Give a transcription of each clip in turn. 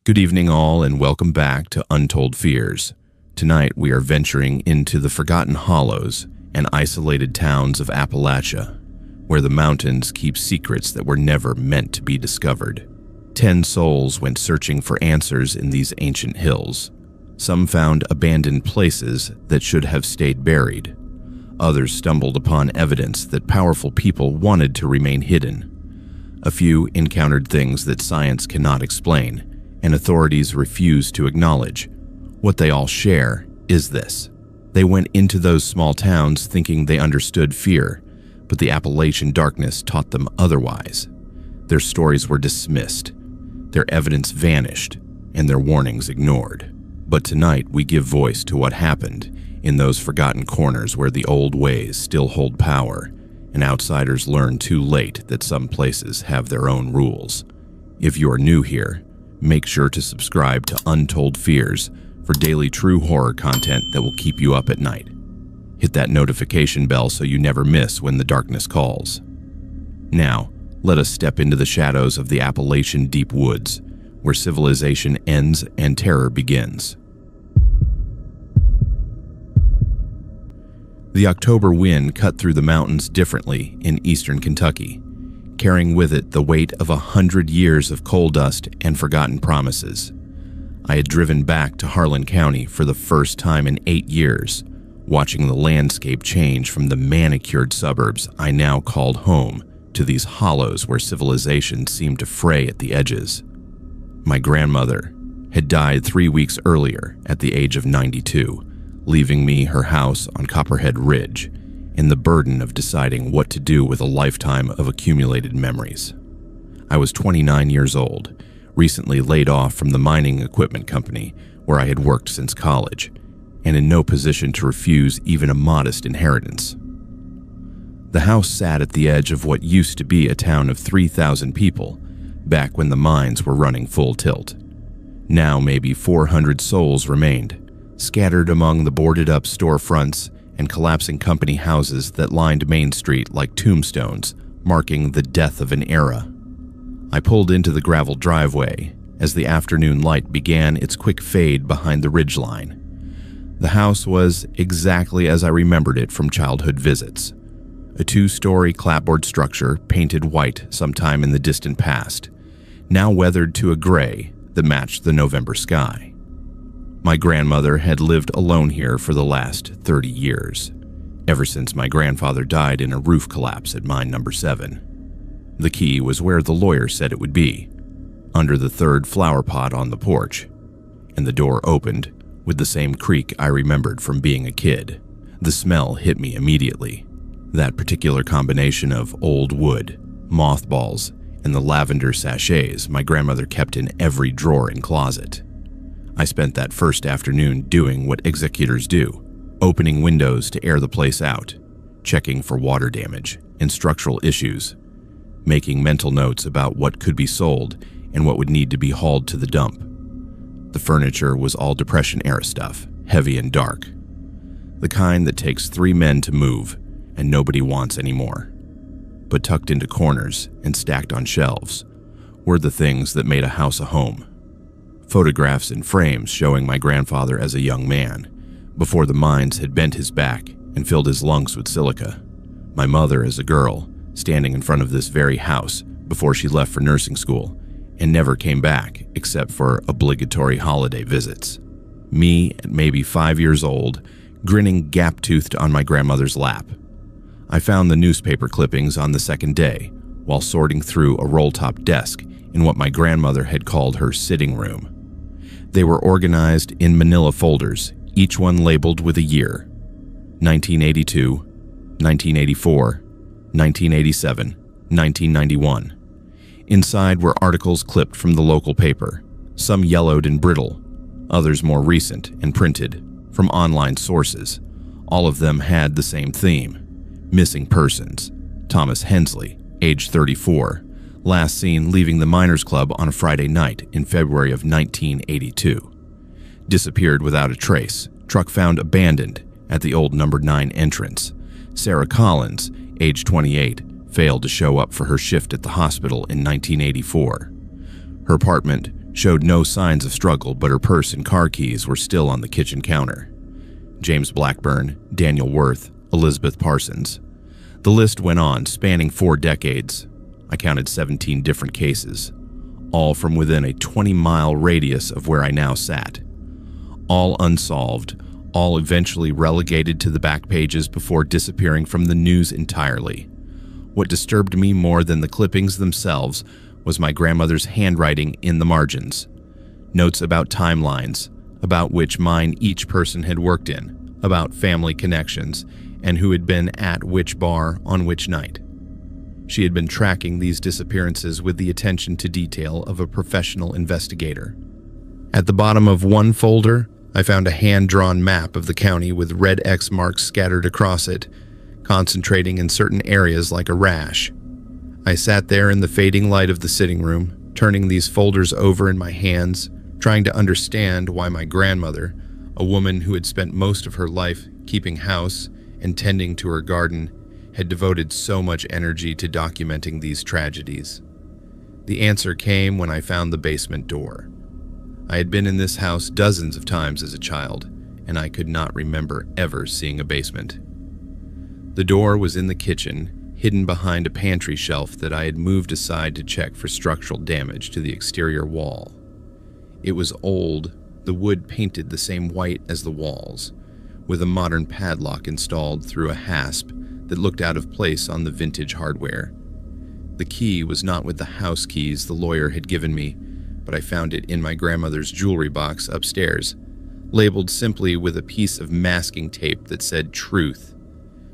Good evening all, and welcome back to Untold Fears. Tonight we are venturing into the forgotten hollows and isolated towns of Appalachia, where the mountains keep secrets that were never meant to be discovered. 10 souls went searching for answers in these ancient hills. Some found abandoned places that should have stayed buried. Others stumbled upon evidence that powerful people wanted to remain hidden. A few encountered things that science cannot explain, and authorities refuse to acknowledge. What they all share is this. They went into those small towns thinking they understood fear, but the Appalachian darkness taught them otherwise. Their stories were dismissed, their evidence vanished, and their warnings ignored. But tonight we give voice to what happened in those forgotten corners where the old ways still hold power, and outsiders learn too late that some places have their own rules. If you are new here, make sure to subscribe to Untold Fears for daily true horror content that will keep you up at night. Hit that notification bell so you never miss when the darkness calls. Now, let us step into the shadows of the Appalachian deep woods, where civilization ends and terror begins. The October wind cut through the mountains differently in eastern Kentucky, carrying with it the weight of 100 years of coal dust and forgotten promises. I had driven back to Harlan County for the first time in 8 years, watching the landscape change from the manicured suburbs I now called home to these hollows where civilization seemed to fray at the edges. My grandmother had died 3 weeks earlier at the age of 92, leaving me her house on Copperhead Ridge, and the burden of deciding what to do with a lifetime of accumulated memories. I was 29 years old, recently laid off from the mining equipment company where I had worked since college, and in no position to refuse even a modest inheritance. The house sat at the edge of what used to be a town of 3,000 people, back when the mines were running full tilt. Now maybe 400 souls remained, scattered among the boarded-up storefronts and collapsing company houses that lined Main Street like tombstones, marking the death of an era. I pulled into the gravel driveway as the afternoon light began its quick fade behind the ridgeline. The house was exactly as I remembered it from childhood visits. A 2-story clapboard structure painted white sometime in the distant past, now weathered to a gray that matched the November sky. My grandmother had lived alone here for the last 30 years, ever since my grandfather died in a roof collapse at mine number 7. The key was where the lawyer said it would be, under the 3rd flower pot on the porch, and the door opened with the same creak I remembered from being a kid. The smell hit me immediately, that particular combination of old wood, mothballs, and the lavender sachets my grandmother kept in every drawer and closet. I spent that first afternoon doing what executors do, opening windows to air the place out, checking for water damage and structural issues, making mental notes about what could be sold and what would need to be hauled to the dump. The furniture was all Depression-era stuff, heavy and dark. The kind that takes 3 men to move and nobody wants anymore. But tucked into corners and stacked on shelves were the things that made a house a home. Photographs in frames showing my grandfather as a young man, before the mines had bent his back and filled his lungs with silica. My mother as a girl, standing in front of this very house before she left for nursing school and never came back except for obligatory holiday visits. Me at maybe 5 years old, grinning gap-toothed on my grandmother's lap. I found the newspaper clippings on the second day while sorting through a roll-top desk in what my grandmother had called her sitting room. They were organized in manila folders, each one labeled with a year: 1982, 1984, 1987, 1991. Inside were articles clipped from the local paper, some yellowed and brittle, others more recent and printed, from online sources. All of them had the same theme: missing persons. Thomas Hensley, age 34, last seen leaving the Miners Club on a Friday night in February of 1982. Disappeared without a trace. Truck found abandoned at the old number 9 entrance. Sarah Collins, age 28, failed to show up for her shift at the hospital in 1984. Her apartment Showed no signs of struggle, but her purse and car keys were still on the kitchen counter. James Blackburn, Daniel Worth, Elizabeth Parsons. The list went on, spanning 4 decades. I counted 17 different cases, all from within a 20-mile radius of where I now sat. All unsolved, all eventually relegated to the back pages before disappearing from the news entirely. What disturbed me more than the clippings themselves was my grandmother's handwriting in the margins. Notes about timelines, about which mine each person had worked in, about family connections, and who had been at which bar on which night. She had been tracking these disappearances with the attention to detail of a professional investigator. At the bottom of one folder, I found a hand-drawn map of the county with red X marks scattered across it, concentrating in certain areas like a rash. I sat there in the fading light of the sitting room, turning these folders over in my hands, trying to understand why my grandmother, a woman who had spent most of her life keeping house and tending to her garden, had devoted so much energy to documenting these tragedies. The answer came when I found the basement door. I had been in this house dozens of times as a child, and I could not remember ever seeing a basement. The door was in the kitchen, hidden behind a pantry shelf that I had moved aside to check for structural damage to the exterior wall. It was old, the wood painted the same white as the walls, with a modern padlock installed through a hasp that looked out of place on the vintage hardware. The key was not with the house keys the lawyer had given me, but I found it in my grandmother's jewelry box upstairs, labeled simply with a piece of masking tape that said truth.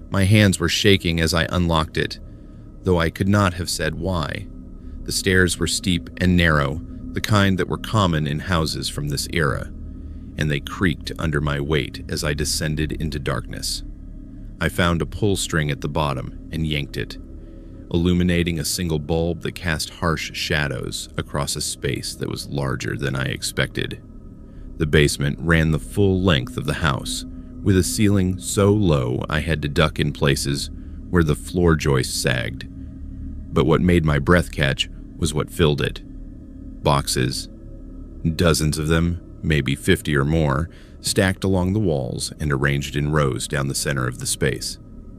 My hands were shaking as I unlocked it, though I could not have said why. The stairs were steep and narrow, the kind that were common in houses from this era, and they creaked under my weight as I descended into darkness. I found a pull string at the bottom and yanked it, illuminating a single bulb that cast harsh shadows across a space that was larger than I expected. The basement ran the full length of the house, with a ceiling so low I had to duck in places where the floor joists sagged. But what made my breath catch was what filled it. Boxes, dozens of them, maybe 50 or more, stacked along the walls and arranged in rows down the center of the space.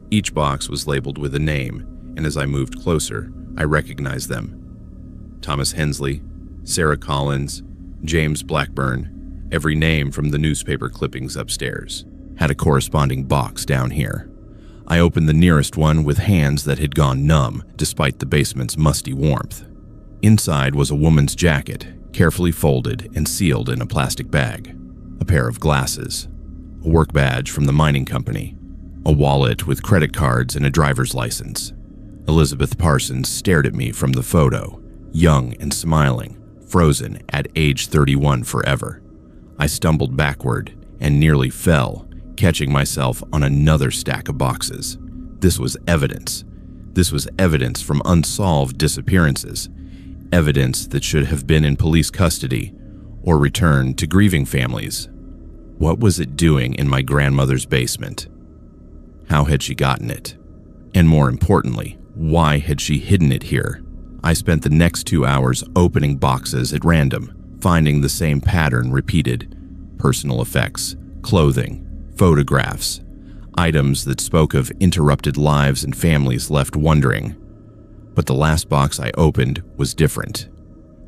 Each box was labeled with a name, and as I moved closer, I recognized them. Thomas Hensley, Sarah Collins, James Blackburn, every name from the newspaper clippings upstairs, had a corresponding box down here. I opened the nearest one with hands that had gone numb despite the basement's musty warmth. Inside was a woman's jacket, carefully folded and sealed in a plastic bag, a pair of glasses, a work badge from the mining company, a wallet with credit cards and a driver's license. Elizabeth Parsons stared at me from the photo, young and smiling, frozen at age 31 forever. I stumbled backward and nearly fell, catching myself on another stack of boxes. This was evidence. This was evidence from unsolved disappearances, evidence that should have been in police custody or returned to grieving families. What was it doing in my grandmother's basement? How had she gotten it? And more importantly, why had she hidden it here? I spent the next 2 hours opening boxes at random, finding the same pattern repeated. Personal effects, clothing, photographs, items that spoke of interrupted lives and families left wondering. But the last box I opened was different.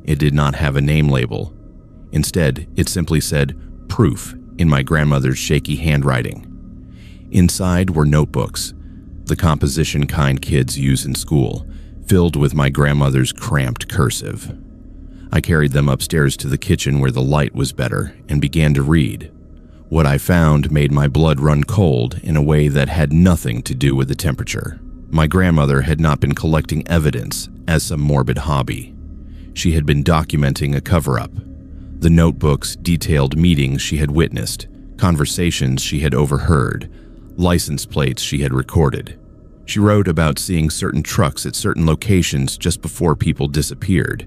It did not have a name label. Instead, it simply said, "Proof," in my grandmother's shaky handwriting. Inside were notebooks, the composition kind kids use in school, filled with my grandmother's cramped cursive. I carried them upstairs to the kitchen where the light was better and began to read. What I found made my blood run cold in a way that had nothing to do with the temperature. My grandmother had not been collecting evidence as some morbid hobby. She had been documenting a cover-up. The notebooks detailed meetings she had witnessed, conversations she had overheard, license plates she had recorded. She wrote about seeing certain trucks at certain locations just before people disappeared.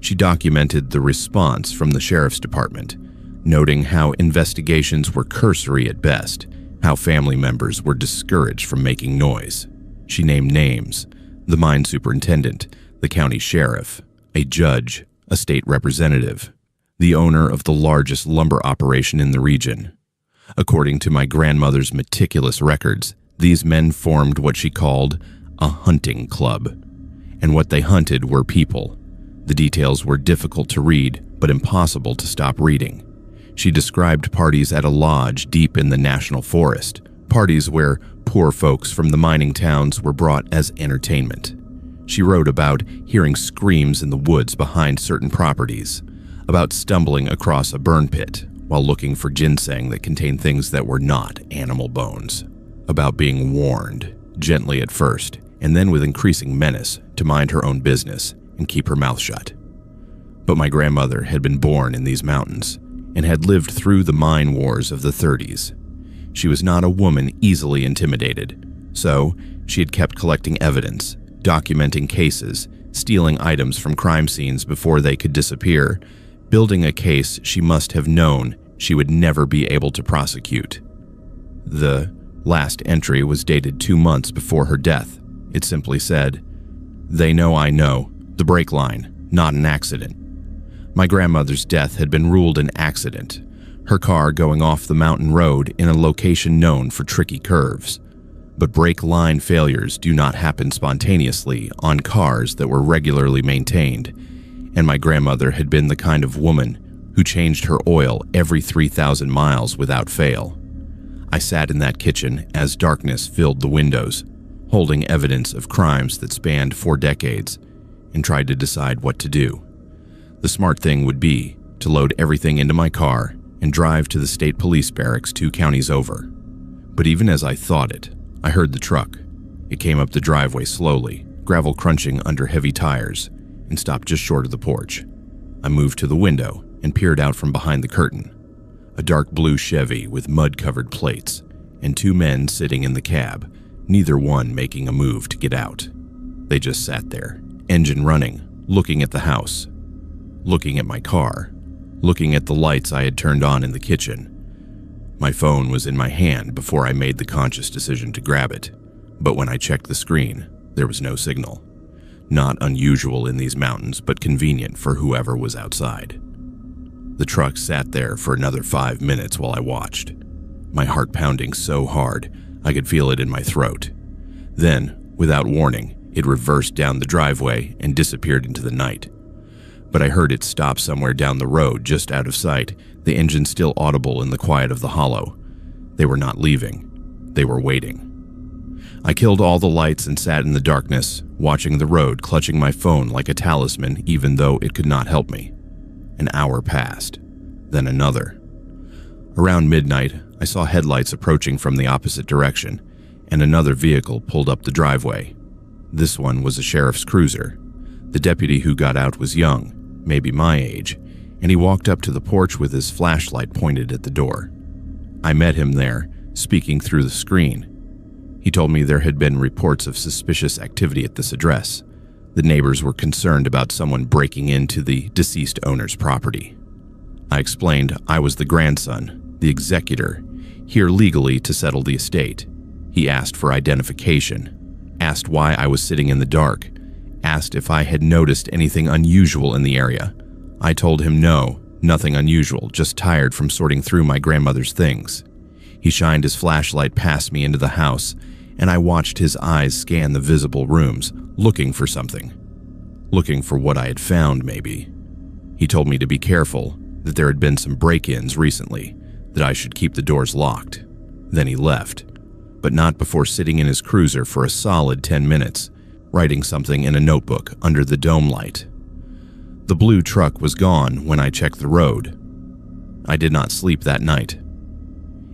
She documented the response from the sheriff's department, noting how investigations were cursory at best, how family members were discouraged from making noise. She named names: the mine superintendent, the county sheriff, a judge, a state representative. the owner of the largest lumber operation in the region. According to my grandmother's meticulous records, these men formed what she called a hunting club, and what they hunted were people. The details were difficult to read, but impossible to stop reading. She described parties at a lodge deep in the national forest, parties where poor folks from the mining towns were brought as entertainment. She wrote about hearing screams in the woods behind certain properties, about stumbling across a burn pit while looking for ginseng that contained things that were not animal bones, about being warned, gently at first, and then with increasing menace, to mind her own business and keep her mouth shut. But my grandmother had been born in these mountains and had lived through the mine wars of the 30s. She was not a woman easily intimidated, so she had kept collecting evidence, documenting cases, stealing items from crime scenes before they could disappear, building a case she must have known she would never be able to prosecute. The last entry was dated 2 months before her death. It simply said, "They know I know, the brake line, not an accident." My grandmother's death had been ruled an accident, her car going off the mountain road in a location known for tricky curves. But brake line failures do not happen spontaneously on cars that were regularly maintained, and my grandmother had been the kind of woman who changed her oil every 3,000 miles without fail. I sat in that kitchen as darkness filled the windows, holding evidence of crimes that spanned 4 decades, and tried to decide what to do. The smart thing would be to load everything into my car and drive to the state police barracks 2 counties over. But even as I thought it, I heard the truck. It came up the driveway slowly, gravel crunching under heavy tires, and stopped just short of the porch. I moved to the window and peered out from behind the curtain. A dark blue Chevy with mud-covered plates, and 2 men sitting in the cab, neither one making a move to get out. They just sat there, engine running, looking at the house, looking at my car, looking at the lights I had turned on in the kitchen. My phone was in my hand before I made the conscious decision to grab it, but when I checked the screen, there was no signal. Not unusual in these mountains, but convenient for whoever was outside. The truck sat there for another 5 minutes while I watched, my heart pounding so hard I could feel it in my throat. Then, without warning, it reversed down the driveway and disappeared into the night. But I heard it stop somewhere down the road, just out of sight, the engine still audible in the quiet of the hollow. They were not leaving. They were waiting. I killed all the lights and sat in the darkness, watching the road, clutching my phone like a talisman even though it could not help me. An hour passed, then another. Around midnight, I saw headlights approaching from the opposite direction, and another vehicle pulled up the driveway. This one was a sheriff's cruiser. The deputy who got out was young, maybe my age, and he walked up to the porch with his flashlight pointed at the door. I met him there, speaking through the screen. He told me there had been reports of suspicious activity at this address. The neighbors were concerned about someone breaking into the deceased owner's property. I explained I was the grandson, the executor, here legally to settle the estate. He asked for identification, asked why I was sitting in the dark, asked if I had noticed anything unusual in the area. I told him no, nothing unusual, just tired from sorting through my grandmother's things. He shined his flashlight past me into the house, and I watched his eyes scan the visible rooms, looking for something. Looking for what I had found, maybe. He told me to be careful, that there had been some break-ins recently, that I should keep the doors locked. Then he left, but not before sitting in his cruiser for a solid 10 minutes, writing something in a notebook under the dome light. The blue truck was gone when I checked the road. I did not sleep that night.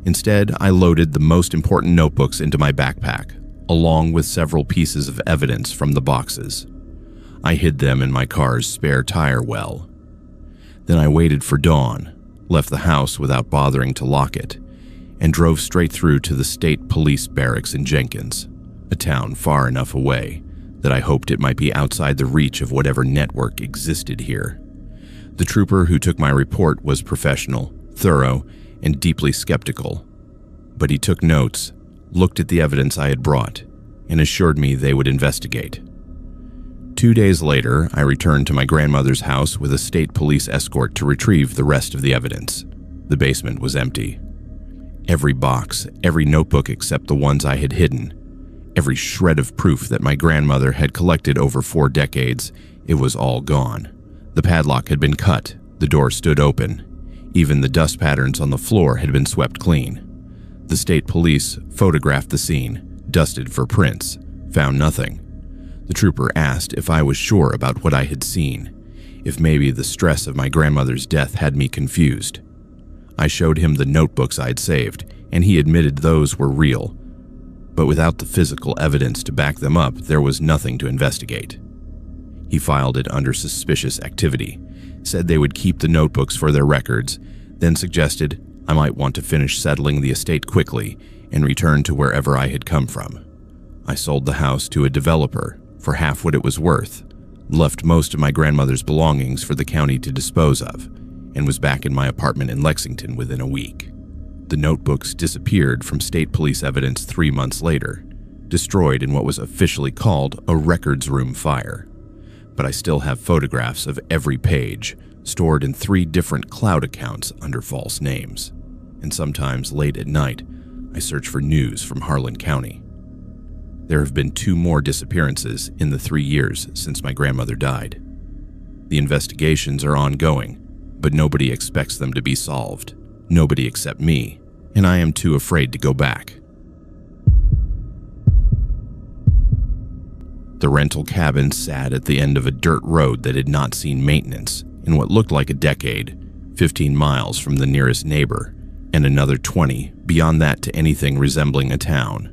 Instead, I loaded the most important notebooks into my backpack, along with several pieces of evidence from the boxes. I hid them in my car's spare tire well. Then I waited for dawn, left the house without bothering to lock it, and drove straight through to the state police barracks in Jenkins, a town far enough away that I hoped it might be outside the reach of whatever network existed here. The trooper who took my report was professional, thorough, and deeply skeptical, but he took notes, looked at the evidence I had brought, and assured me they would investigate. 2 days later, I returned to my grandmother's house with a state police escort to retrieve the rest of the evidence. The basement was empty. Every box, every notebook except the ones I had hidden, every shred of proof that my grandmother had collected over 4 decades, it was all gone. The padlock had been cut, the door stood open. Even the dust patterns on the floor had been swept clean. The state police photographed the scene, dusted for prints, found nothing. The trooper asked if I was sure about what I had seen, if maybe the stress of my grandmother's death had me confused. I showed him the notebooks I'd saved, and he admitted those were real. But without the physical evidence to back them up, there was nothing to investigate. He filed it under suspicious activity, said they would keep the notebooks for their records, then suggested I might want to finish settling the estate quickly and return to wherever I had come from. I sold the house to a developer for half what it was worth, left most of my grandmother's belongings for the county to dispose of, and was back in my apartment in Lexington within a week. The notebooks disappeared from state police evidence 3 months later, destroyed in what was officially called a records room fire. But I still have photographs of every page, stored in 3 different cloud accounts under false names. And sometimes late at night, I search for news from Harlan County. There have been 2 more disappearances in the 3 years since my grandmother died. The investigations are ongoing, but nobody expects them to be solved. Nobody except me, and I am too afraid to go back. The rental cabin sat at the end of a dirt road that had not seen maintenance in what looked like a decade, 15 miles from the nearest neighbor, and another 20 beyond that to anything resembling a town.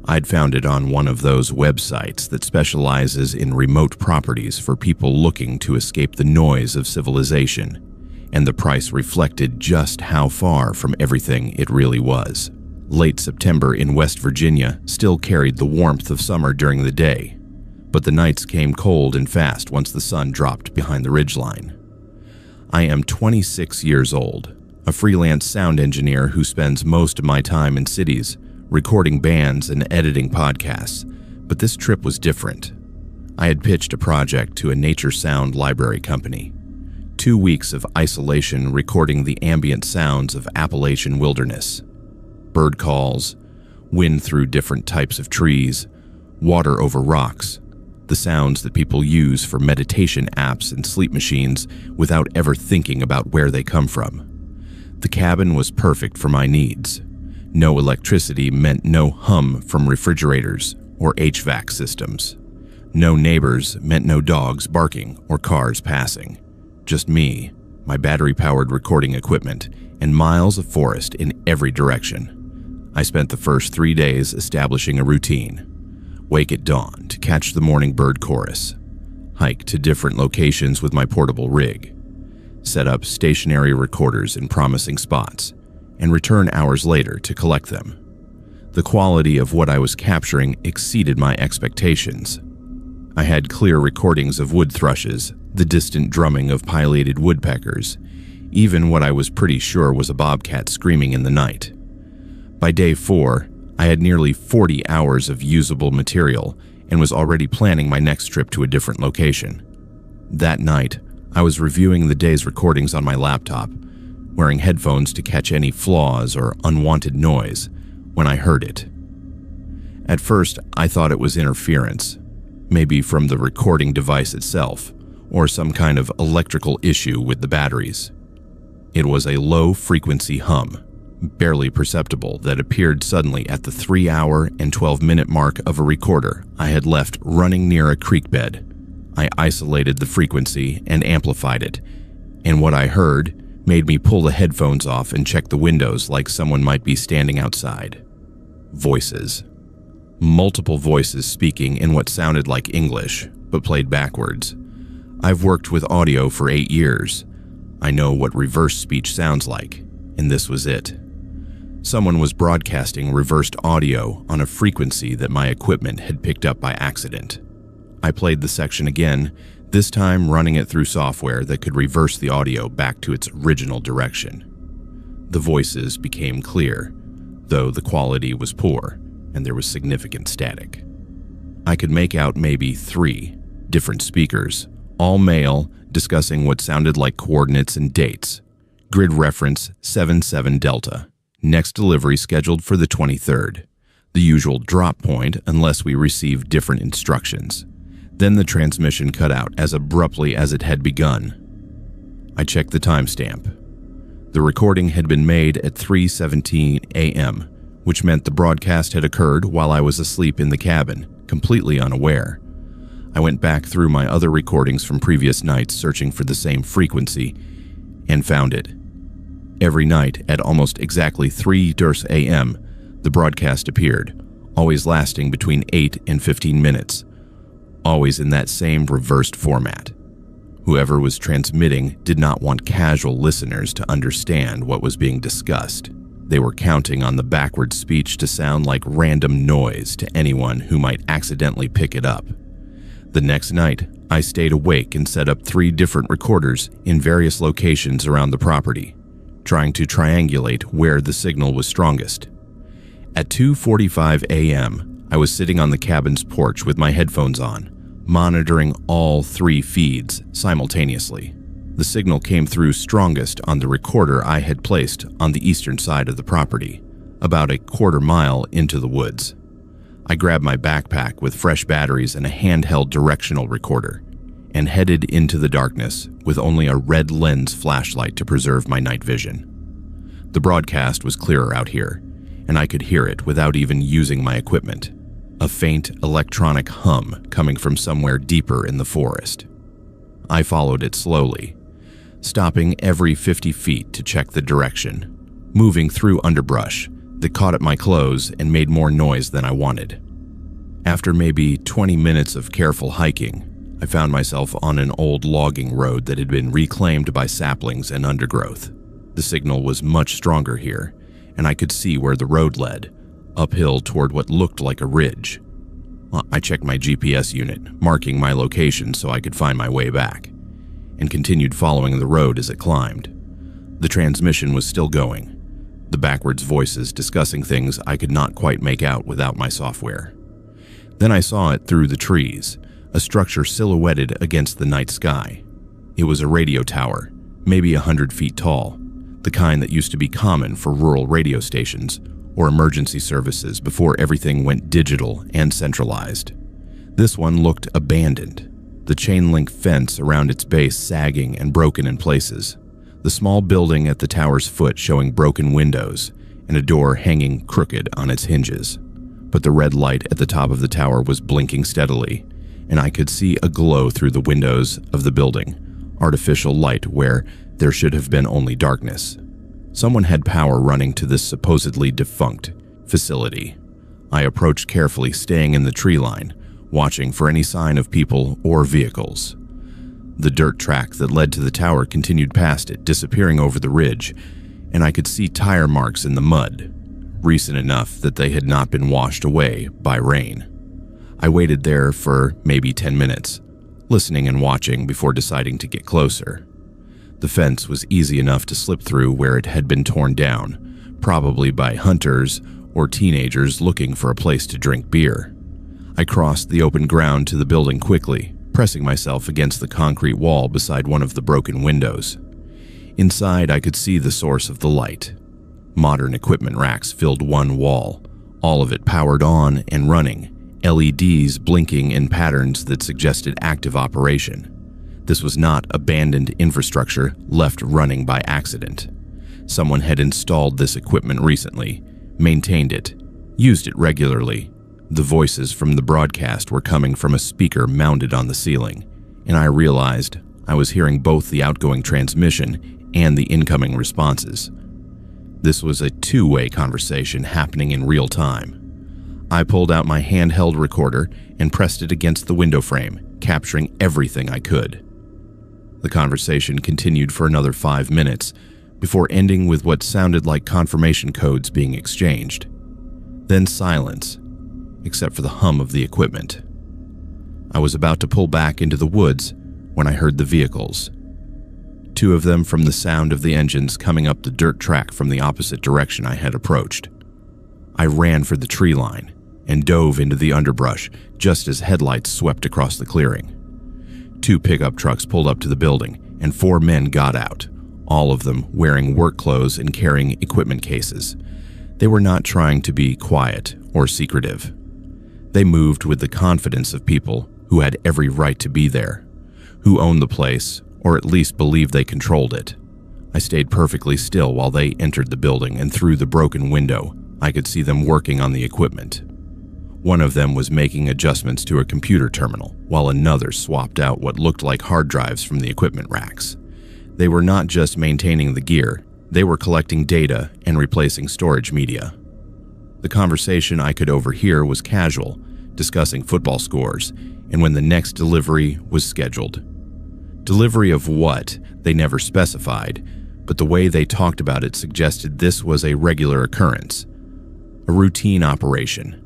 I'd found it on one of those websites that specializes in remote properties for people looking to escape the noise of civilization, and the price reflected just how far from everything it really was. Late September in West Virginia still carried the warmth of summer during the day, but the nights came cold and fast once the sun dropped behind the ridgeline. I am 26 years old, a freelance sound engineer who spends most of my time in cities, recording bands and editing podcasts, but this trip was different. I had pitched a project to a nature sound library company. 2 weeks of isolation recording the ambient sounds of Appalachian wilderness. Bird calls, wind through different types of trees, water over rocks, the sounds that people use for meditation apps and sleep machines without ever thinking about where they come from. The cabin was perfect for my needs. No electricity meant no hum from refrigerators or HVAC systems. No neighbors meant no dogs barking or cars passing. Just me, my battery-powered recording equipment, and miles of forest in every direction. I spent the first 3 days establishing a routine. Wake at dawn to catch the morning bird chorus. Hike to different locations with my portable rig. Set up stationary recorders in promising spots, and return hours later to collect them. The quality of what I was capturing exceeded my expectations. I had clear recordings of wood thrushes, the distant drumming of pileated woodpeckers, even what I was pretty sure was a bobcat screaming in the night. By day 4, I had nearly 40 hours of usable material and was already planning my next trip to a different location. That night, I was reviewing the day's recordings on my laptop, wearing headphones to catch any flaws or unwanted noise, when I heard it. At first, I thought it was interference, maybe from the recording device itself, or some kind of electrical issue with the batteries. It was a low-frequency hum, barely perceptible, that appeared suddenly at the 3-hour and 12-minute mark of a recorder I had left running near a creek bed. I isolated the frequency and amplified it, and what I heard made me pull the headphones off and check the windows like someone might be standing outside. Voices. Multiple voices speaking in what sounded like English, but played backwards. I've worked with audio for 8 years. I know what reverse speech sounds like, and this was it. Someone was broadcasting reversed audio on a frequency that my equipment had picked up by accident. I played the section again, this time running it through software that could reverse the audio back to its original direction. The voices became clear, though the quality was poor and there was significant static. I could make out maybe 3, different speakers, all male, discussing what sounded like coordinates and dates. Grid reference 77 Delta. Next delivery scheduled for the 23rd. The usual drop point unless we receive different instructions. Then the transmission cut out as abruptly as it had begun. I checked the timestamp. The recording had been made at 3:17 a.m., which meant the broadcast had occurred while I was asleep in the cabin, completely unaware. I went back through my other recordings from previous nights searching for the same frequency and found it. Every night at almost exactly 3:00 a.m., the broadcast appeared, always lasting between 8 and 15 minutes, always in that same reversed format. Whoever was transmitting did not want casual listeners to understand what was being discussed. They were counting on the backward speech to sound like random noise to anyone who might accidentally pick it up. The next night, I stayed awake and set up 3 different recorders in various locations around the property, trying to triangulate where the signal was strongest. At 2:45 a.m., I was sitting on the cabin's porch with my headphones on, monitoring all 3 feeds simultaneously. The signal came through strongest on the recorder I had placed on the eastern side of the property, about a quarter-mile into the woods. I grabbed my backpack with fresh batteries and a handheld directional recorder, and headed into the darkness with only a red lens flashlight to preserve my night vision. The broadcast was clearer out here, and I could hear it without even using my equipment. A faint electronic hum coming from somewhere deeper in the forest. I followed it slowly, stopping every 50 feet to check the direction, moving through underbrush that caught at my clothes and made more noise than I wanted. After maybe 20 minutes of careful hiking, I found myself on an old logging road that had been reclaimed by saplings and undergrowth. The signal was much stronger here, and I could see where the road led, uphill toward what looked like a ridge. I checked my GPS unit, marking my location so I could find my way back, and continued following the road as it climbed. The transmission was still going, the backwards voices discussing things I could not quite make out without my software. Then I saw it through the trees, a structure silhouetted against the night sky. It was a radio tower, maybe 100 feet tall, the kind that used to be common for rural radio stations or emergency services before everything went digital and centralized. This one looked abandoned, the chain-link fence around its base sagging and broken in places, the small building at the tower's foot showing broken windows, and a door hanging crooked on its hinges. But the red light at the top of the tower was blinking steadily, and I could see a glow through the windows of the building, artificial light where there should have been only darkness. Someone had power running to this supposedly defunct facility. I approached carefully, staying in the tree line, watching for any sign of people or vehicles. The dirt track that led to the tower continued past it, disappearing over the ridge, and I could see tire marks in the mud, recent enough that they had not been washed away by rain. I waited there for maybe 10 minutes, listening and watching before deciding to get closer. The fence was easy enough to slip through where it had been torn down, probably by hunters or teenagers looking for a place to drink beer. I crossed the open ground to the building quickly, pressing myself against the concrete wall beside one of the broken windows. Inside, I could see the source of the light. Modern equipment racks filled one wall, all of it powered on and running, LEDs blinking in patterns that suggested active operation. This was not abandoned infrastructure left running by accident. Someone had installed this equipment recently, maintained it, used it regularly. The voices from the broadcast were coming from a speaker mounted on the ceiling, and I realized I was hearing both the outgoing transmission and the incoming responses. This was a two-way conversation happening in real time. I pulled out my handheld recorder and pressed it against the window frame, capturing everything I could. The conversation continued for another 5 minutes before ending with what sounded like confirmation codes being exchanged. Then silence, except for the hum of the equipment. I was about to pull back into the woods when I heard the vehicles. 2 of them from the sound of the engines coming up the dirt track from the opposite direction I had approached. I ran for the tree line and dove into the underbrush just as headlights swept across the clearing. 2 pickup trucks pulled up to the building, and 4 men got out, all of them wearing work clothes and carrying equipment cases. They were not trying to be quiet or secretive. They moved with the confidence of people who had every right to be there, who owned the place, or at least believed they controlled it. I stayed perfectly still while they entered the building, and through the broken window, I could see them working on the equipment. One of them was making adjustments to a computer terminal, while another swapped out what looked like hard drives from the equipment racks. They were not just maintaining the gear, they were collecting data and replacing storage media. The conversation I could overhear was casual, discussing football scores, and when the next delivery was scheduled. Delivery of what, they never specified, but the way they talked about it suggested this was a regular occurrence, a routine operation.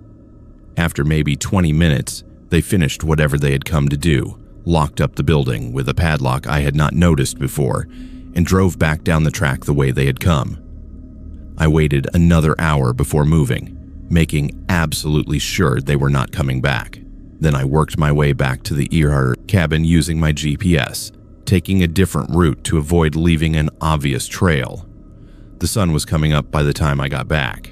After maybe 20 minutes, they finished whatever they had come to do, locked up the building with a padlock I had not noticed before, and drove back down the track the way they had come. I waited another hour before moving, making absolutely sure they were not coming back. Then I worked my way back to the ER cabin using my GPS, taking a different route to avoid leaving an obvious trail. The sun was coming up by the time I got back,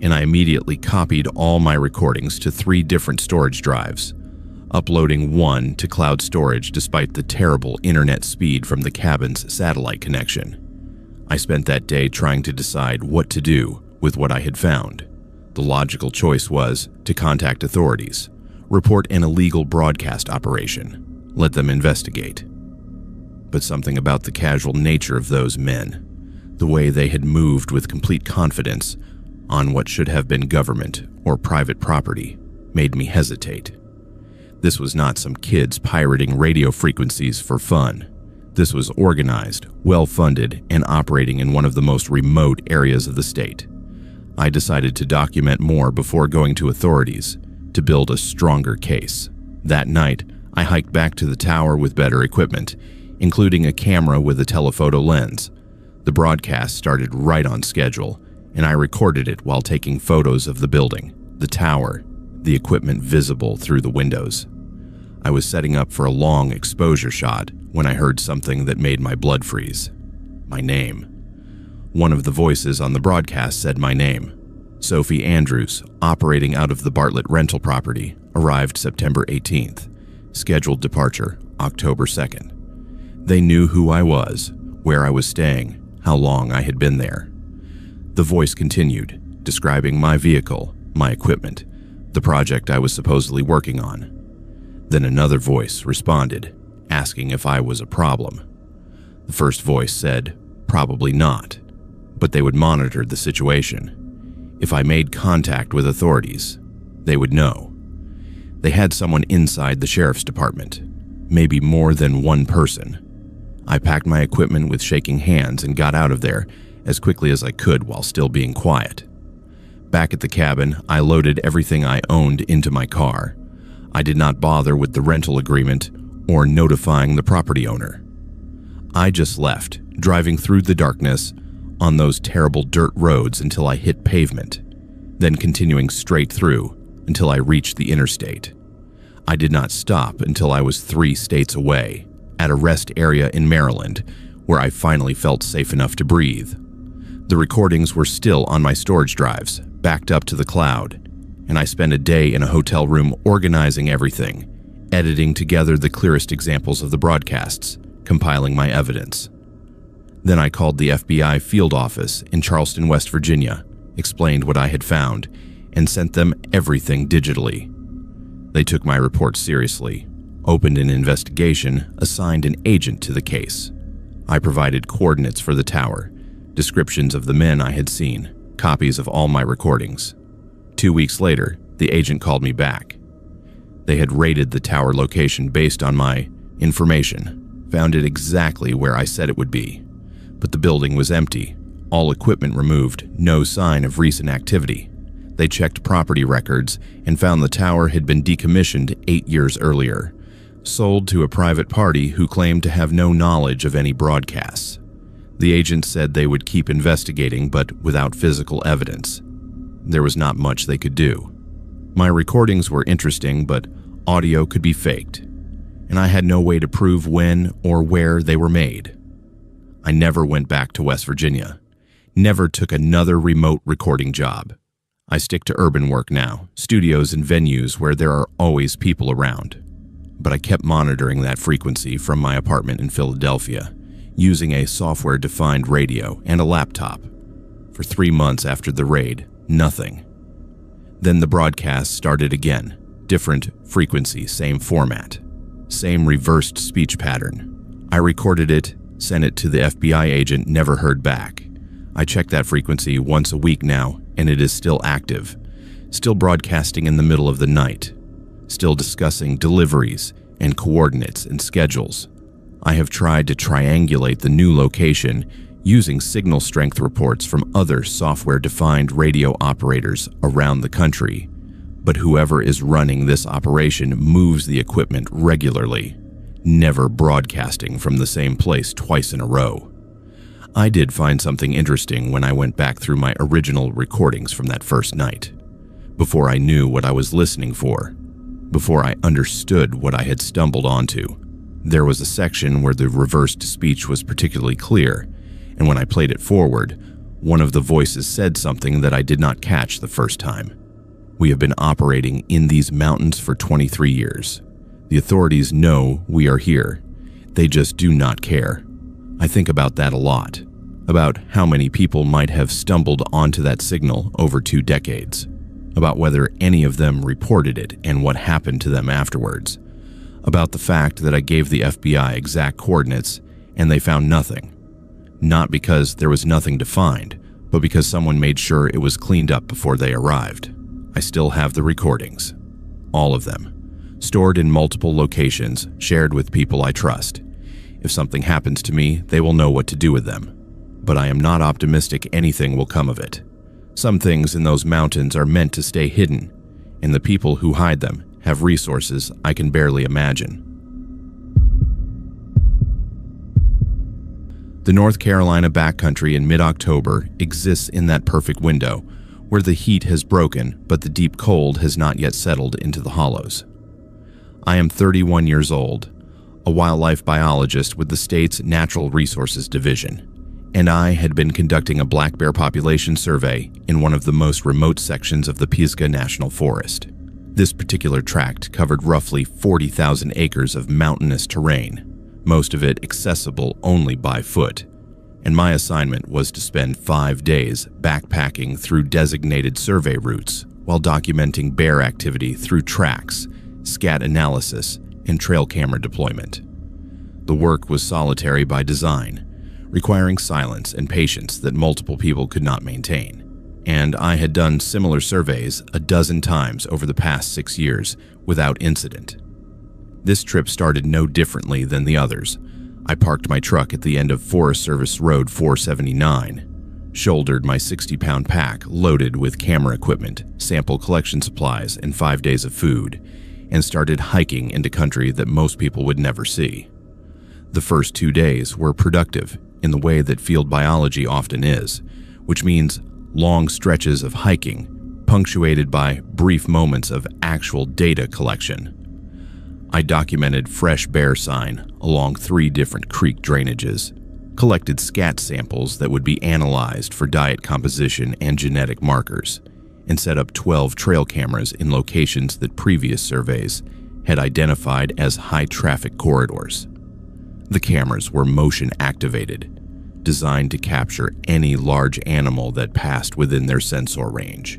and I immediately copied all my recordings to 3 different storage drives, uploading one to cloud storage despite the terrible internet speed from the cabin's satellite connection. I spent that day trying to decide what to do with what I had found. The logical choice was to contact authorities, report an illegal broadcast operation, let them investigate. But something about the casual nature of those men, the way they had moved with complete confidence on what should have been government or private property, made me hesitate. This was not some kids pirating radio frequencies for fun. This was organized, well-funded, and operating in one of the most remote areas of the state. I decided to document more before going to authorities to build a stronger case. That night, I hiked back to the tower with better equipment, including a camera with a telephoto lens. The broadcast started right on schedule, and I recorded it while taking photos of the building, the tower, the equipment visible through the windows. I was setting up for a long exposure shot when I heard something that made my blood freeze. My name. One of the voices on the broadcast said my name. Sophie Andrews, operating out of the Bartlett rental property, arrived September 18th. Scheduled departure, October 2nd. They knew who I was, where I was staying, how long I had been there. The voice continued, describing my vehicle, my equipment, the project I was supposedly working on. Then another voice responded, asking if I was a problem. The first voice said, probably not, but they would monitor the situation. If I made contact with authorities, they would know. They had someone inside the sheriff's department, maybe more than one person. I packed my equipment with shaking hands and got out of there as quickly as I could while still being quiet. Back at the cabin, I loaded everything I owned into my car. I did not bother with the rental agreement or notifying the property owner. I just left, driving through the darkness on those terrible dirt roads until I hit pavement, then continuing straight through until I reached the interstate. I did not stop until I was 3 states away, at a rest area in Maryland, where I finally felt safe enough to breathe. The recordings were still on my storage drives, backed up to the cloud, and I spent a day in a hotel room organizing everything, editing together the clearest examples of the broadcasts, compiling my evidence. Then I called the FBI field office in Charleston, West Virginia, explained what I had found, and sent them everything digitally. They took my report seriously, opened an investigation, assigned an agent to the case. I provided coordinates for the tower, descriptions of the men I had seen, copies of all my recordings. 2 weeks later, the agent called me back. They had rated the tower location based on my information, found it exactly where I said it would be. But the building was empty, all equipment removed, no sign of recent activity. They checked property records and found the tower had been decommissioned 8 years earlier, sold to a private party who claimed to have no knowledge of any broadcasts. The agent said they would keep investigating, but without physical evidence. There was not much they could do. My recordings were interesting, but audio could be faked. and I had no way to prove when or where they were made. I never went back to West Virginia, never took another remote recording job. I stick to urban work now, studios and venues where there are always people around. But I kept monitoring that frequency from my apartment in Philadelphia, using a software-defined radio and a laptop. For 3 months after the raid, nothing. Then the broadcast started again. Different frequency, same format. Same reversed speech pattern. I recorded it, sent it to the FBI agent, never heard back. I check that frequency once a week now, and it is still active. Still broadcasting in the middle of the night. Still discussing deliveries and coordinates and schedules. I have tried to triangulate the new location using signal strength reports from other software-defined radio operators around the country, but whoever is running this operation moves the equipment regularly, never broadcasting from the same place twice in a row. I did find something interesting when I went back through my original recordings from that first night, before I knew what I was listening for, before I understood what I had stumbled onto. There was a section where the reversed speech was particularly clear, and when I played it forward, one of the voices said something that I did not catch the first time. We have been operating in these mountains for 23 years. The authorities know we are here. They just do not care. I think about that a lot, about how many people might have stumbled onto that signal over 2 decades, about whether any of them reported it and what happened to them afterwards, about the fact that I gave the FBI exact coordinates and they found nothing. Not because there was nothing to find, but because someone made sure it was cleaned up before they arrived. I still have the recordings. All of them. Stored in multiple locations, shared with people I trust. If something happens to me, they will know what to do with them. But I am not optimistic anything will come of it. Some things in those mountains are meant to stay hidden, and the people who hide them have resources I can barely imagine. The North Carolina backcountry in mid-October exists in that perfect window, where the heat has broken but the deep cold has not yet settled into the hollows. I am 31 years old, a wildlife biologist with the state's Natural Resources Division, and I had been conducting a black bear population survey in one of the most remote sections of the Pisgah National Forest. This particular tract covered roughly 40,000 acres of mountainous terrain, most of it accessible only by foot, and my assignment was to spend 5 days backpacking through designated survey routes while documenting bear activity through tracks, scat analysis, and trail camera deployment. The work was solitary by design, requiring silence and patience that multiple people could not maintain, and I had done similar surveys a dozen times over the past 6 years without incident. This trip started no differently than the others. I parked my truck at the end of Forest Service Road 479, shouldered my 60-pound pack loaded with camera equipment, sample collection supplies, and 5 days of food, and started hiking into country that most people would never see. The first 2 days were productive in the way that field biology often is, which means long stretches of hiking, punctuated by brief moments of actual data collection. I documented fresh bear sign along 3 different creek drainages, collected scat samples that would be analyzed for diet composition and genetic markers, and set up 12 trail cameras in locations that previous surveys had identified as high-traffic corridors. The cameras were motion-activated, designed to capture any large animal that passed within their sensor range,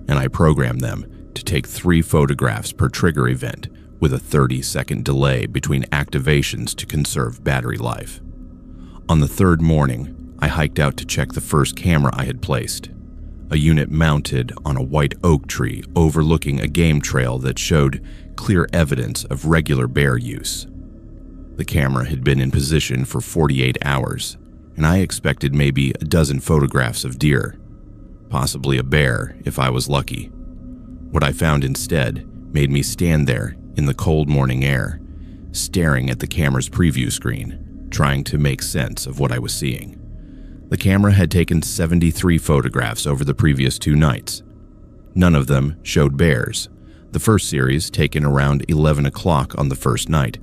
and I programmed them to take 3 photographs per trigger event with a 30-second delay between activations to conserve battery life. On the 3rd morning, I hiked out to check the first camera I had placed, a unit mounted on a white oak tree overlooking a game trail that showed clear evidence of regular bear use. The camera had been in position for 48 hours, and I expected maybe a dozen photographs of deer, possibly a bear if I was lucky. What I found instead made me stand there in the cold morning air, staring at the camera's preview screen, trying to make sense of what I was seeing. The camera had taken 73 photographs over the previous 2 nights. None of them showed bears, The first series, taken around 11 o'clock on the first night,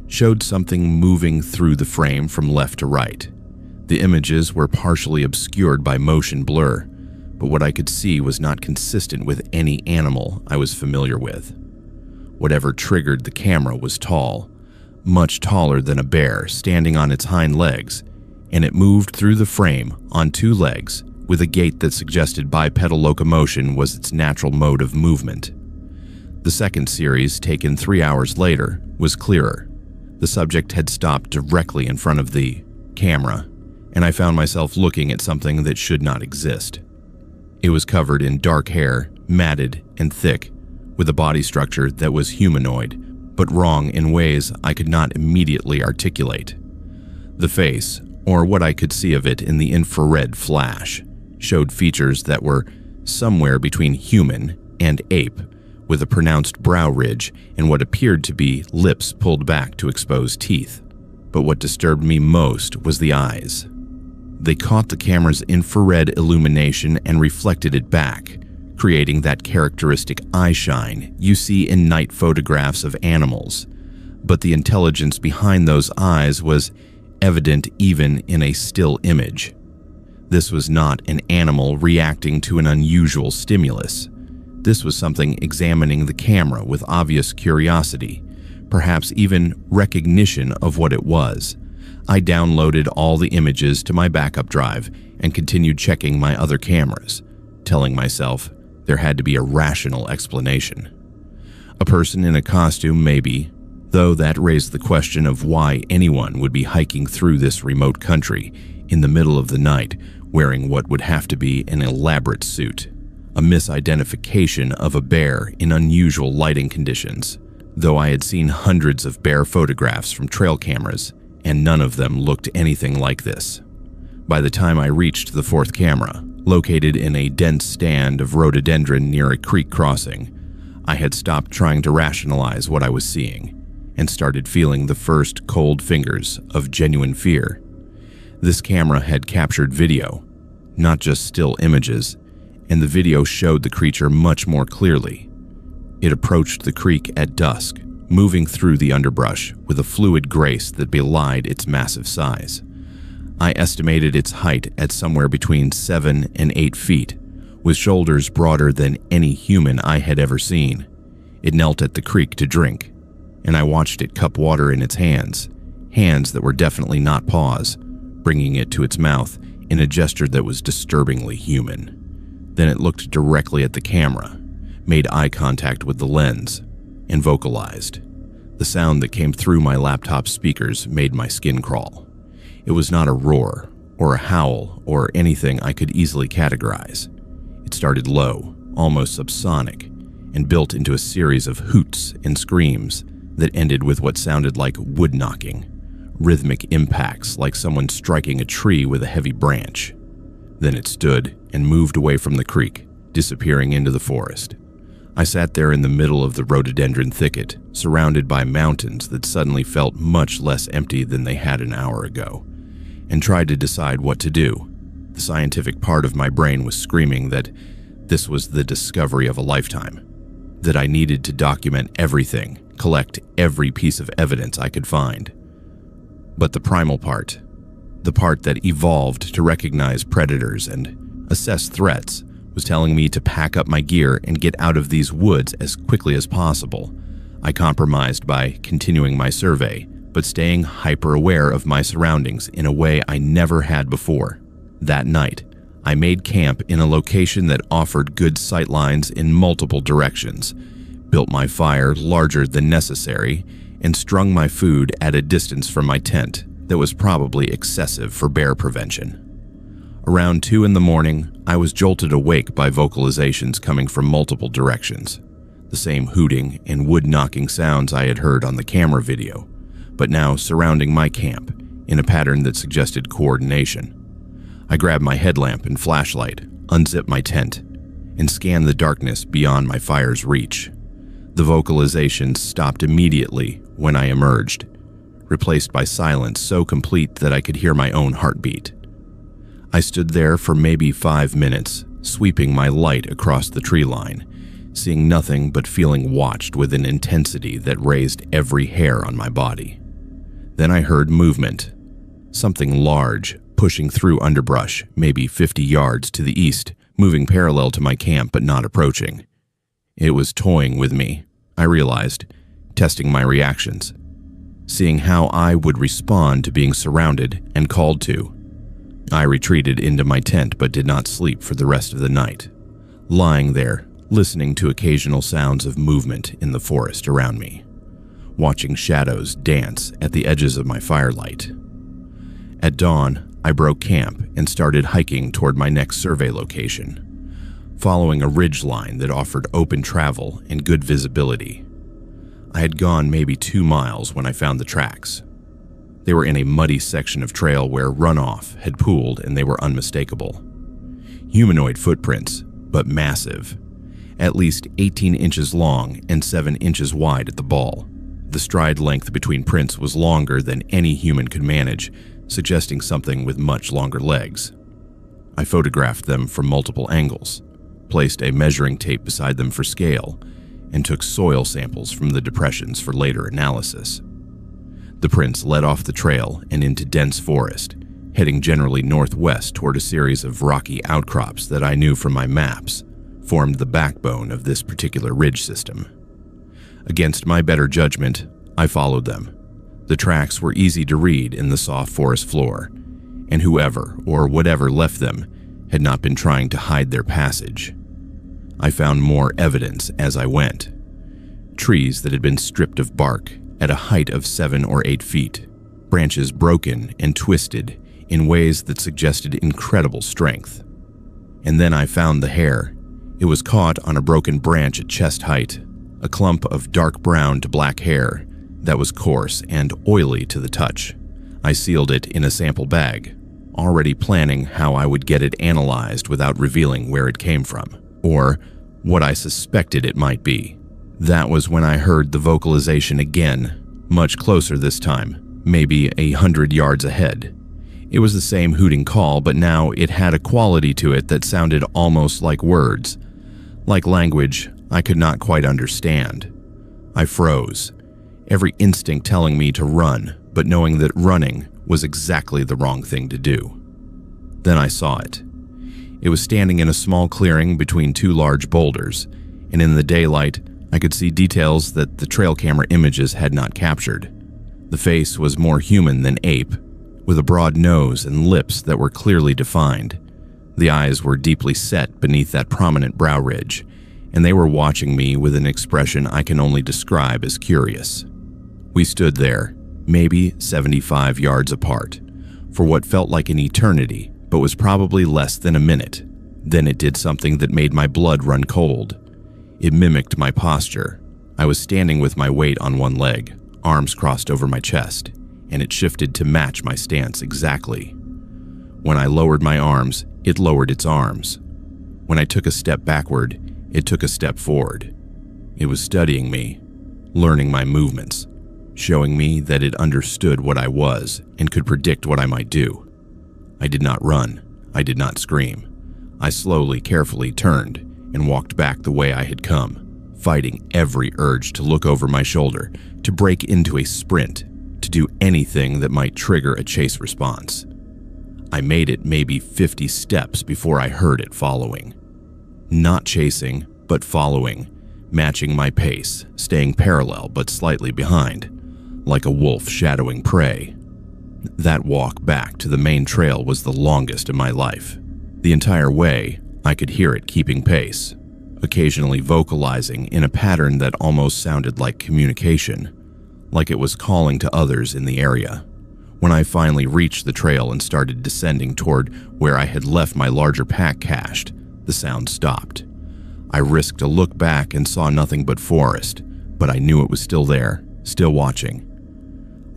showed something moving through the frame from left to right. The images were partially obscured by motion blur, but what I could see was not consistent with any animal I was familiar with. Whatever triggered the camera was tall, much taller than a bear, standing on its hind legs, and it moved through the frame on two legs with a gait that suggested bipedal locomotion was its natural mode of movement. The second series, taken 3 hours later, was clearer. The subject had stopped directly in front of the camera, and I found myself looking at something that should not exist. It was covered in dark hair, matted and thick, with a body structure that was humanoid, but wrong in ways I could not immediately articulate. The face, or what I could see of it in the infrared flash, showed features that were somewhere between human and ape, with a pronounced brow ridge and what appeared to be lips pulled back to expose teeth. But what disturbed me most was the eyes. They caught the camera's infrared illumination and reflected it back, creating that characteristic eye shine you see in night photographs of animals. But the intelligence behind those eyes was evident even in a still image. This was not an animal reacting to an unusual stimulus. This was something examining the camera with obvious curiosity, perhaps even recognition of what it was. I downloaded all the images to my backup drive and continued checking my other cameras, telling myself there had to be a rational explanation. A person in a costume, maybe, though that raised the question of why anyone would be hiking through this remote country in the middle of the night wearing what would have to be an elaborate suit. A misidentification of a bear in unusual lighting conditions, though I had seen hundreds of bear photographs from trail cameras, and none of them looked anything like this. By the time I reached the fourth camera, located in a dense stand of rhododendron near a creek crossing, I had stopped trying to rationalize what I was seeing and started feeling the first cold fingers of genuine fear. This camera had captured video, not just still images, and the video showed the creature much more clearly. It approached the creek at dusk, moving through the underbrush with a fluid grace that belied its massive size. I estimated its height at somewhere between 7 and 8 feet, with shoulders broader than any human I had ever seen. It knelt at the creek to drink, and I watched it cup water in its hands that were definitely not paws, bringing it to its mouth in a gesture that was disturbingly human. Then it looked directly at the camera, made eye contact with the lens, and vocalized. The sound that came through my laptop speakers made my skin crawl. It was not a roar, or a howl, or anything I could easily categorize. It started low, almost subsonic, and built into a series of hoots and screams that ended with what sounded like wood knocking, rhythmic impacts like someone striking a tree with a heavy branch. Then it stood and moved away from the creek, disappearing into the forest. I sat there in the middle of the rhododendron thicket, surrounded by mountains that suddenly felt much less empty than they had an hour ago, and tried to decide what to do. The scientific part of my brain was screaming that this was the discovery of a lifetime, that I needed to document everything, collect every piece of evidence I could find. But the primal part, the part that evolved to recognize predators and assess threats, was telling me to pack up my gear and get out of these woods as quickly as possible. I compromised by continuing my survey, but staying hyper-aware of my surroundings in a way I never had before. That night, I made camp in a location that offered good sight lines in multiple directions, built my fire larger than necessary, and strung my food at a distance from my tent that was probably excessive for bear prevention. Around 2 in the morning, I was jolted awake by vocalizations coming from multiple directions. The same hooting and wood-knocking sounds I had heard on the camera video, but now surrounding my camp in a pattern that suggested coordination. I grabbed my headlamp and flashlight, unzipped my tent, and scanned the darkness beyond my fire's reach. The vocalizations stopped immediately when I emerged, replaced by silence so complete that I could hear my own heartbeat. I stood there for maybe 5 minutes, sweeping my light across the tree line, seeing nothing but feeling watched with an intensity that raised every hair on my body. Then I heard movement. Something large, pushing through underbrush, maybe 50 yards to the east, moving parallel to my camp but not approaching. It was toying with me, I realized, testing my reactions, seeing how I would respond to being surrounded and called to. I retreated into my tent but did not sleep for the rest of the night, lying there, listening to occasional sounds of movement in the forest around me, watching shadows dance at the edges of my firelight. At dawn, I broke camp and started hiking toward my next survey location, following a ridge line that offered open travel and good visibility. I had gone maybe 2 miles when I found the tracks. They were in a muddy section of trail where runoff had pooled and they were unmistakable. Humanoid footprints, but massive, at least 18 inches long and 7 inches wide at the ball. The stride length between prints was longer than any human could manage, suggesting something with much longer legs. I photographed them from multiple angles, placed a measuring tape beside them for scale, and took soil samples from the depressions for later analysis. The prints led off the trail and into dense forest, heading generally northwest toward a series of rocky outcrops that I knew from my maps formed the backbone of this particular ridge system. Against my better judgment, I followed them. The tracks were easy to read in the soft forest floor, and whoever or whatever left them had not been trying to hide their passage. I found more evidence as I went. Trees that had been stripped of bark at a height of 7 or 8 feet, branches broken and twisted in ways that suggested incredible strength. And then I found the hair. It was caught on a broken branch at chest height, a clump of dark brown to black hair that was coarse and oily to the touch. I sealed it in a sample bag, already planning how I would get it analyzed without revealing where it came from, or what I suspected it might be. That was when I heard the vocalization again, much closer this time, maybe 100 yards ahead. It was the same hooting call, but now it had a quality to it that sounded almost like words, like language I could not quite understand. I froze, every instinct telling me to run, but knowing that running was exactly the wrong thing to do. Then I saw it. It was standing in a small clearing between 2 large boulders, and in the daylight, I could see details that the trail camera images had not captured. The face was more human than ape, with a broad nose and lips that were clearly defined. The eyes were deeply set beneath that prominent brow ridge, and they were watching me with an expression I can only describe as curious. We stood there, maybe 75 yards apart, for what felt like an eternity, but was probably less than a minute. Then it did something that made my blood run cold. It mimicked my posture. I was standing with my weight on one leg, arms crossed over my chest, and it shifted to match my stance exactly. When I lowered my arms, it lowered its arms. When I took a step backward, it took a step forward. It was studying me, learning my movements, showing me that it understood what I was and could predict what I might do. I did not run. I did not scream. I slowly, carefully turned and walked back the way I had come, fighting every urge to look over my shoulder, to break into a sprint, to do anything that might trigger a chase response. I made it maybe 50 steps before I heard it following. Not chasing, but following, matching my pace, staying parallel but slightly behind, like a wolf shadowing prey. That walk back to the main trail was the longest in my life. The entire way, I could hear it keeping pace, occasionally vocalizing in a pattern that almost sounded like communication, like it was calling to others in the area. When I finally reached the trail and started descending toward where I had left my larger pack cached, the sound stopped. I risked a look back and saw nothing but forest, but I knew it was still there, still watching.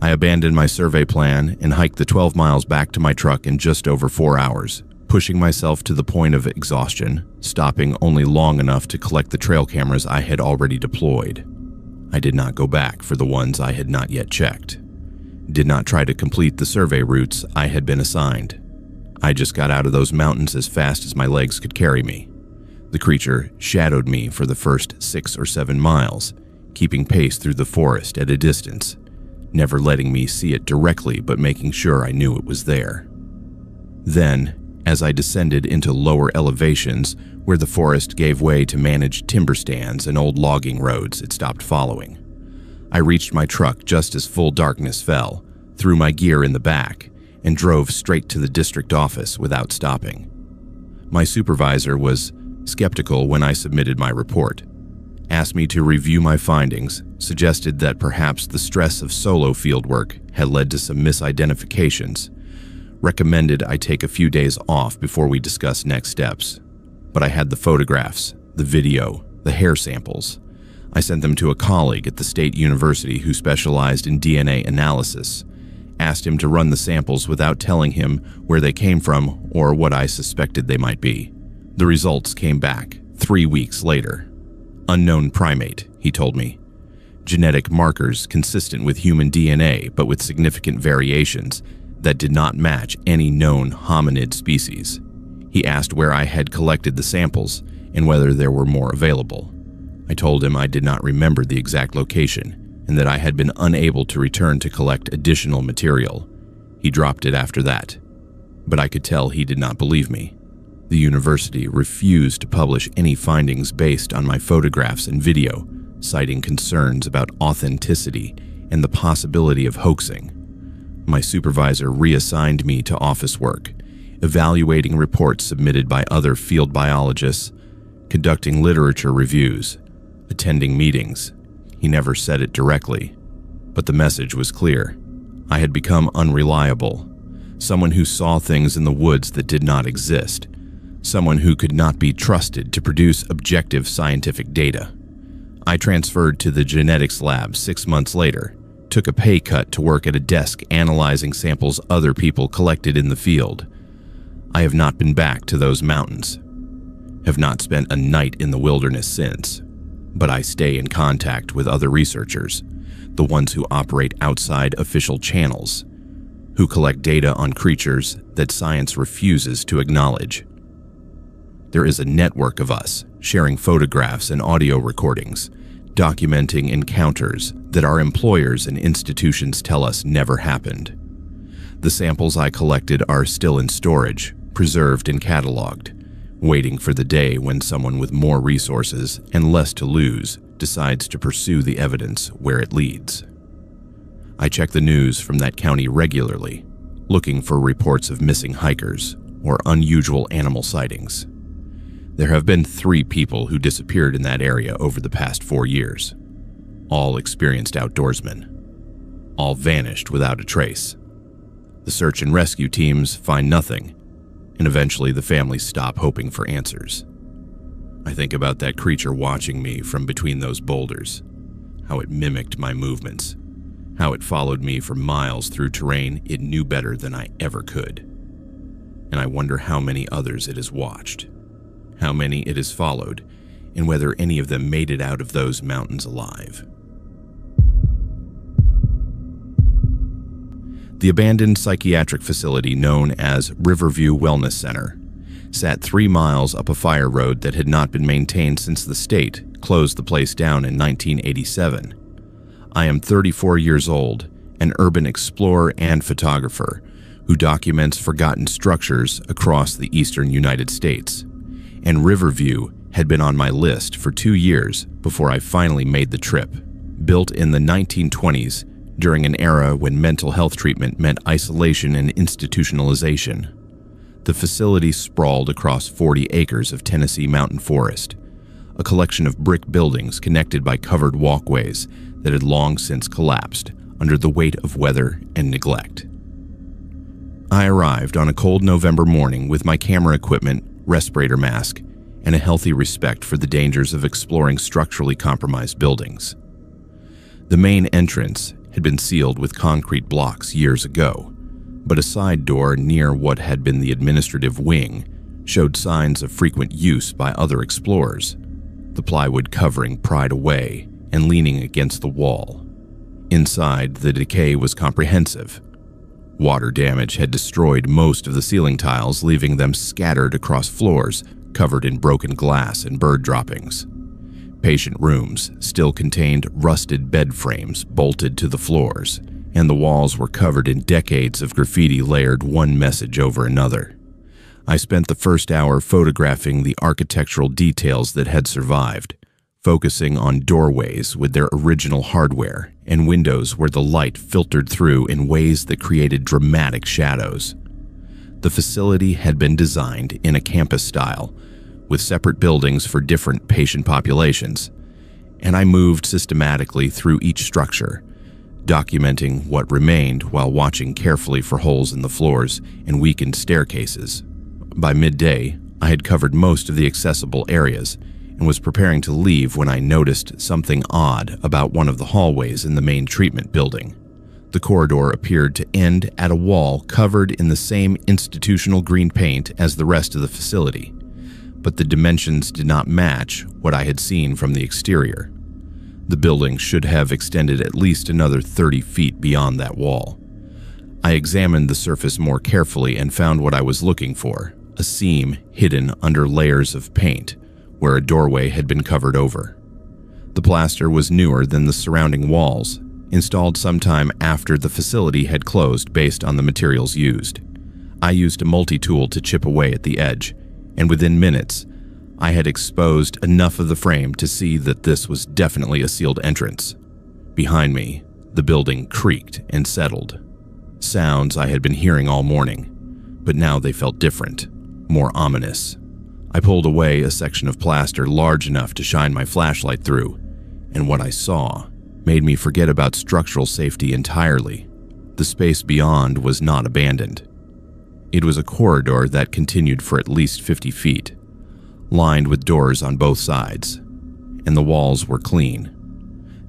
I abandoned my survey plan and hiked the 12 miles back to my truck in just over 4 hours, pushing myself to the point of exhaustion, stopping only long enough to collect the trail cameras I had already deployed. I did not go back for the ones I had not yet checked. Did not try to complete the survey routes I had been assigned. I just got out of those mountains as fast as my legs could carry me. The creature shadowed me for the first 6 or 7 miles, keeping pace through the forest at a distance, never letting me see it directly but making sure I knew it was there. Then, as I descended into lower elevations where the forest gave way to managed timber stands and old logging roads, it stopped following. I reached my truck just as full darkness fell, threw my gear in the back, and drove straight to the district office without stopping. My supervisor was skeptical when I submitted my report, asked me to review my findings, suggested that perhaps the stress of solo fieldwork had led to some misidentifications, recommended I take a few days off before we discuss next steps. But I had the photographs, the video, the hair samples. I sent them to a colleague at the state university who specialized in DNA analysis, asked him to run the samples without telling him where they came from or what I suspected they might be. The results came back 3 weeks later. Unknown primate, he told me. Genetic markers consistent with human DNA, but with significant variations that did not match any known hominid species. He asked where I had collected the samples and whether there were more available. I told him I did not remember the exact location and that I had been unable to return to collect additional material. He dropped it after that, but I could tell he did not believe me. The university refused to publish any findings based on my photographs and video, citing concerns about authenticity and the possibility of hoaxing. My supervisor reassigned me to office work, evaluating reports submitted by other field biologists, conducting literature reviews, attending meetings. He never said it directly, but the message was clear. I had become unreliable, someone who saw things in the woods that did not exist, someone who could not be trusted to produce objective scientific data. I transferred to the genetics lab 6 months later, took a pay cut to work at a desk analyzing samples other people collected in the field. I have not been back to those mountains, have not spent a night in the wilderness since, but I stay in contact with other researchers, the ones who operate outside official channels, who collect data on creatures that science refuses to acknowledge. There is a network of us sharing photographs and audio recordings, documenting encounters that our employers and institutions tell us never happened. The samples I collected are still in storage, preserved and cataloged, waiting for the day when someone with more resources and less to lose decides to pursue the evidence where it leads. I check the news from that county regularly, looking for reports of missing hikers or unusual animal sightings. There have been 3 people who disappeared in that area over the past 4 years. All experienced outdoorsmen. All vanished without a trace. The search and rescue teams find nothing, and eventually the families stop hoping for answers. I think about that creature watching me from between those boulders, how it mimicked my movements, how it followed me for miles through terrain it knew better than I ever could. And I wonder how many others it has watched, how many it has followed, and whether any of them made it out of those mountains alive. The abandoned psychiatric facility known as Riverview Wellness Center sat 3 miles up a fire road that had not been maintained since the state closed the place down in 1987. I am 34 years old, an urban explorer and photographer who documents forgotten structures across the eastern United States, and Riverview had been on my list for 2 years before I finally made the trip. Built in the 1920s, during an era when mental health treatment meant isolation and institutionalization, the facility sprawled across 40 acres of Tennessee mountain forest, a collection of brick buildings connected by covered walkways that had long since collapsed under the weight of weather and neglect. I arrived on a cold November morning with my camera equipment, respirator mask, and a healthy respect for the dangers of exploring structurally compromised buildings. The main entrance had been sealed with concrete blocks years ago, but a side door near what had been the administrative wing showed signs of frequent use by other explorers, the plywood covering pried away and leaning against the wall. Inside, the decay was comprehensive. Water damage had destroyed most of the ceiling tiles, leaving them scattered across floors covered in broken glass and bird droppings. Patient rooms still contained rusted bed frames bolted to the floors, and the walls were covered in decades of graffiti layered one message over another. I spent the first hour photographing the architectural details that had survived, focusing on doorways with their original hardware and windows where the light filtered through in ways that created dramatic shadows. The facility had been designed in a campus style, with separate buildings for different patient populations, and I moved systematically through each structure, documenting what remained while watching carefully for holes in the floors and weakened staircases. By midday, I had covered most of the accessible areas and was preparing to leave when I noticed something odd about one of the hallways in the main treatment building. The corridor appeared to end at a wall covered in the same institutional green paint as the rest of the facility, but the dimensions did not match what I had seen from the exterior. The building should have extended at least another 30 feet beyond that wall. I examined the surface more carefully and found what I was looking for, a seam hidden under layers of paint, where a doorway had been covered over. The plaster was newer than the surrounding walls, installed sometime after the facility had closed based on the materials used. I used a multi-tool to chip away at the edge, and within minutes, I had exposed enough of the frame to see that this was definitely a sealed entrance. Behind me, the building creaked and settled. Sounds I had been hearing all morning, but now they felt different, more ominous. I pulled away a section of plaster large enough to shine my flashlight through, and what I saw made me forget about structural safety entirely. The space beyond was not abandoned. It was a corridor that continued for at least 50 feet, lined with doors on both sides, and the walls were clean.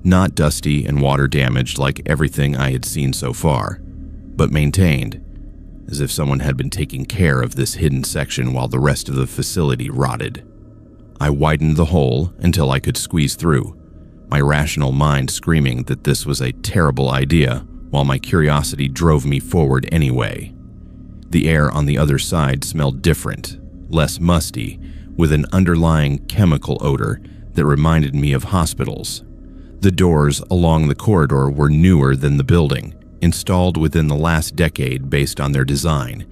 Not dusty and water damaged like everything I had seen so far, but maintained, as if someone had been taking care of this hidden section while the rest of the facility rotted. I widened the hole until I could squeeze through, my rational mind screaming that this was a terrible idea, while my curiosity drove me forward anyway. The air on the other side smelled different, less musty, with an underlying chemical odor that reminded me of hospitals. The doors along the corridor were newer than the building, installed within the last decade based on their design,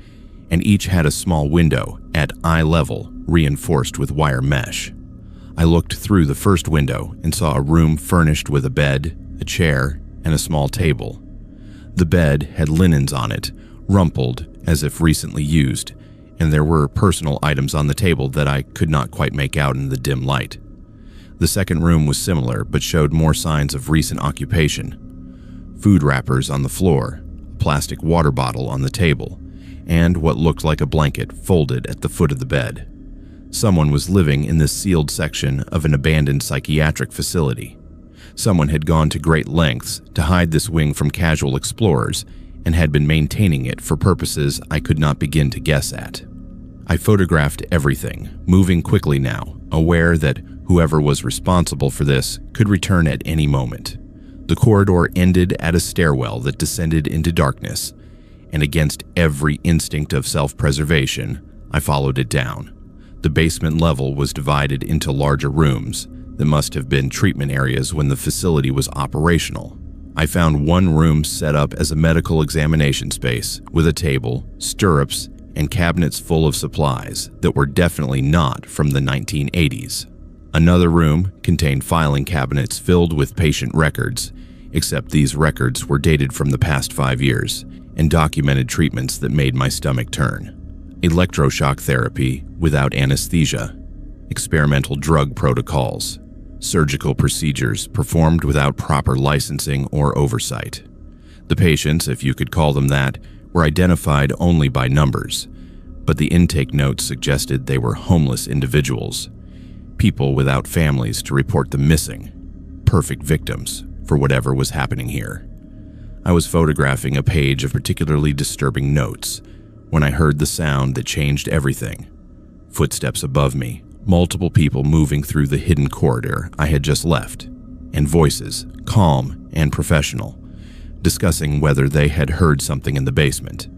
and each had a small window at eye level reinforced with wire mesh. I looked through the first window and saw a room furnished with a bed, a chair, and a small table. The bed had linens on it, rumpled as if recently used, and there were personal items on the table that I could not quite make out in the dim light. The second room was similar, but showed more signs of recent occupation. Food wrappers on the floor, a plastic water bottle on the table, and what looked like a blanket folded at the foot of the bed. Someone was living in this sealed section of an abandoned psychiatric facility. Someone had gone to great lengths to hide this wing from casual explorers and had been maintaining it for purposes I could not begin to guess at. I photographed everything, moving quickly now, aware that whoever was responsible for this could return at any moment. The corridor ended at a stairwell that descended into darkness, and against every instinct of self-preservation, I followed it down. The basement level was divided into larger rooms that must have been treatment areas when the facility was operational. I found one room set up as a medical examination space with a table, stirrups, and cabinets full of supplies that were definitely not from the 1980s. Another room contained filing cabinets filled with patient records, except these records were dated from the past 5 years and documented treatments that made my stomach turn. Electroshock therapy without anesthesia, experimental drug protocols, surgical procedures performed without proper licensing or oversight. The patients, if you could call them that, were identified only by numbers, but the intake notes suggested they were homeless individuals, people without families to report them missing, perfect victims for whatever was happening here. I was photographing a page of particularly disturbing notes when I heard the sound that changed everything. Footsteps above me, multiple people moving through the hidden corridor I had just left, and voices, calm and professional, discussing whether they had heard something in the basement.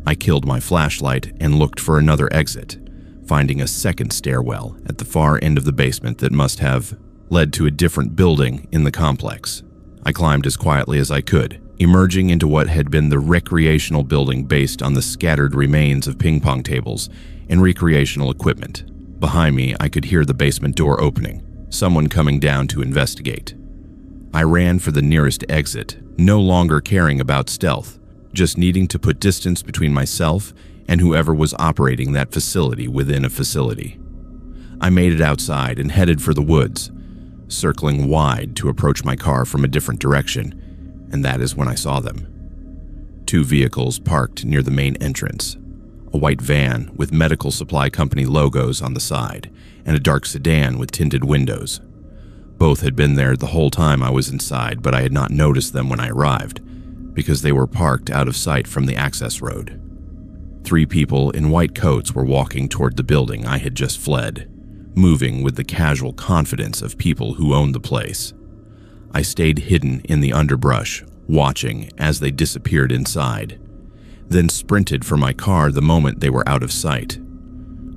I killed my flashlight and looked for another exit, finding a second stairwell at the far end of the basement that must have led to a different building in the complex. I climbed as quietly as I could, emerging into what had been the recreational building based on the scattered remains of ping pong tables and recreational equipment. Behind me, I could hear the basement door opening, someone coming down to investigate. I ran for the nearest exit, no longer caring about stealth, just needing to put distance between myself and whoever was operating that facility within a facility. I made it outside and headed for the woods, circling wide to approach my car from a different direction, and that is when I saw them. 2 vehicles parked near the main entrance, a white van with medical supply company logos on the side, and a dark sedan with tinted windows. Both had been there the whole time I was inside, but I had not noticed them when I arrived, because they were parked out of sight from the access road. 3 people in white coats were walking toward the building I had just fled, moving with the casual confidence of people who owned the place. I stayed hidden in the underbrush, watching as they disappeared inside, then sprinted for my car the moment they were out of sight.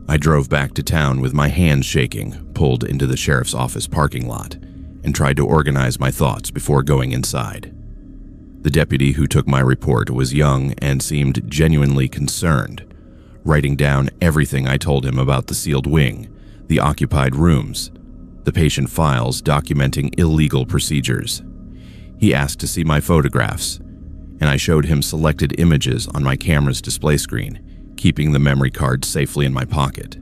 I drove back to town with my hands shaking, pulled into the sheriff's office parking lot, and tried to organize my thoughts before going inside. The deputy who took my report was young and seemed genuinely concerned, writing down everything I told him about the sealed wing, the occupied rooms, the patient files documenting illegal procedures. He asked to see my photographs, and I showed him selected images on my camera's display screen, keeping the memory card safely in my pocket.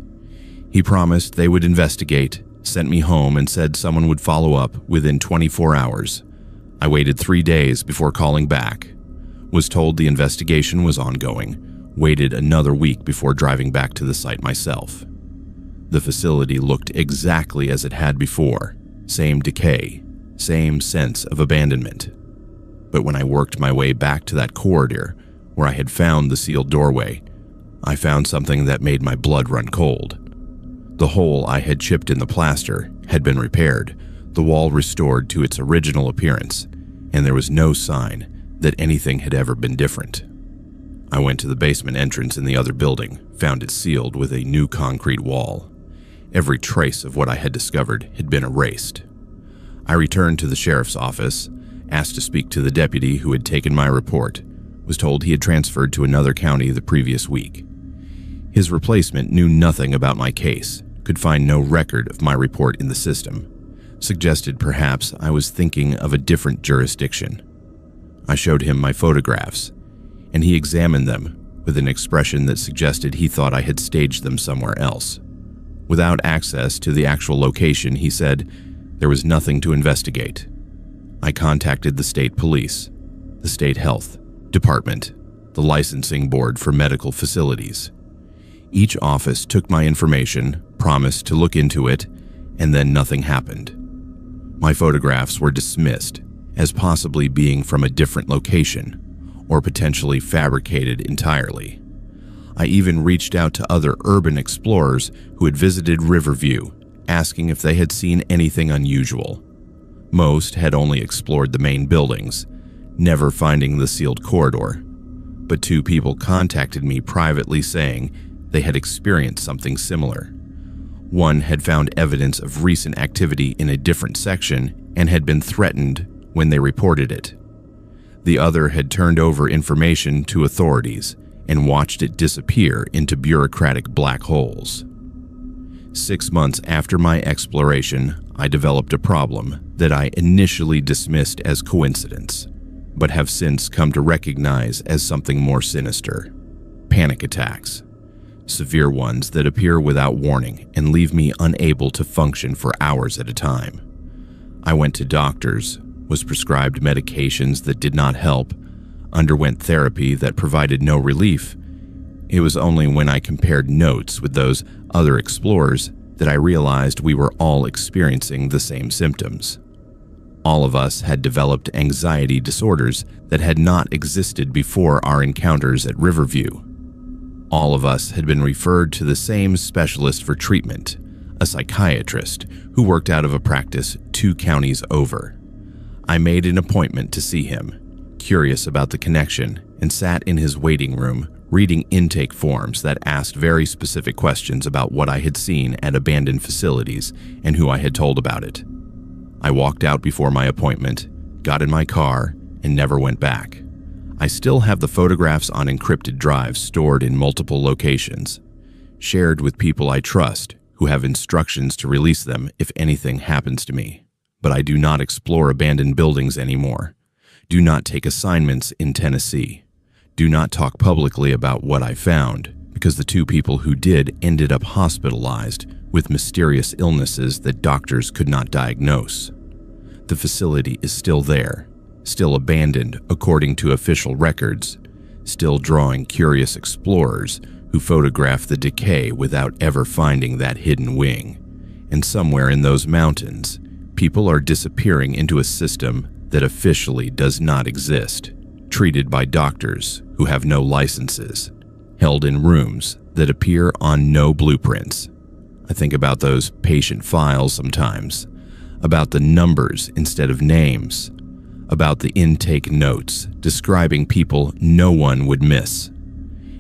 He promised they would investigate, sent me home, and said someone would follow up within 24 hours. I waited 3 days before calling back, was told the investigation was ongoing, waited another week before driving back to the site myself. The facility looked exactly as it had before, same decay, same sense of abandonment. But when I worked my way back to that corridor where I had found the sealed doorway, I found something that made my blood run cold. The hole I had chipped in the plaster had been repaired, the wall restored to its original appearance, and there was no sign that anything had ever been different. I went to the basement entrance in the other building, found it sealed with a new concrete wall. Every trace of what I had discovered had been erased. I returned to the sheriff's office, asked to speak to the deputy who had taken my report, was told he had transferred to another county the previous week. His replacement knew nothing about my case, could find no record of my report in the system, suggested perhaps I was thinking of a different jurisdiction. I showed him my photographs, and he examined them with an expression that suggested he thought I had staged them somewhere else. Without access to the actual location, he said there was nothing to investigate. I contacted the state police, the state health department, the licensing board for medical facilities. Each office took my information, promised to look into it, and then nothing happened. My photographs were dismissed as possibly being from a different location or potentially fabricated entirely. I even reached out to other urban explorers who had visited Riverview, asking if they had seen anything unusual. Most had only explored the main buildings, never finding the sealed corridor, but 2 people contacted me privately saying they had experienced something similar. One had found evidence of recent activity in a different section and had been threatened when they reported it. The other had turned over information to authorities and watched it disappear into bureaucratic black holes. 6 months after my exploration, I developed a problem that I initially dismissed as coincidence, but have since come to recognize as something more sinister: panic attacks. Severe ones that appear without warning and leave me unable to function for hours at a time. I went to doctors, was prescribed medications that did not help, underwent therapy that provided no relief. It was only when I compared notes with those other explorers that I realized we were all experiencing the same symptoms. All of us had developed anxiety disorders that had not existed before our encounters at Riverview. All of us had been referred to the same specialist for treatment, a psychiatrist who worked out of a practice 2 counties over. I made an appointment to see him, curious about the connection, and sat in his waiting room, reading intake forms that asked very specific questions about what I had seen at abandoned facilities and who I had told about it. I walked out before my appointment, got in my car, and never went back. I still have the photographs on encrypted drives stored in multiple locations, shared with people I trust who have instructions to release them if anything happens to me. But I do not explore abandoned buildings anymore. Do not take assignments in Tennessee. Do not talk publicly about what I found, because the two people who did ended up hospitalized with mysterious illnesses that doctors could not diagnose. The facility is still there, still abandoned according to official records, still drawing curious explorers who photograph the decay without ever finding that hidden wing. And somewhere in those mountains, people are disappearing into a system that officially does not exist, treated by doctors who have no licenses, held in rooms that appear on no blueprints. I think about those patient files sometimes, about the numbers instead of names, about the intake notes describing people no one would miss.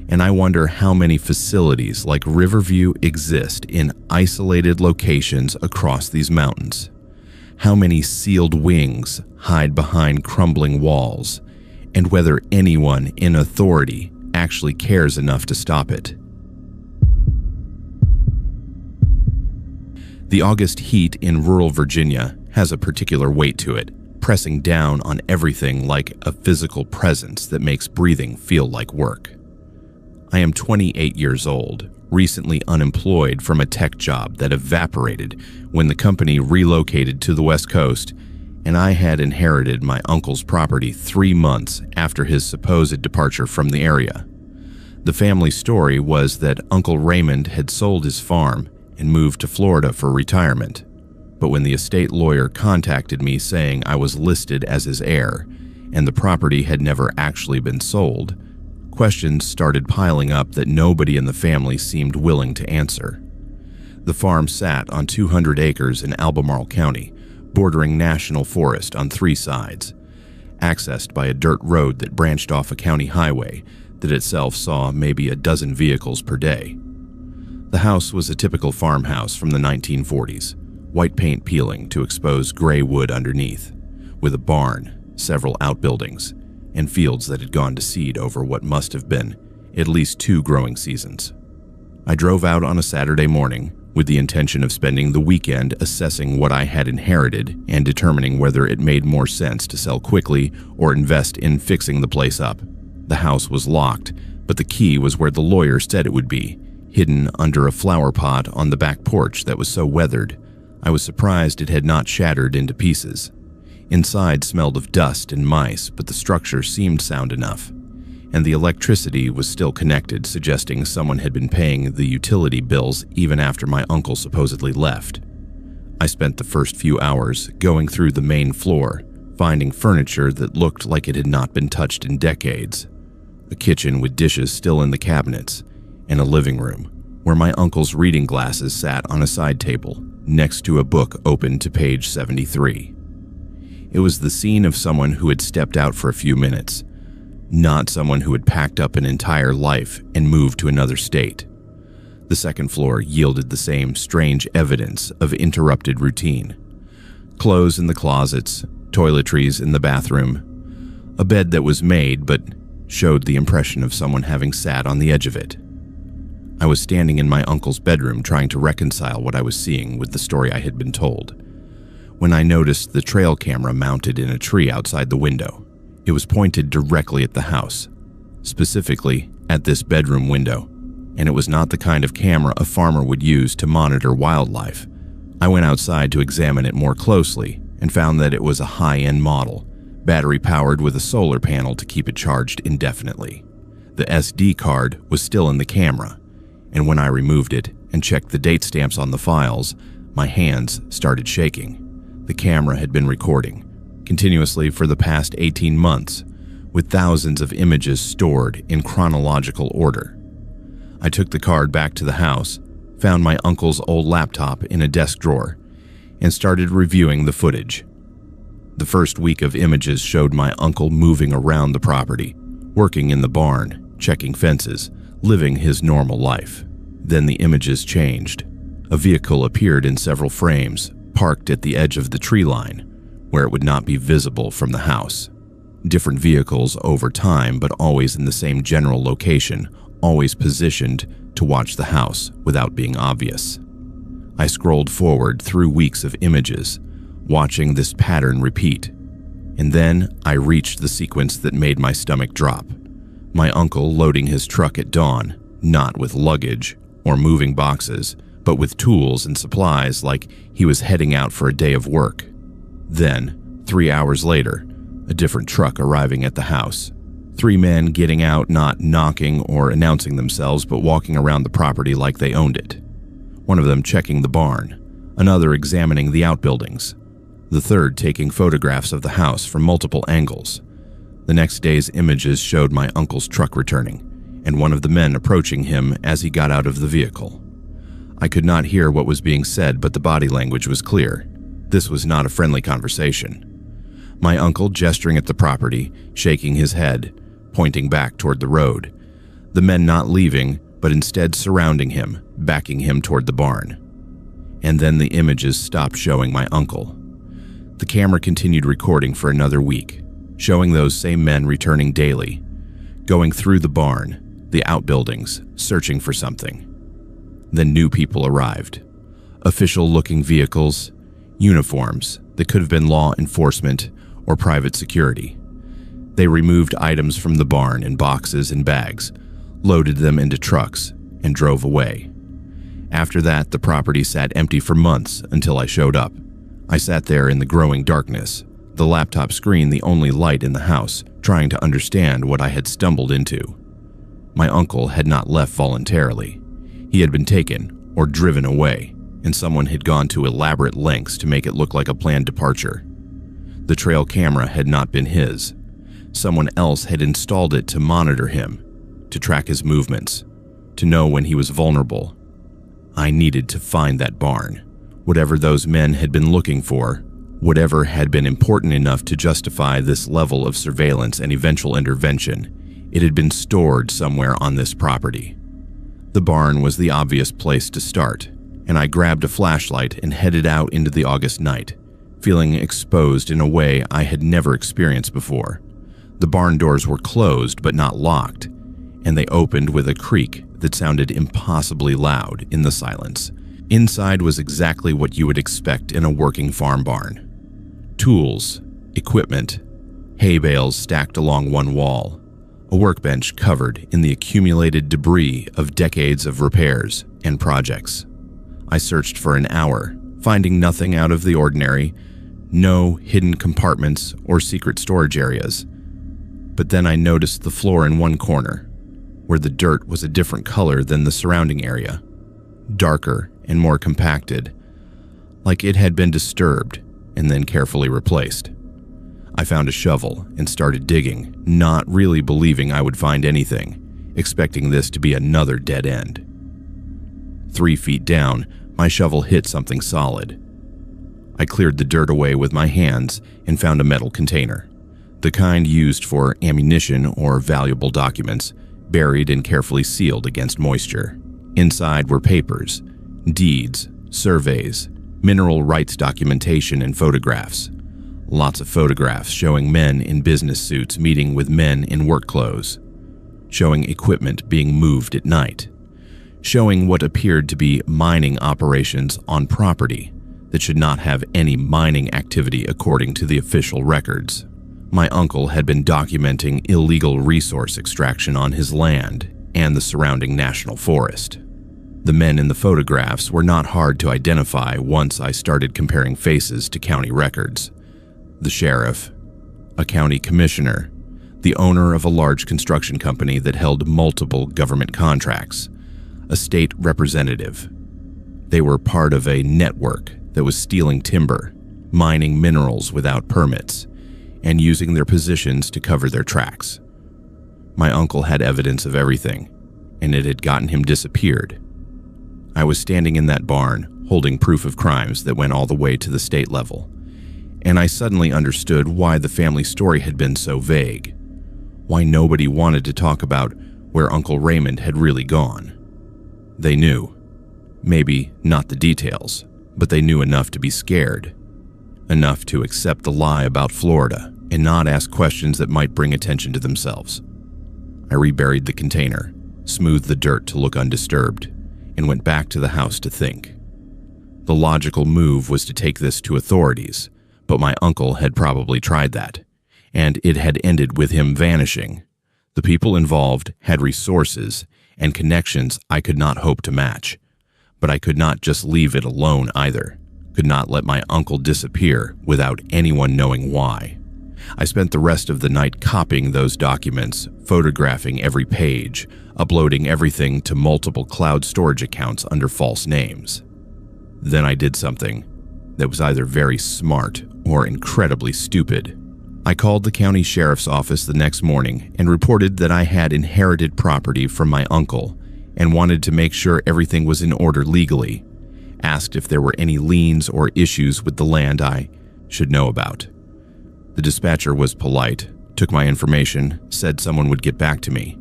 And I wonder how many facilities like Riverview exist in isolated locations across these mountains. How many sealed wings hide behind crumbling walls, and whether anyone in authority actually cares enough to stop it. The August heat in rural Virginia has a particular weight to it, pressing down on everything like a physical presence that makes breathing feel like work. I am 28 years old, recently unemployed from a tech job that evaporated when the company relocated to the West Coast, and I had inherited my uncle's property 3 months after his supposed departure from the area. The family story was that Uncle Raymond had sold his farm and moved to Florida for retirement. But when the estate lawyer contacted me saying I was listed as his heir and the property had never actually been sold, questions started piling up that nobody in the family seemed willing to answer. The farm sat on 200 acres in Albemarle County, bordering national forest on 3 sides, accessed by a dirt road that branched off a county highway that itself saw maybe a dozen vehicles per day. The house was a typical farmhouse from the 1940s, white paint peeling to expose gray wood underneath, with a barn, several outbuildings, and fields that had gone to seed over what must have been at least 2 growing seasons. I drove out on a Saturday morning with the intention of spending the weekend assessing what I had inherited and determining whether it made more sense to sell quickly or invest in fixing the place up. The house was locked, but the key was where the lawyer said it would be, hidden under a flower pot on the back porch that was so weathered, I was surprised it had not shattered into pieces. Inside smelled of dust and mice, but the structure seemed sound enough, and the electricity was still connected, suggesting someone had been paying the utility bills even after my uncle supposedly left. I spent the first few hours going through the main floor, finding furniture that looked like it had not been touched in decades, a kitchen with dishes still in the cabinets, and a living room where my uncle's reading glasses sat on a side table next to a book open to page 73. It was the scene of someone who had stepped out for a few minutes, not someone who had packed up an entire life and moved to another state. The second floor yielded the same strange evidence of interrupted routine. Clothes in the closets, toiletries in the bathroom, a bed that was made but showed the impression of someone having sat on the edge of it. I was standing in my uncle's bedroom trying to reconcile what I was seeing with the story I had been told, when I noticed the trail camera mounted in a tree outside the window. It was pointed directly at the house, specifically at this bedroom window, and it was not the kind of camera a farmer would use to monitor wildlife. I went outside to examine it more closely and found that it was a high-end model, battery-powered with a solar panel to keep it charged indefinitely. The SD card was still in the camera, and when I removed it and checked the date stamps on the files, my hands started shaking. The camera had been recording continuously for the past 18 months, with thousands of images stored in chronological order. I took the card back to the house, found my uncle's old laptop in a desk drawer, and started reviewing the footage. The first week of images showed my uncle moving around the property, working in the barn, checking fences, living his normal life. Then the images changed. A vehicle appeared in several frames, parked at the edge of the tree line, where it would not be visible from the house. Different vehicles over time, but always in the same general location, always positioned to watch the house without being obvious. I scrolled forward through weeks of images, watching this pattern repeat. And then I reached the sequence that made my stomach drop. My uncle loading his truck at dawn, not with luggage or moving boxes, but with tools and supplies like he was heading out for a day of work. Then, 3 hours later, a different truck arriving at the house. 3 men getting out, not knocking or announcing themselves, but walking around the property like they owned it. One of them checking the barn, another examining the outbuildings, the third taking photographs of the house from multiple angles. The next day's images showed my uncle's truck returning, and one of the men approaching him as he got out of the vehicle. I could not hear what was being said, but the body language was clear. This was not a friendly conversation. My uncle gesturing at the property, shaking his head, pointing back toward the road. The men not leaving, but instead surrounding him, backing him toward the barn. And then the images stopped showing my uncle. The camera continued recording for another week, showing those same men returning daily, going through the barn, the outbuildings, searching for something. Then new people arrived. Official-looking vehicles, uniforms that could have been law enforcement or private security. They removed items from the barn in boxes and bags, loaded them into trucks, and drove away. After that, the property sat empty for months until I showed up. I sat there in the growing darkness, the laptop screen the only light in the house, trying to understand what I had stumbled into. My uncle had not left voluntarily. He had been taken or driven away, and someone had gone to elaborate lengths to make it look like a planned departure. The trail camera had not been his. Someone else had installed it to monitor him, to track his movements, to know when he was vulnerable. I needed to find that barn. Whatever those men had been looking for, whatever had been important enough to justify this level of surveillance and eventual intervention, it had been stored somewhere on this property. The barn was the obvious place to start, and I grabbed a flashlight and headed out into the August night, feeling exposed in a way I had never experienced before. The barn doors were closed but not locked, and they opened with a creak that sounded impossibly loud in the silence. Inside was exactly what you would expect in a working farm barn. Tools, equipment, hay bales stacked along one wall, a workbench covered in the accumulated debris of decades of repairs and projects. I searched for an hour, finding nothing out of the ordinary, no hidden compartments or secret storage areas. But then I noticed the floor in one corner, where the dirt was a different color than the surrounding area, darker and more compacted, like it had been disturbed and then carefully replaced. I found a shovel and started digging, not really believing I would find anything, expecting this to be another dead end. 3 feet down, my shovel hit something solid. I cleared the dirt away with my hands and found a metal container, the kind used for ammunition or valuable documents, buried and carefully sealed against moisture. Inside were papers, deeds, surveys, mineral rights documentation, and photographs. Lots of photographs showing men in business suits meeting with men in work clothes, showing equipment being moved at night, showing what appeared to be mining operations on property that should not have any mining activity according to the official records. My uncle had been documenting illegal resource extraction on his land and the surrounding national forest. The men in the photographs were not hard to identify once I started comparing faces to county records. The sheriff, a county commissioner, the owner of a large construction company that held multiple government contracts, a state representative. They were part of a network that was stealing timber, mining minerals without permits, and using their positions to cover their tracks. My uncle had evidence of everything, and it had gotten him disappeared. I was standing in that barn, holding proof of crimes that went all the way to the state level, and I suddenly understood why the family story had been so vague, why nobody wanted to talk about where Uncle Raymond had really gone. They knew. Maybe not the details, but they knew enough to be scared. Enough to accept the lie about Florida and not ask questions that might bring attention to themselves. I reburied the container, smoothed the dirt to look undisturbed, and went back to the house to think. The logical move was to take this to authorities, but my uncle had probably tried that, and it had ended with him vanishing. The people involved had resources and connections I could not hope to match, but I could not just leave it alone either. Could not let my uncle disappear without anyone knowing why. I spent the rest of the night copying those documents, photographing every page, uploading everything to multiple cloud storage accounts under false names. Then I did something that was either very smart or incredibly stupid. I called the county sheriff's office the next morning and reported that I had inherited property from my uncle and wanted to make sure everything was in order legally. Asked if there were any liens or issues with the land I should know about. The dispatcher was polite, took my information, said someone would get back to me.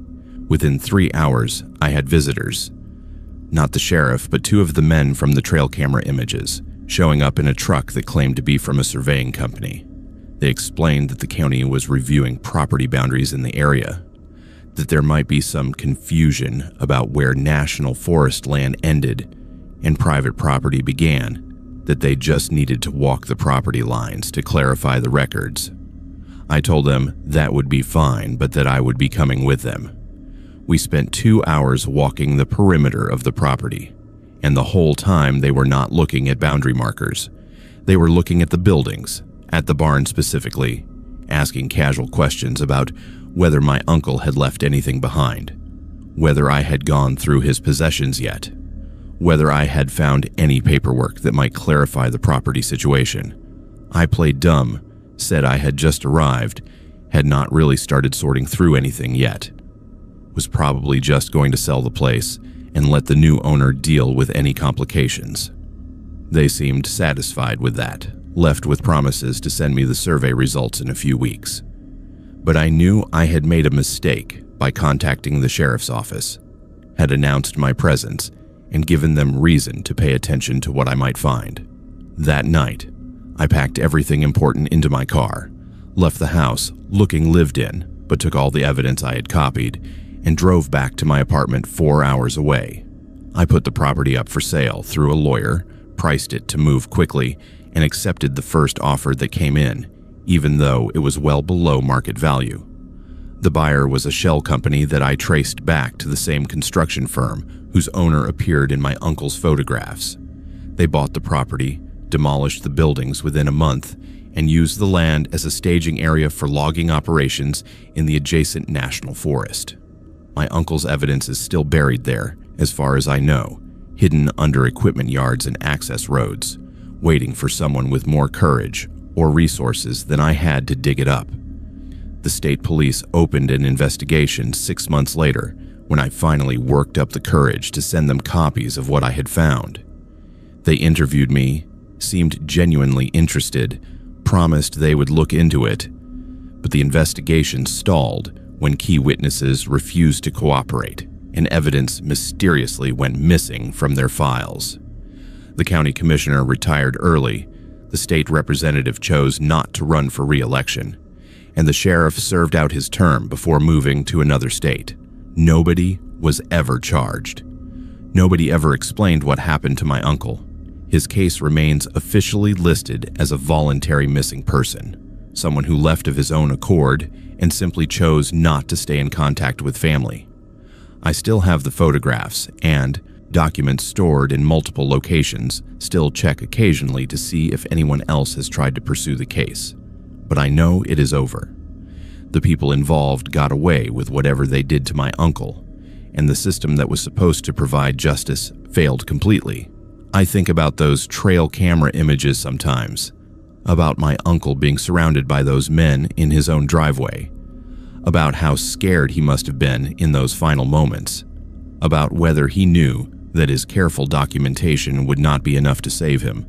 Within 3 hours, I had visitors. Not the sheriff, but 2 of the men from the trail camera images, showing up in a truck that claimed to be from a surveying company. They explained that the county was reviewing property boundaries in the area, that there might be some confusion about where national forest land ended and private property began, that they just needed to walk the property lines to clarify the records. I told them that would be fine, but that I would be coming with them. We spent 2 hours walking the perimeter of the property, and the whole time they were not looking at boundary markers. They were looking at the buildings, at the barn specifically, asking casual questions about whether my uncle had left anything behind, whether I had gone through his possessions yet, whether I had found any paperwork that might clarify the property situation. I played dumb, said I had just arrived, had not really started sorting through anything yet, was probably just going to sell the place and let the new owner deal with any complications. They seemed satisfied with that, left with promises to send me the survey results in a few weeks. But I knew I had made a mistake by contacting the sheriff's office, had announced my presence, and given them reason to pay attention to what I might find. That night, I packed everything important into my car, left the house looking lived in, but took all the evidence I had copied, and drove back to my apartment 4 hours away. I put the property up for sale through a lawyer, priced it to move quickly, and accepted the first offer that came in, even though it was well below market value. The buyer was a shell company that I traced back to the same construction firm whose owner appeared in my uncle's photographs. They bought the property, demolished the buildings within a month, and used the land as a staging area for logging operations in the adjacent national forest. My uncle's evidence is still buried there, as far as I know, hidden under equipment yards and access roads, waiting for someone with more courage or resources than I had to dig it up. The state police opened an investigation 6 months later when I finally worked up the courage to send them copies of what I had found. They interviewed me, seemed genuinely interested, promised they would look into it, but the investigation stalled when key witnesses refused to cooperate and evidence mysteriously went missing from their files. The county commissioner retired early, the state representative chose not to run for re-election, and the sheriff served out his term before moving to another state. Nobody was ever charged. Nobody ever explained what happened to my uncle. His case remains officially listed as a voluntary missing person, someone who left of his own accord and simply chose not to stay in contact with family. I still have the photographs and documents stored in multiple locations, still check occasionally to see if anyone else has tried to pursue the case. But I know it is over. The people involved got away with whatever they did to my uncle, and the system that was supposed to provide justice failed completely. I think about those trail camera images sometimes, about my uncle being surrounded by those men in his own driveway, about how scared he must have been in those final moments, about whether he knew that his careful documentation would not be enough to save him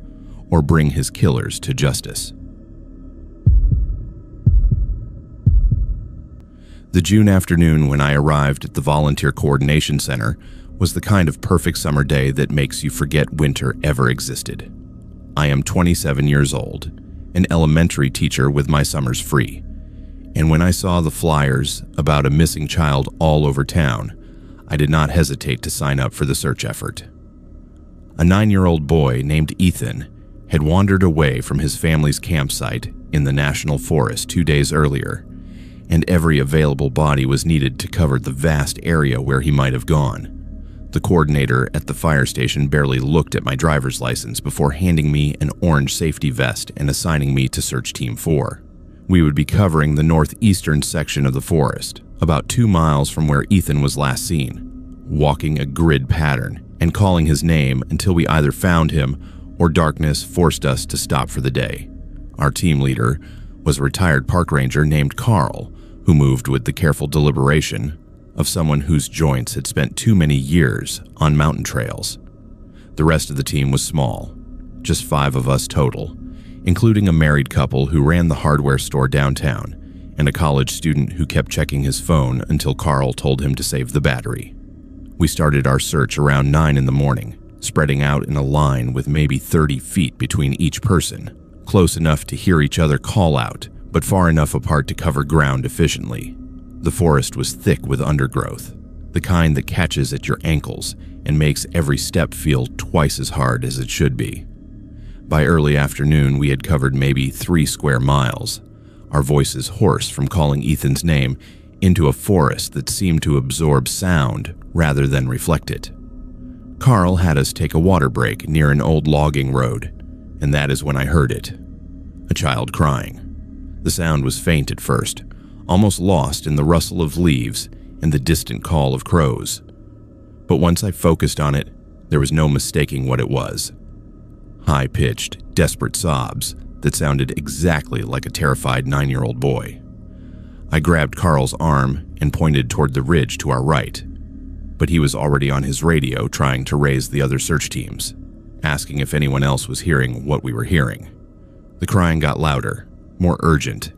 or bring his killers to justice. The June afternoon when I arrived at the Volunteer Coordination Center was the kind of perfect summer day that makes you forget winter ever existed. I am 27 years old, an elementary teacher with my summers free, and when I saw the flyers about a missing child all over town, I did not hesitate to sign up for the search effort. A 9-year-old boy named Ethan had wandered away from his family's campsite in the National Forest 2 days earlier, and every available body was needed to cover the vast area where he might have gone. The coordinator at the fire station barely looked at my driver's license before handing me an orange safety vest and assigning me to Search Team 4. We would be covering the northeastern section of the forest, about 2 miles from where Ethan was last seen, walking a grid pattern and calling his name until we either found him or darkness forced us to stop for the day. Our team leader was a retired park ranger named Carl, who moved with the careful deliberation of someone whose joints had spent too many years on mountain trails. The rest of the team was small, just 5 of us total, including a married couple who ran the hardware store downtown and a college student who kept checking his phone until Carl told him to save the battery. We started our search around 9 in the morning, spreading out in a line with maybe 30 feet between each person, close enough to hear each other call out, but far enough apart to cover ground efficiently. The forest was thick with undergrowth, the kind that catches at your ankles and makes every step feel twice as hard as it should be. By early afternoon, we had covered maybe 3 square miles, our voices hoarse from calling Ethan's name into a forest that seemed to absorb sound rather than reflect it. Carl had us take a water break near an old logging road, and that is when I heard it. A child crying. The sound was faint at first, almost lost in the rustle of leaves and the distant call of crows. But once I focused on it, there was no mistaking what it was. High-pitched, desperate sobs that sounded exactly like a terrified 9-year-old boy. I grabbed Carl's arm and pointed toward the ridge to our right, but he was already on his radio trying to raise the other search teams, asking if anyone else was hearing what we were hearing. The crying got louder, more urgent,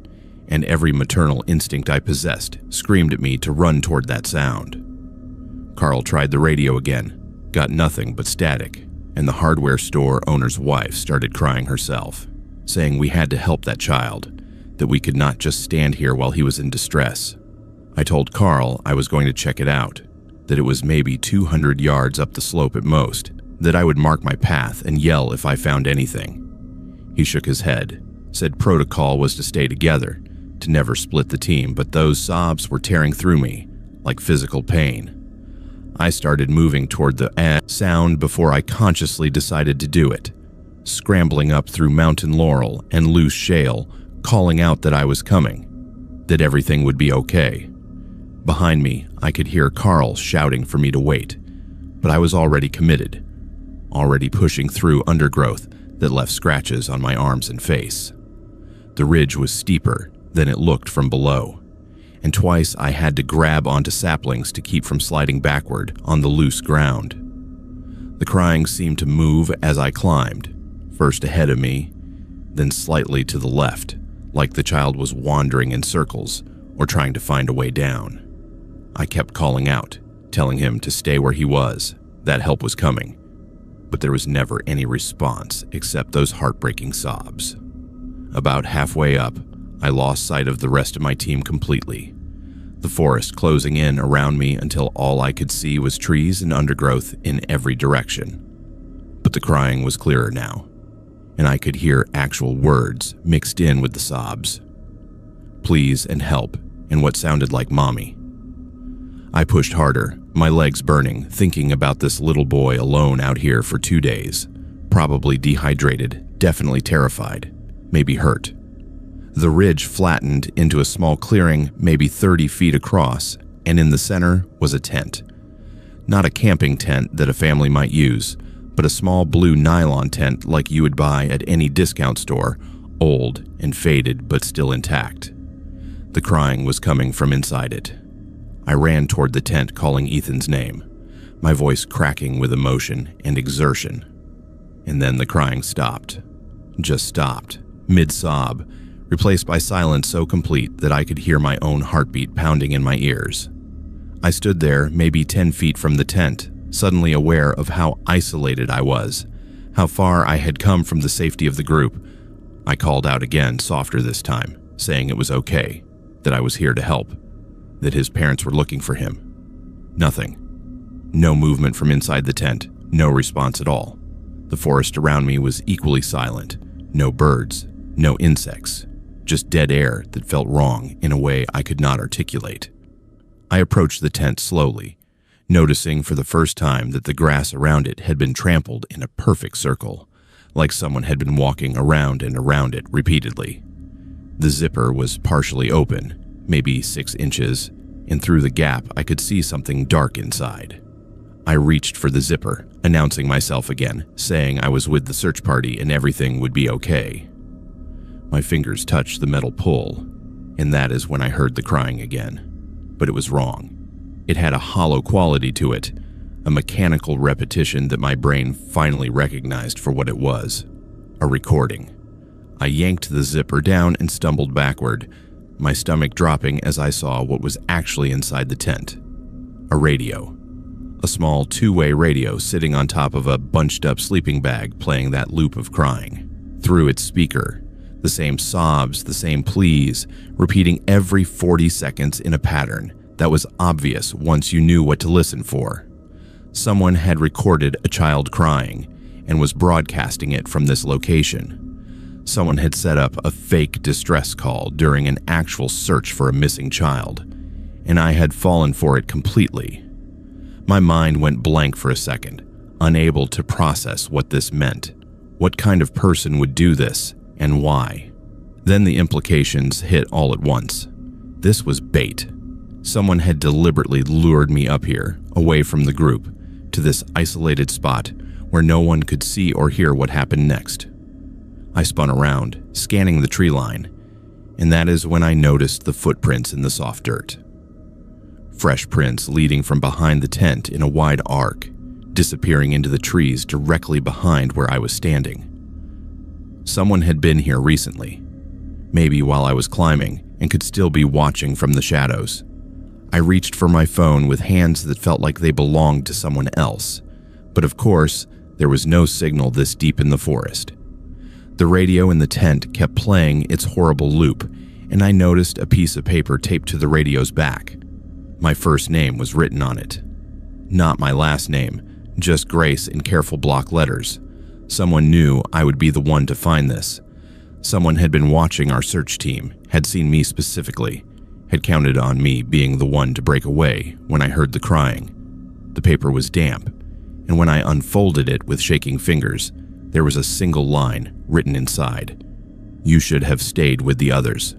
and every maternal instinct I possessed screamed at me to run toward that sound. Carl tried the radio again, got nothing but static, and the hardware store owner's wife started crying herself, saying we had to help that child, that we could not just stand here while he was in distress. I told Carl I was going to check it out, that it was maybe 200 yards up the slope at most, that I would mark my path and yell if I found anything. He shook his head, said protocol was to stay together, to never split the team, but those sobs were tearing through me, like physical pain. I started moving toward the sound before I consciously decided to do it, scrambling up through mountain laurel and loose shale, calling out that I was coming, that everything would be okay. Behind me, I could hear Carl shouting for me to wait, but I was already committed, already pushing through undergrowth that left scratches on my arms and face. The ridge was steeper than it looked from below, and twice I had to grab onto saplings to keep from sliding backward on the loose ground. The crying seemed to move as I climbed, first ahead of me, then slightly to the left, like the child was wandering in circles or trying to find a way down. I kept calling out, telling him to stay where he was, that help was coming, but there was never any response except those heartbreaking sobs. About halfway up, I lost sight of the rest of my team completely, the forest closing in around me until all I could see was trees and undergrowth in every direction. But the crying was clearer now, and I could hear actual words mixed in with the sobs. Please and help, and what sounded like mommy. I pushed harder, my legs burning, thinking about this little boy alone out here for 2 days, probably dehydrated, definitely terrified, maybe hurt. The ridge flattened into a small clearing maybe 30 feet across, and in the center was a tent. Not a camping tent that a family might use, but a small blue nylon tent like you would buy at any discount store, old and faded but still intact. The crying was coming from inside it. I ran toward the tent calling Ethan's name, my voice cracking with emotion and exertion. And then the crying stopped. Just stopped, mid-sob, replaced by silence so complete that I could hear my own heartbeat pounding in my ears. I stood there, maybe 10 feet from the tent, suddenly aware of how isolated I was, how far I had come from the safety of the group. I called out again, softer this time, saying it was okay, that I was here to help, that his parents were looking for him. Nothing. No movement from inside the tent, no response at all. The forest around me was equally silent. No birds, no insects, just dead air that felt wrong in a way I could not articulate. I approached the tent slowly, noticing for the first time that the grass around it had been trampled in a perfect circle, like someone had been walking around and around it repeatedly. The zipper was partially open, maybe 6 inches, and through the gap I could see something dark inside. I reached for the zipper, announcing myself again, saying I was with the search party and everything would be okay. My fingers touched the metal pull, and that is when I heard the crying again. But it was wrong. It had a hollow quality to it, a mechanical repetition that my brain finally recognized for what it was, a recording. I yanked the zipper down and stumbled backward, my stomach dropping as I saw what was actually inside the tent. A radio. A small 2-way radio sitting on top of a bunched-up sleeping bag playing that loop of crying. Through its speaker, the same sobs, the same pleas, repeating every 40 seconds in a pattern that was obvious once you knew what to listen for. Someone had recorded a child crying and was broadcasting it from this location. Someone had set up a fake distress call during an actual search for a missing child, and I had fallen for it completely. My mind went blank for a second, unable to process what this meant. What kind of person would do this, and why? Then the implications hit all at once. This was bait. Someone had deliberately lured me up here, away from the group, to this isolated spot where no one could see or hear what happened next. I spun around, scanning the tree line, and that is when I noticed the footprints in the soft dirt. Fresh prints leading from behind the tent in a wide arc, disappearing into the trees directly behind where I was standing. Someone had been here recently, maybe while I was climbing, and could still be watching from the shadows. I reached for my phone with hands that felt like they belonged to someone else, but of course, there was no signal this deep in the forest. The radio in the tent kept playing its horrible loop, and I noticed a piece of paper taped to the radio's back. My first name was written on it. Not my last name, just Grace in careful block letters. Someone knew I would be the one to find this. Someone had been watching our search team, had seen me specifically, had counted on me being the one to break away when I heard the crying. The paper was damp, and when I unfolded it with shaking fingers, there was a single line written inside. "You should have stayed with the others."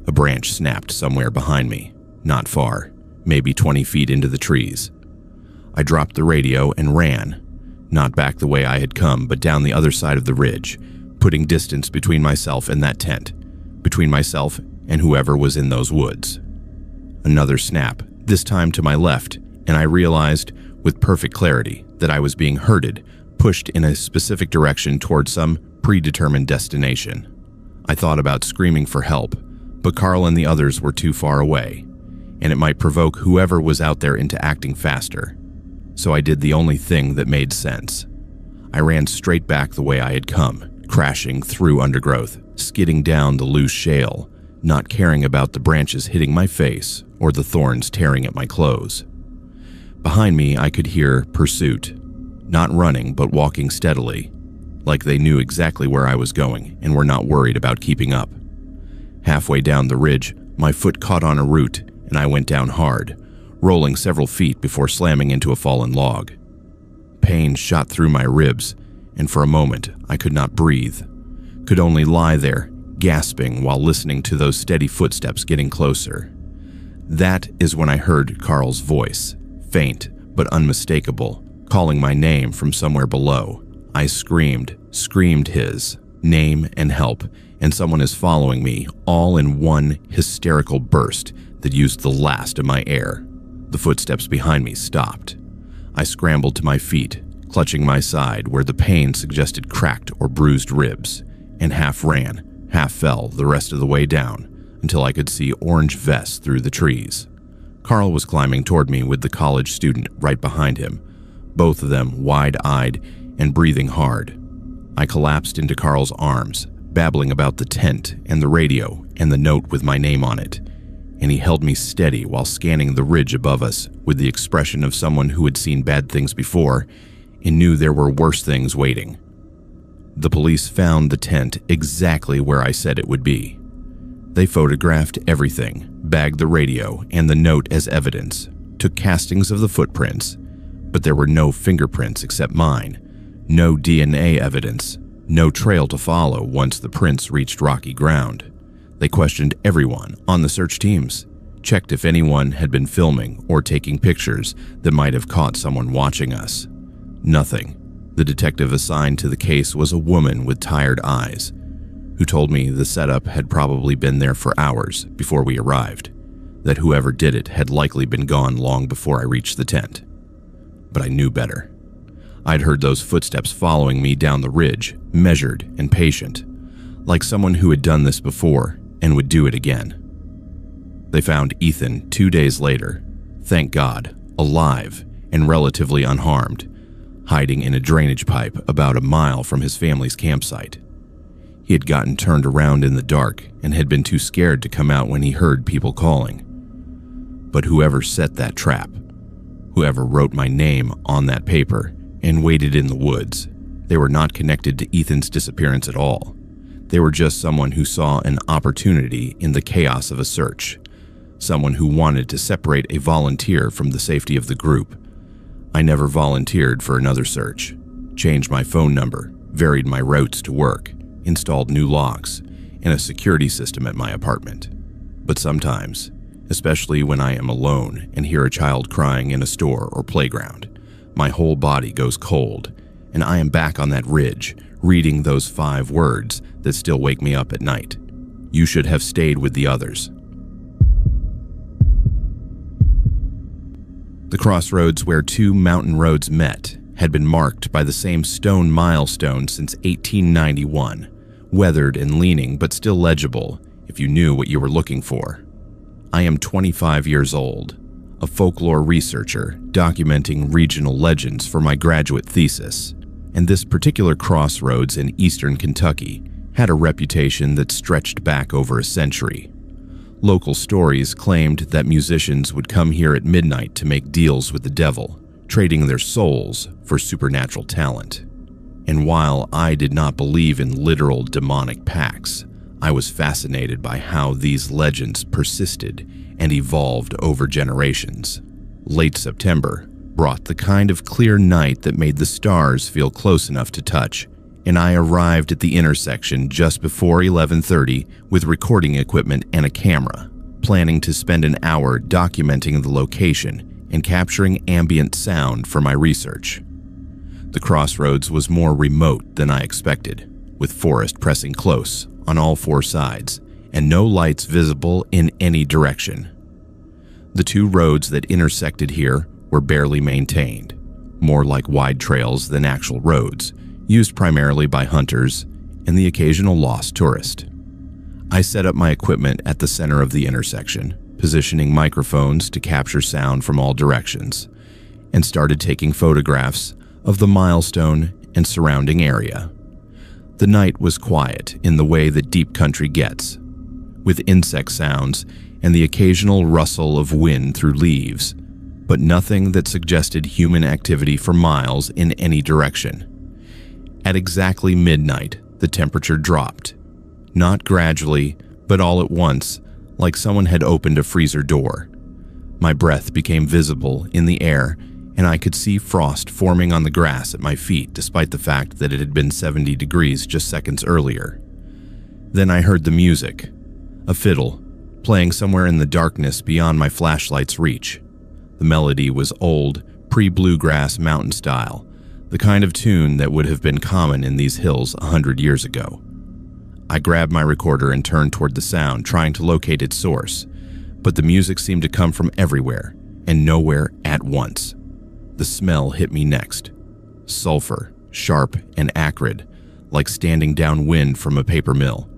A branch snapped somewhere behind me, not far, maybe 20 feet into the trees. I dropped the radio and ran, not back the way I had come, but down the other side of the ridge, putting distance between myself and that tent, between myself and whoever was in those woods. Another snap, this time to my left, and I realized with perfect clarity that I was being herded, pushed in a specific direction toward some predetermined destination. I thought about screaming for help, but Carl and the others were too far away, and it might provoke whoever was out there into acting faster. So I did the only thing that made sense. I ran straight back the way I had come, crashing through undergrowth, skidding down the loose shale, not caring about the branches hitting my face or the thorns tearing at my clothes. Behind me, I could hear pursuit, not running but walking steadily, like they knew exactly where I was going and were not worried about keeping up. Halfway down the ridge, my foot caught on a root and I went down hard, rolling several feet before slamming into a fallen log. Pain shot through my ribs, and for a moment I could not breathe, could only lie there, gasping while listening to those steady footsteps getting closer. That is when I heard Carl's voice, faint but unmistakable, calling my name from somewhere below. I screamed his name and help, and someone is following me, all in one hysterical burst that used the last of my air. The footsteps behind me stopped. I scrambled to my feet, clutching my side where the pain suggested cracked or bruised ribs, and half ran, half fell the rest of the way down until I could see orange vests through the trees. Carl was climbing toward me with the college student right behind him, both of them wide-eyed and breathing hard. I collapsed into Carl's arms, babbling about the tent and the radio and the note with my name on it, and he held me steady while scanning the ridge above us with the expression of someone who had seen bad things before and knew there were worse things waiting. The police found the tent exactly where I said it would be. They photographed everything, bagged the radio and the note as evidence, took castings of the footprints, but there were no fingerprints except mine, no DNA evidence, no trail to follow once the prints reached rocky ground. They questioned everyone on the search teams, checked if anyone had been filming or taking pictures that might have caught someone watching us. Nothing. The detective assigned to the case was a woman with tired eyes, who told me the setup had probably been there for hours before we arrived, that whoever did it had likely been gone long before I reached the tent. But I knew better. I'd heard those footsteps following me down the ridge, measured and patient, like someone who had done this before and would do it again. They found Ethan 2 days later, thank God, alive and relatively unharmed, hiding in a drainage pipe about a mile from his family's campsite. He had gotten turned around in the dark and had been too scared to come out when he heard people calling. But whoever set that trap, whoever wrote my name on that paper and waited in the woods, they were not connected to Ethan's disappearance at all. They were just someone who saw an opportunity in the chaos of a search, someone who wanted to separate a volunteer from the safety of the group. I never volunteered for another search, changed my phone number, varied my routes to work, installed new locks, and a security system at my apartment. But sometimes, especially when I am alone and hear a child crying in a store or playground, my whole body goes cold, and I am back on that ridge, reading those 5 words that still wake me up at night. You should have stayed with the others. The crossroads where 2 mountain roads met had been marked by the same stone milestone since 1891, weathered and leaning but still legible if you knew what you were looking for. I am 25 years old, a folklore researcher documenting regional legends for my graduate thesis, and this particular crossroads in eastern Kentucky had a reputation that stretched back over a century. Local stories claimed that musicians would come here at midnight to make deals with the devil, trading their souls for supernatural talent. And while I did not believe in literal demonic pacts, I was fascinated by how these legends persisted and evolved over generations. Late September brought the kind of clear night that made the stars feel close enough to touch, and I arrived at the intersection just before 11:30 with recording equipment and a camera, planning to spend an hour documenting the location and capturing ambient sound for my research. The crossroads was more remote than I expected, with forest pressing close on all 4 sides and no lights visible in any direction. The 2 roads that intersected here were barely maintained, more like wide trails than actual roads, used primarily by hunters and the occasional lost tourist. I set up my equipment at the center of the intersection, positioning microphones to capture sound from all directions, and started taking photographs of the milestone and surrounding area. The night was quiet in the way that deep country gets, with insect sounds and the occasional rustle of wind through leaves, but nothing that suggested human activity for miles in any direction. At exactly midnight, the temperature dropped, not gradually, but all at once, like someone had opened a freezer door. My breath became visible in the air, and I could see frost forming on the grass at my feet despite the fact that it had been 70 degrees just seconds earlier. Then I heard the music, a fiddle, playing somewhere in the darkness beyond my flashlight's reach. The melody was old, pre-bluegrass mountain style, the kind of tune that would have been common in these hills 100 years ago. I grabbed my recorder and turned toward the sound, trying to locate its source, but the music seemed to come from everywhere and nowhere at once. The smell hit me next. Sulfur, sharp and acrid, like standing downwind from a paper mill.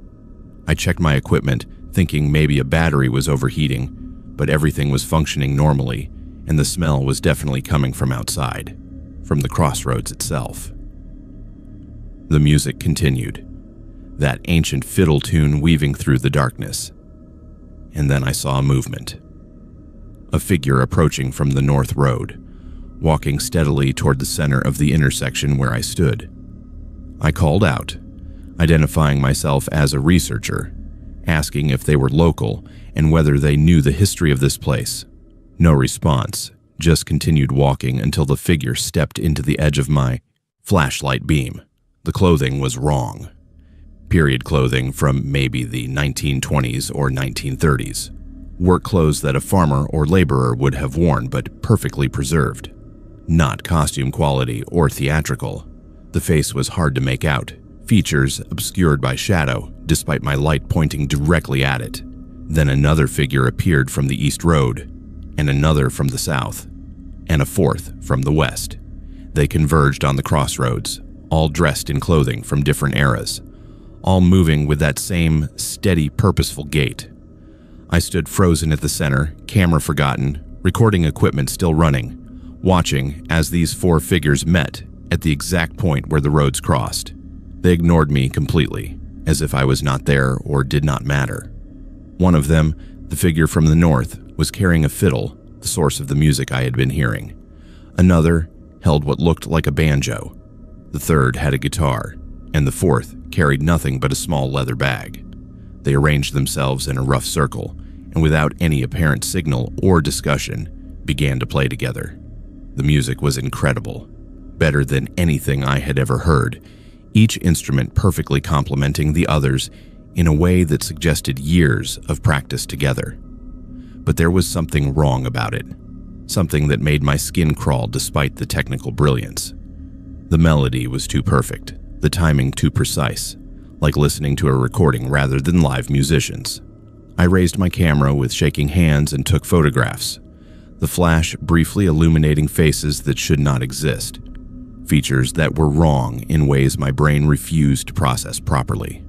I checked my equipment, thinking maybe a battery was overheating, but everything was functioning normally, and the smell was definitely coming from outside, from the crossroads itself. The music continued, that ancient fiddle tune weaving through the darkness. And then I saw a movement. A figure approaching from the north road, walking steadily toward the center of the intersection where I stood. I called out, identifying myself as a researcher, asking if they were local and whether they knew the history of this place. No response, just continued walking until the figure stepped into the edge of my flashlight beam. The clothing was wrong. Period clothing from maybe the 1920s or 1930s. Work clothes that a farmer or laborer would have worn, but perfectly preserved. Not costume quality or theatrical. The face was hard to make out, features obscured by shadow, despite my light pointing directly at it. Then another figure appeared from the east road, and another from the south, and a fourth from the west. They converged on the crossroads, all dressed in clothing from different eras, all moving with that same steady, purposeful gait. I stood frozen at the center, camera forgotten, recording equipment still running, watching as these four figures met at the exact point where the roads crossed. They ignored me completely, as if I was not there or did not matter. One of them, the figure from the north, was carrying a fiddle, the source of the music I had been hearing. Another held what looked like a banjo. The third had a guitar, and the fourth carried nothing but a small leather bag. They arranged themselves in a rough circle, and without any apparent signal or discussion, began to play together. The music was incredible, better than anything I had ever heard, each instrument perfectly complementing the others in a way that suggested years of practice together. But there was something wrong about it, something that made my skin crawl despite the technical brilliance. The melody was too perfect, the timing too precise, like listening to a recording rather than live musicians. I raised my camera with shaking hands and took photographs, the flash briefly illuminating faces that should not exist, features that were wrong in ways my brain refused to process properly.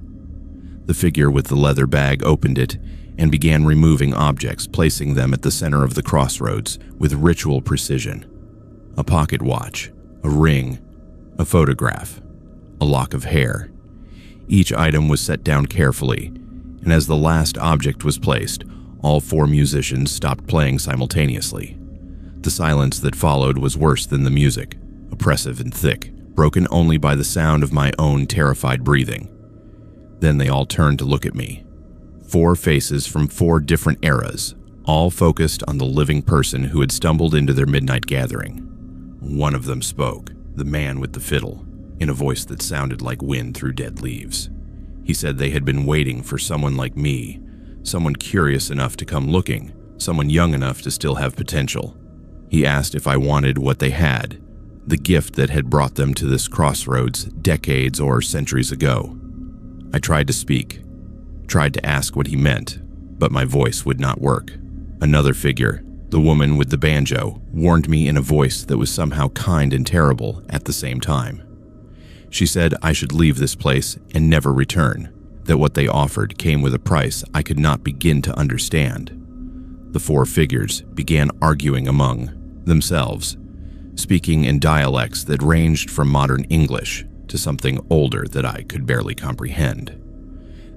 The figure with the leather bag opened it and began removing objects, placing them at the center of the crossroads with ritual precision. A pocket watch, a ring, a photograph, a lock of hair. Each item was set down carefully, and as the last object was placed, all four musicians stopped playing simultaneously. The silence that followed was worse than the music, oppressive and thick, broken only by the sound of my own terrified breathing. Then they all turned to look at me. Four faces from four different eras, all focused on the living person who had stumbled into their midnight gathering. One of them spoke, the man with the fiddle, in a voice that sounded like wind through dead leaves. He said they had been waiting for someone like me, someone curious enough to come looking, someone young enough to still have potential. He asked if I wanted what they had, the gift that had brought them to this crossroads decades or centuries ago. I tried to speak, tried to ask what he meant, but my voice would not work. Another figure, the woman with the banjo, warned me in a voice that was somehow kind and terrible at the same time. She said I should leave this place and never return, that what they offered came with a price I could not begin to understand. The four figures began arguing among themselves, speaking in dialects that ranged from modern English to something older that I could barely comprehend.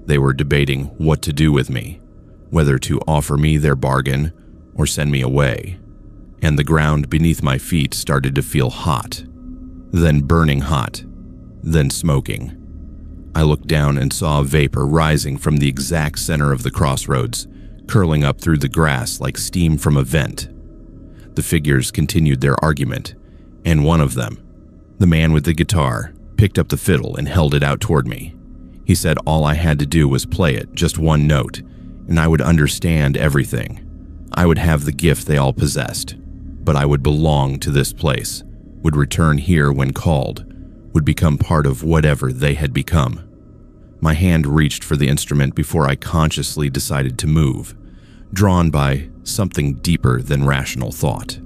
They were debating what to do with me, whether to offer me their bargain or send me away, and the ground beneath my feet started to feel hot, then burning hot, then smoking. I looked down and saw a vapor rising from the exact center of the crossroads, curling up through the grass like steam from a vent. The figures continued their argument, and one of them, the man with the guitar, picked up the fiddle and held it out toward me. He said all I had to do was play it, just one note, and I would understand everything. I would have the gift they all possessed, but I would belong to this place, would return here when called, would become part of whatever they had become. My hand reached for the instrument before I consciously decided to move, drawn by something deeper than rational thought.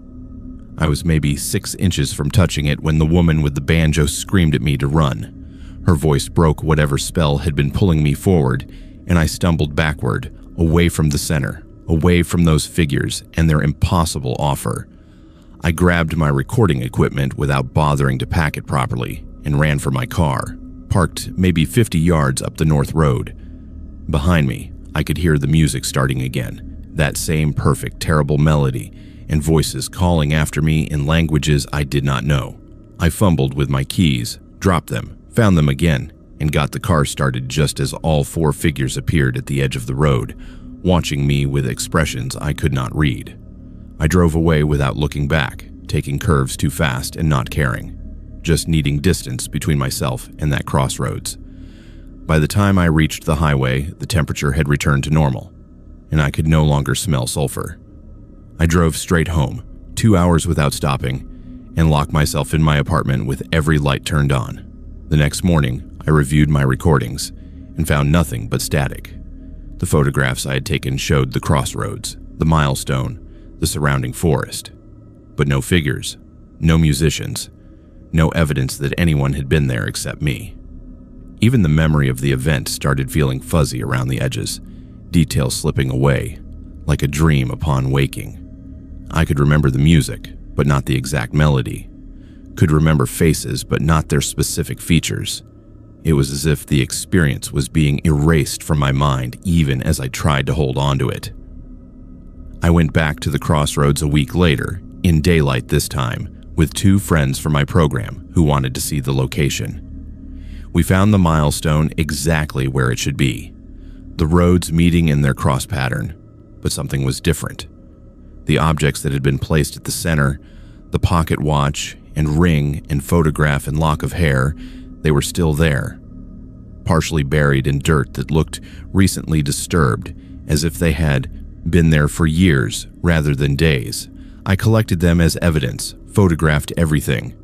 I was maybe 6 inches from touching it when the woman with the banjo screamed at me to run. Her voice broke whatever spell had been pulling me forward, and I stumbled backward, away from the center, away from those figures and their impossible offer. I grabbed my recording equipment without bothering to pack it properly and ran for my car, parked maybe 50 yards up the north road. Behind me, I could hear the music starting again, that same perfect, terrible melody, and voices calling after me in languages I did not know. I fumbled with my keys, dropped them, found them again, and got the car started just as all four figures appeared at the edge of the road, watching me with expressions I could not read. I drove away without looking back, taking curves too fast and not caring, just needing distance between myself and that crossroads. By the time I reached the highway, the temperature had returned to normal, and I could no longer smell sulfur. I drove straight home, 2 hours without stopping, and locked myself in my apartment with every light turned on. The next morning, I reviewed my recordings and found nothing but static. The photographs I had taken showed the crossroads, the milestone, the surrounding forest, but no figures, no musicians, no evidence that anyone had been there except me. Even the memory of the event started feeling fuzzy around the edges, details slipping away, like a dream upon waking. I could remember the music, but not the exact melody. Could remember faces, but not their specific features. It was as if the experience was being erased from my mind even as I tried to hold on to it. I went back to the crossroads a week later, in daylight this time, with 2 friends from my program who wanted to see the location. We found the milestone exactly where it should be, the roads meeting in their cross pattern, but something was different. The objects that had been placed at the center, the pocket watch and ring and photograph and lock of hair, they were still there, partially buried in dirt that looked recently disturbed, as if they had been there for years rather than days. I collected them as evidence, photographed everything,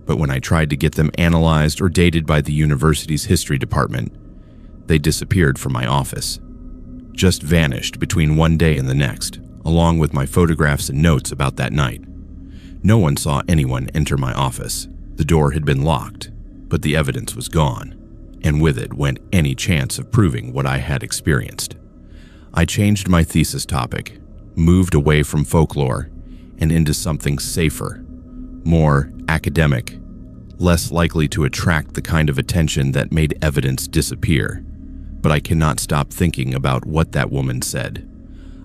but when I tried to get them analyzed or dated by the university's history department, they disappeared from my office. Just vanished between one day and the next, along with my photographs and notes about that night. No one saw anyone enter my office. The door had been locked, but the evidence was gone, and with it went any chance of proving what I had experienced. I changed my thesis topic, moved away from folklore, and into something safer, more academic, less likely to attract the kind of attention that made evidence disappear. But I cannot stop thinking about what that woman said,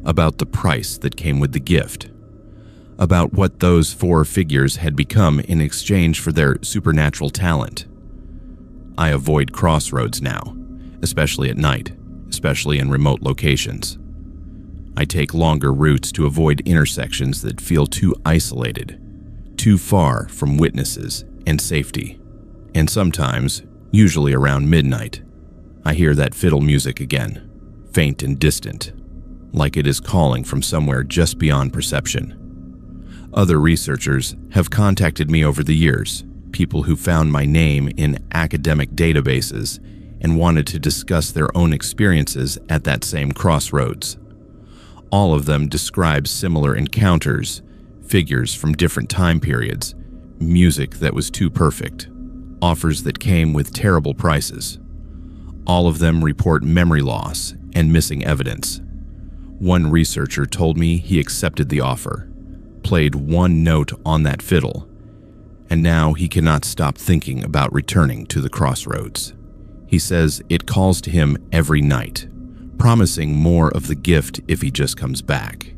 about the price that came with the gift, about what those 4 figures had become in exchange for their supernatural talent. I avoid crossroads now, especially at night, especially in remote locations. I take longer routes to avoid intersections that feel too isolated, too far from witnesses and safety. And sometimes, usually around midnight, I hear that fiddle music again, faint and distant, like it is calling from somewhere just beyond perception. Other researchers have contacted me over the years, people who found my name in academic databases and wanted to discuss their own experiences at that same crossroads. All of them describe similar encounters, figures from different time periods, music that was too perfect, offers that came with terrible prices. All of them report memory loss and missing evidence. One researcher told me he accepted the offer, played one note on that fiddle, and now he cannot stop thinking about returning to the crossroads. He says it calls to him every night, promising more of the gift if he just comes back,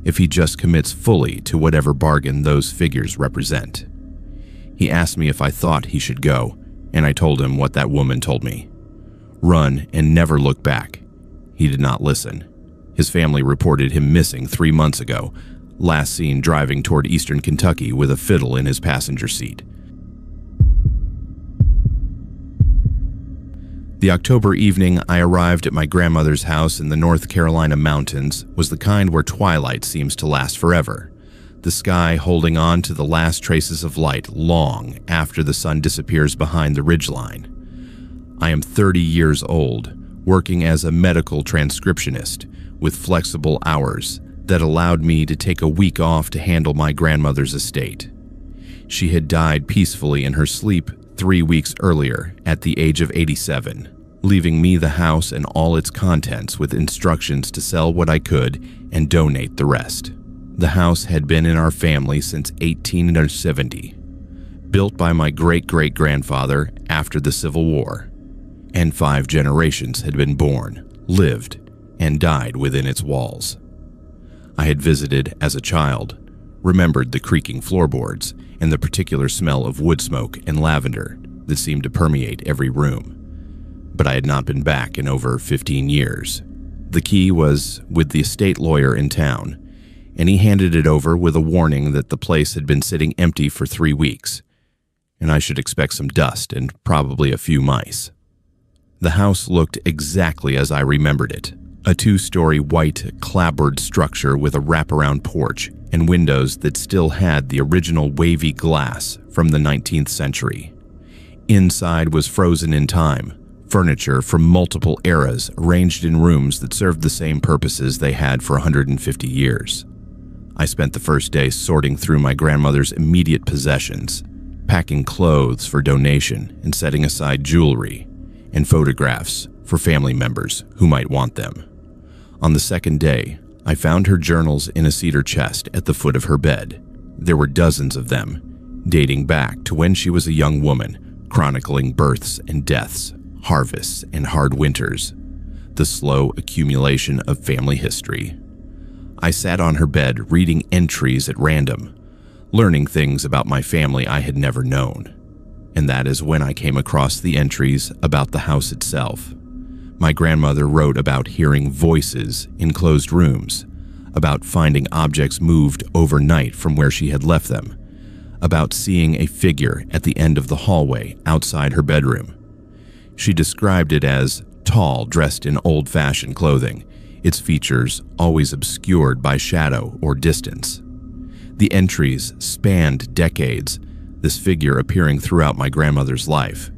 if he just commits fully to whatever bargain those figures represent. He asked me if I thought he should go, and I told him what that woman told me. Run and never look back. He did not listen. His family reported him missing 3 months ago, last seen driving toward eastern Kentucky with a fiddle in his passenger seat. The October evening I arrived at my grandmother's house in the North Carolina mountains was the kind where twilight seems to last forever, the sky holding on to the last traces of light long after the sun disappears behind the ridgeline. I am 30 years old, working as a medical transcriptionist with flexible hours that allowed me to take a week off to handle my grandmother's estate. She had died peacefully in her sleep 3 weeks earlier at the age of 87, leaving me the house and all its contents with instructions to sell what I could and donate the rest. The house had been in our family since 1870, built by my great-great-grandfather after the Civil War, and 5 generations had been born, lived, and died within its walls. I had visited as a child, remembered the creaking floorboards and the particular smell of wood smoke and lavender that seemed to permeate every room, but I had not been back in over 15 years. The key was with the estate lawyer in town, and he handed it over with a warning that the place had been sitting empty for 3 weeks, and I should expect some dust and probably a few mice. The house looked exactly as I remembered it, a 2-story white clapboard structure with a wraparound porch and windows that still had the original wavy glass from the 19th century. Inside was frozen in time, furniture from multiple eras arranged in rooms that served the same purposes they had for 150 years. I spent the first day sorting through my grandmother's immediate possessions, packing clothes for donation and setting aside jewelry and photographs for family members who might want them. On the second day, I found her journals in a cedar chest at the foot of her bed. There were dozens of them, dating back to when she was a young woman, chronicling births and deaths, harvests and hard winters, the slow accumulation of family history. I sat on her bed reading entries at random, learning things about my family I had never known. And that is when I came across the entries about the house itself. My grandmother wrote about hearing voices in closed rooms, about finding objects moved overnight from where she had left them, about seeing a figure at the end of the hallway outside her bedroom. She described it as tall, dressed in old-fashioned clothing, its features always obscured by shadow or distance. The entries spanned decades, this figure appearing throughout my grandmother's life,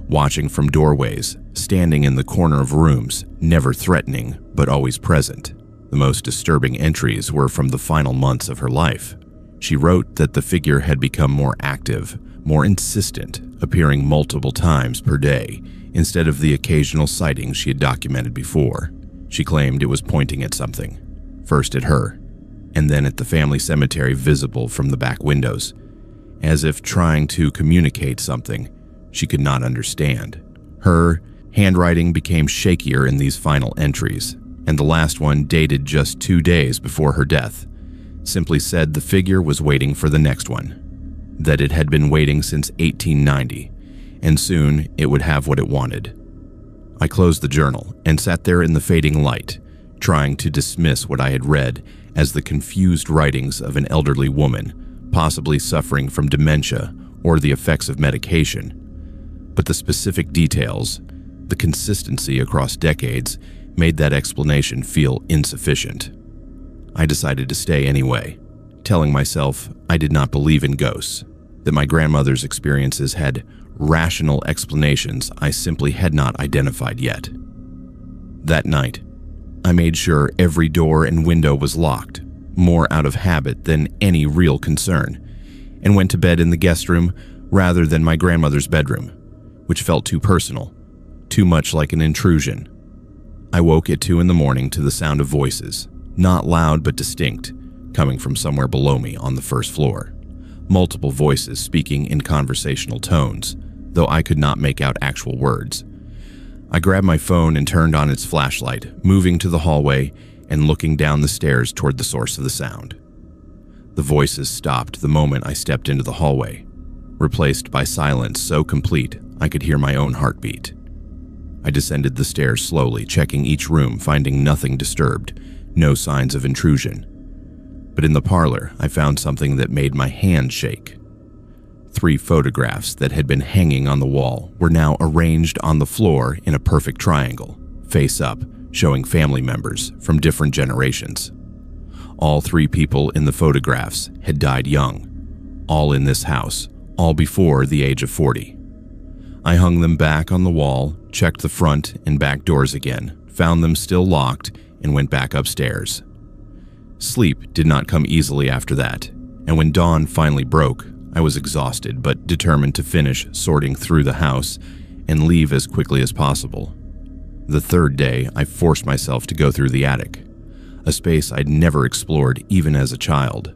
watching from doorways, standing in the corner of rooms, never threatening but always present. The most disturbing entries were from the final months of her life. She wrote that the figure had become more active, more insistent, appearing multiple times per day, instead of the occasional sightings she had documented before. She claimed it was pointing at something, first at her, and then at the family cemetery visible from the back windows, as if trying to communicate something she could not understand. Her handwriting became shakier in these final entries, and the last one, dated just 2 days before her death, simply said the figure was waiting for the next one, that it had been waiting since 1890, and soon it would have what it wanted. I closed the journal and sat there in the fading light, trying to dismiss what I had read as the confused writings of an elderly woman, possibly suffering from dementia or the effects of medication. But the specific details, the consistency across decades, made that explanation feel insufficient. I decided to stay anyway, telling myself I did not believe in ghosts, that my grandmother's experiences had rational explanations I simply had not identified yet. That night, I made sure every door and window was locked, more out of habit than any real concern, and went to bed in the guest room rather than my grandmother's bedroom, which felt too personal, too much like an intrusion. I woke at 2 a.m. to the sound of voices, not loud but distinct, coming from somewhere below me on the first floor. Multiple voices speaking in conversational tones, though I could not make out actual words. I grabbed my phone and turned on its flashlight, moving to the hallway and looking down the stairs toward the source of the sound. The voices stopped the moment I stepped into the hallway, replaced by silence so complete I could hear my own heartbeat. I descended the stairs slowly, checking each room, finding nothing disturbed, no signs of intrusion. But in the parlor, I found something that made my hand shake. 3 photographs that had been hanging on the wall were now arranged on the floor in a perfect triangle, face up, showing family members from different generations. All 3 people in the photographs had died young, all in this house, all before the age of 40. I hung them back on the wall, checked the front and back doors again, found them still locked, and went back upstairs. Sleep did not come easily after that, and when dawn finally broke, I was exhausted but determined to finish sorting through the house and leave as quickly as possible. The third day, I forced myself to go through the attic, a space I'd never explored even as a child.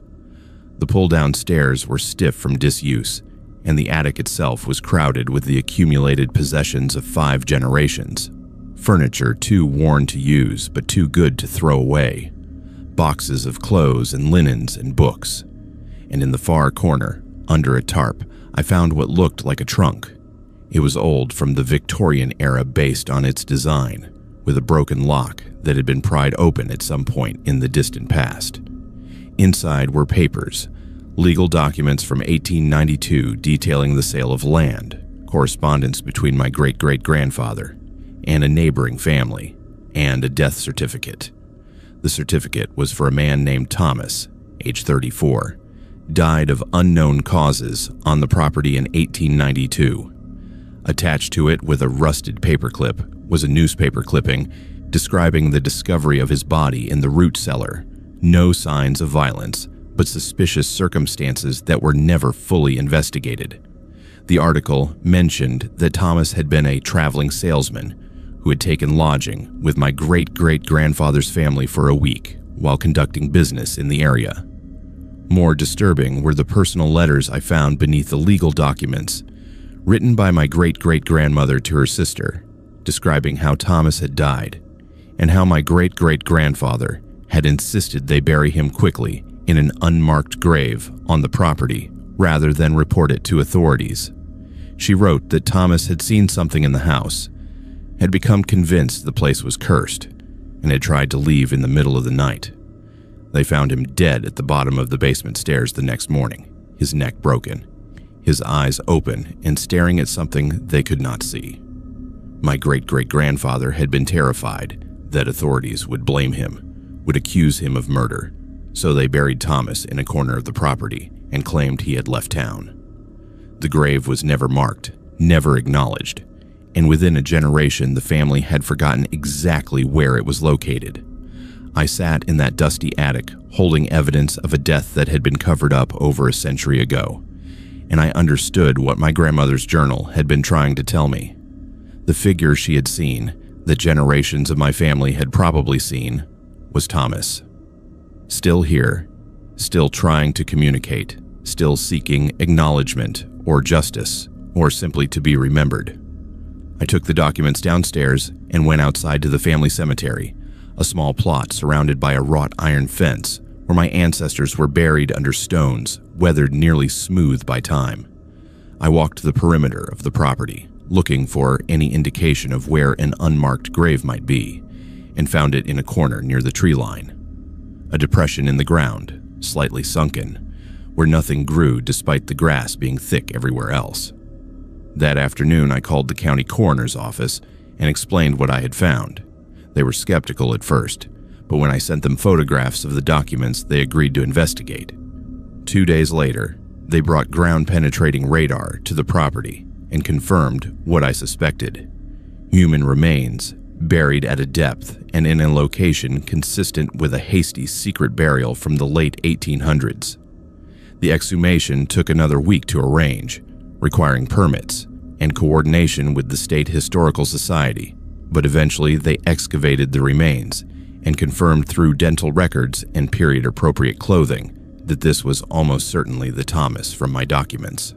The pull-down stairs were stiff from disuse, and the attic itself was crowded with the accumulated possessions of 5 generations. Furniture too worn to use but too good to throw away. Boxes of clothes and linens and books. And in the far corner, under a tarp, I found what looked like a trunk. It was old from the Victorian era based on its design, with a broken lock that had been pried open at some point in the distant past. Inside were papers, legal documents from 1892 detailing the sale of land, correspondence between my great-great-grandfather and a neighboring family, and a death certificate. The certificate was for a man named Thomas, age 34, died of unknown causes on the property in 1892. Attached to it with a rusted paperclip was a newspaper clipping describing the discovery of his body in the root cellar. No signs of violence, but suspicious circumstances that were never fully investigated. The article mentioned that Thomas had been a traveling salesman who had taken lodging with my great-great-grandfather's family for a week while conducting business in the area. More disturbing were the personal letters I found beneath the legal documents, written by my great-great-grandmother to her sister, describing how Thomas had died and how my great-great-grandfather had insisted they bury him quickly in an unmarked grave on the property rather than report it to authorities. She wrote that Thomas had seen something in the house, had become convinced the place was cursed, and had tried to leave in the middle of the night. They found him dead at the bottom of the basement stairs the next morning, his neck broken, his eyes open and staring at something they could not see. My great-great-grandfather had been terrified that authorities would blame him, would accuse him of murder, so they buried Thomas in a corner of the property and claimed he had left town. The grave was never marked, never acknowledged, and within a generation the family had forgotten exactly where it was located. I sat in that dusty attic holding evidence of a death that had been covered up over a century ago, and I understood what my grandmother's journal had been trying to tell me. The figure she had seen, that generations of my family had probably seen, was Thomas. Still here, still trying to communicate, still seeking acknowledgement or justice, or simply to be remembered. I took the documents downstairs and went outside to the family cemetery, a small plot surrounded by a wrought iron fence where my ancestors were buried under stones, weathered nearly smooth by time. I walked the perimeter of the property, looking for any indication of where an unmarked grave might be, and found it in a corner near the tree line. A depression in the ground, slightly sunken, where nothing grew despite the grass being thick everywhere else. That afternoon, I called the county coroner's office and explained what I had found. They were skeptical at first, but when I sent them photographs of the documents, they agreed to investigate. 2 days later, they brought ground-penetrating radar to the property and confirmed what I suspected. Human remains, buried at a depth and in a location consistent with a hasty secret burial from the late 1800s. The exhumation took another week to arrange, requiring permits and coordination with the State Historical Society, but eventually they excavated the remains and confirmed through dental records and period-appropriate clothing that this was almost certainly the Thomas from my documents.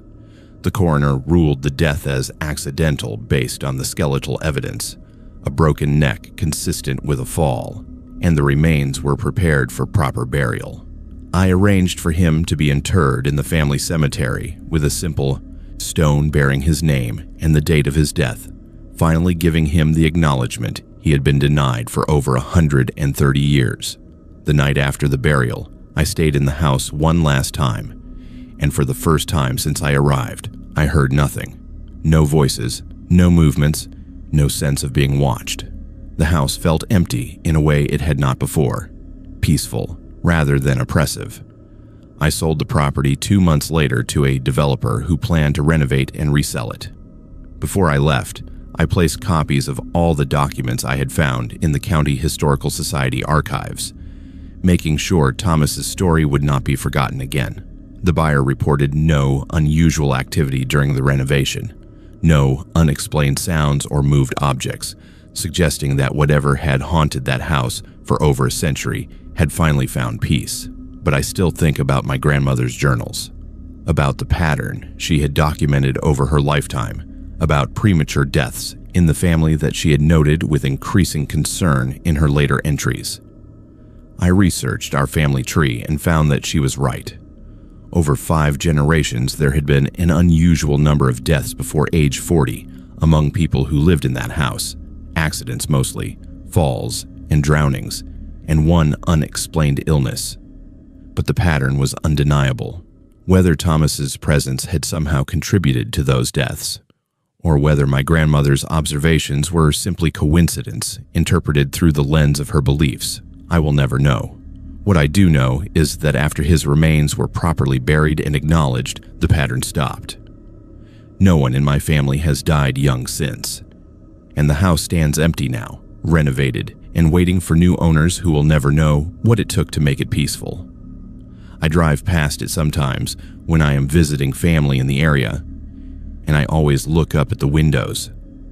The coroner ruled the death as accidental based on the skeletal evidence, a broken neck consistent with a fall, and the remains were prepared for proper burial. I arranged for him to be interred in the family cemetery with a simple stone bearing his name and the date of his death, finally giving him the acknowledgement he had been denied for over 130 years. The night after the burial, I stayed in the house one last time, and for the first time since I arrived, I heard nothing. No voices, no movements, no sense of being watched. The house felt empty in a way it had not before, peaceful rather than oppressive. I sold the property 2 months later to a developer who planned to renovate and resell it. Before I left, I placed copies of all the documents I had found in the County Historical Society archives, making sure Thomas's story would not be forgotten again. The buyer reported no unusual activity during the renovation, no unexplained sounds or moved objects, suggesting that whatever had haunted that house for over a century had finally found peace. But I still think about my grandmother's journals, about the pattern she had documented over her lifetime, about premature deaths in the family that she had noted with increasing concern in her later entries. I researched our family tree and found that she was right. Over 5 generations, there had been an unusual number of deaths before age 40 among people who lived in that house, accidents mostly, falls and drownings, and one unexplained illness. But the pattern was undeniable. Whether Thomas's presence had somehow contributed to those deaths, or whether my grandmother's observations were simply coincidence interpreted through the lens of her beliefs, I will never know. What I do know is that after his remains were properly buried and acknowledged, the pattern stopped. No one in my family has died young since, and the house stands empty now, renovated, and waiting for new owners who will never know what it took to make it peaceful. I drive past it sometimes when I am visiting family in the area, and I always look up at the windows,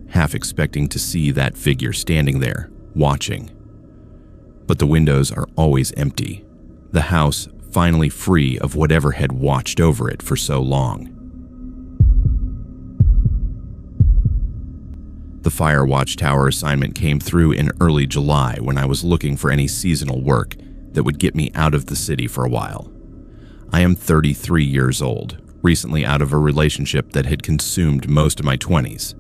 half expecting to see that figure standing there, watching. But the windows are always empty, the house finally free of whatever had watched over it for so long. The fire watchtower assignment came through in early July when I was looking for any seasonal work that would get me out of the city for a while. I am 33 years old, recently out of a relationship that had consumed most of my 20s,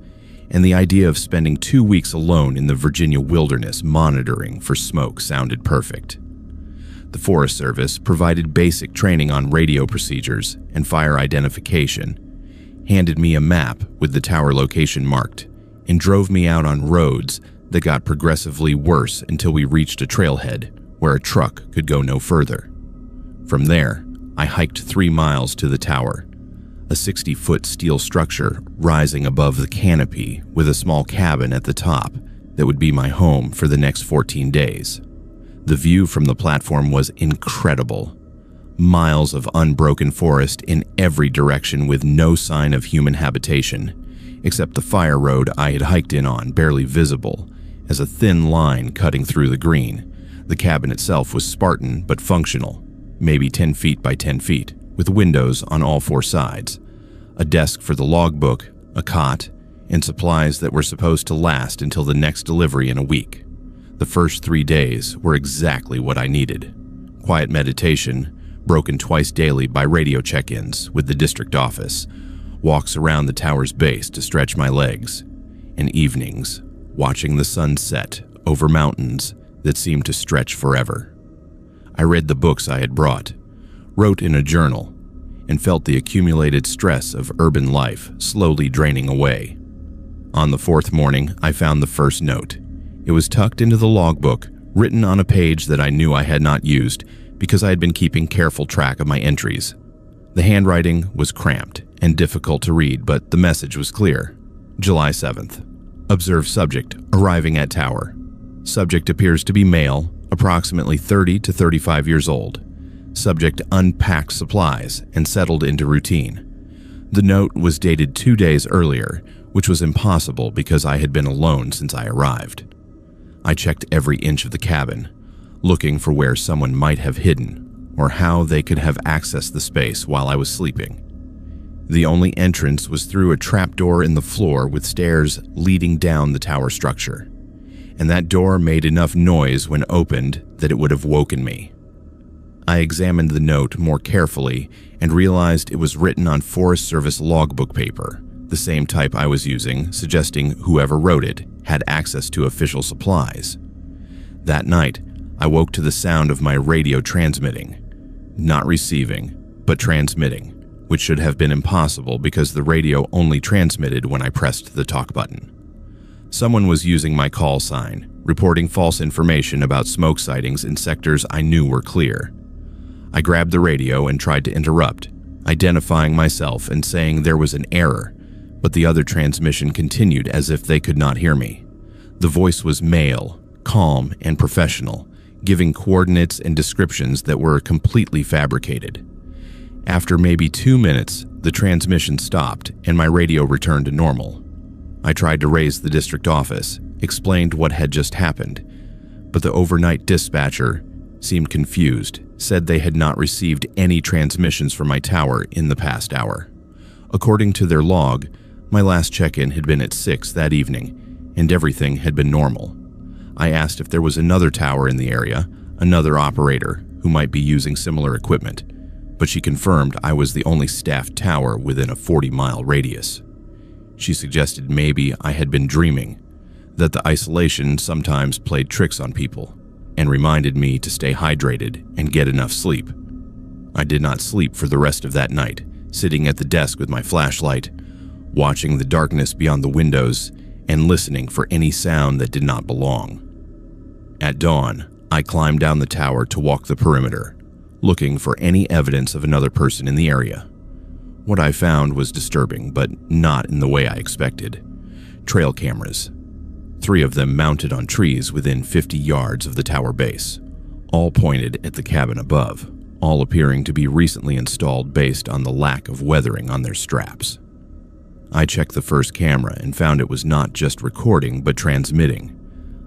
and the idea of spending 2 weeks alone in the Virginia wilderness monitoring for smoke sounded perfect. The Forest Service provided basic training on radio procedures and fire identification, handed me a map with the tower location marked, and drove me out on roads that got progressively worse until we reached a trailhead where a truck could go no further. From there, I hiked 3 miles to the tower, a 60-foot steel structure rising above the canopy with a small cabin at the top that would be my home for the next 14 days. The view from the platform was incredible. Miles of unbroken forest in every direction with no sign of human habitation, except the fire road I had hiked in on, barely visible, as a thin line cutting through the green. The cabin itself was Spartan but functional, maybe 10 feet by 10 feet, with windows on all 4 sides, a desk for the logbook, a cot, and supplies that were supposed to last until the next delivery in a week. The first 3 days were exactly what I needed. Quiet meditation, broken twice daily by radio check-ins with the district office, walks around the tower's base to stretch my legs, and evenings, watching the sun set over mountains that seemed to stretch forever. I read the books I had brought, wrote in a journal, and felt the accumulated stress of urban life slowly draining away. On the 4th morning, I found the first note. It was tucked into the logbook, written on a page that I knew I had not used because I had been keeping careful track of my entries. The handwriting was cramped and difficult to read, but the message was clear. July 7th. Observed subject arriving at tower. Subject appears to be male, approximately 30 to 35 years old. Subject unpacked supplies and settled into routine. The note was dated 2 days earlier, which was impossible because I had been alone since I arrived. I checked every inch of the cabin, looking for where someone might have hidden or how they could have accessed the space while I was sleeping. The only entrance was through a trapdoor in the floor with stairs leading down the tower structure, and that door made enough noise when opened that it would have woken me. I examined the note more carefully and realized it was written on Forest Service logbook paper, the same type I was using, suggesting whoever wrote it had access to official supplies. That night, I woke to the sound of my radio transmitting, not receiving, but transmitting, which should have been impossible because the radio only transmitted when I pressed the talk button. Someone was using my call sign, reporting false information about smoke sightings in sectors I knew were clear. I grabbed the radio and tried to interrupt, identifying myself and saying there was an error, but the other transmission continued as if they could not hear me. The voice was male, calm, and professional, giving coordinates and descriptions that were completely fabricated. After maybe 2 minutes, the transmission stopped and my radio returned to normal. I tried to raise the district office, explained what had just happened, but the overnight dispatcher seemed confused, said they had not received any transmissions from my tower in the past hour. According to their log, my last check-in had been at 6 that evening, and everything had been normal. I asked if there was another tower in the area, another operator who might be using similar equipment, but she confirmed I was the only staffed tower within a 40-mile radius. She suggested maybe I had been dreaming, that the isolation sometimes played tricks on people, and reminded me to stay hydrated and get enough sleep. I did not sleep for the rest of that night, sitting at the desk with my flashlight, watching the darkness beyond the windows and listening for any sound that did not belong. At dawn, I climbed down the tower to walk the perimeter, looking for any evidence of another person in the area. What I found was disturbing, but not in the way I expected. Trail cameras. 3 of them mounted on trees within 50 yards of the tower base, all pointed at the cabin above, all appearing to be recently installed based on the lack of weathering on their straps. I checked the first camera and found it was not just recording but transmitting,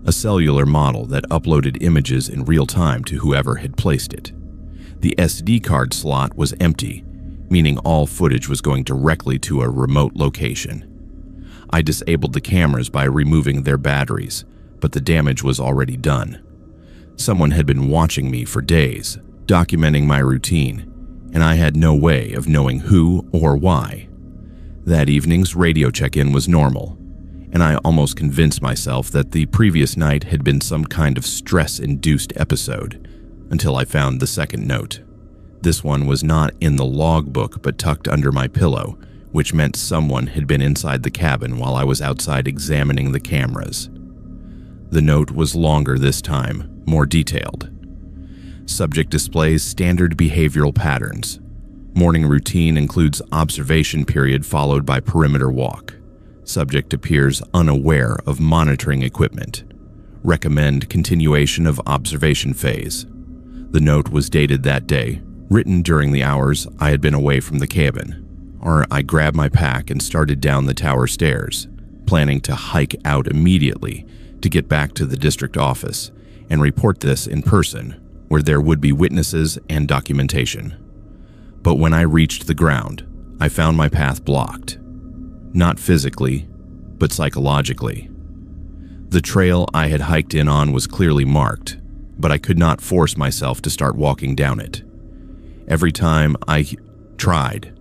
a cellular model that uploaded images in real time to whoever had placed it. The SD card slot was empty, meaning all footage was going directly to a remote location. I disabled the cameras by removing their batteries, but the damage was already done. Someone had been watching me for days, documenting my routine, and I had no way of knowing who or why. That evening's radio check-in was normal, and I almost convinced myself that the previous night had been some kind of stress-induced episode, until I found the second note. This one was not in the logbook but tucked under my pillow, which meant someone had been inside the cabin while I was outside examining the cameras. The note was longer this time, more detailed. Subject displays standard behavioral patterns. Morning routine includes observation period followed by perimeter walk. Subject appears unaware of monitoring equipment. Recommend continuation of observation phase. The note was dated that day, written during the hours I had been away from the cabin, or I grabbed my pack and started down the tower stairs, planning to hike out immediately to get back to the district office and report this in person, where there would be witnesses and documentation. But when I reached the ground, I found my path blocked. Not physically, but psychologically. The trail I had hiked in on was clearly marked, but I could not force myself to start walking down it. Every time I tried,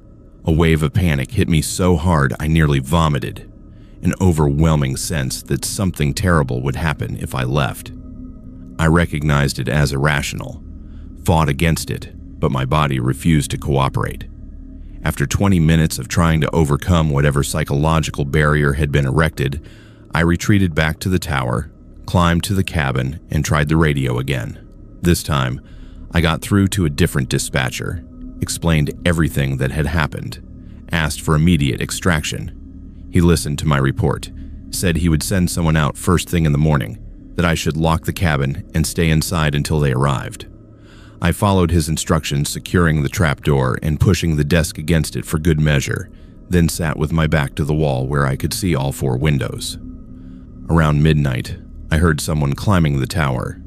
a wave of panic hit me so hard I nearly vomited, an overwhelming sense that something terrible would happen if I left. I recognized it as irrational, fought against it, but my body refused to cooperate. After 20 minutes of trying to overcome whatever psychological barrier had been erected, I retreated back to the tower, climbed to the cabin, and tried the radio again. This time, I got through to a different dispatcher, explained everything that had happened, asked for immediate extraction. He listened to my report, said he would send someone out first thing in the morning, that I should lock the cabin and stay inside until they arrived. I followed his instructions, securing the trapdoor and pushing the desk against it for good measure, then sat with my back to the wall where I could see all 4 windows. Around midnight, I heard someone climbing the tower.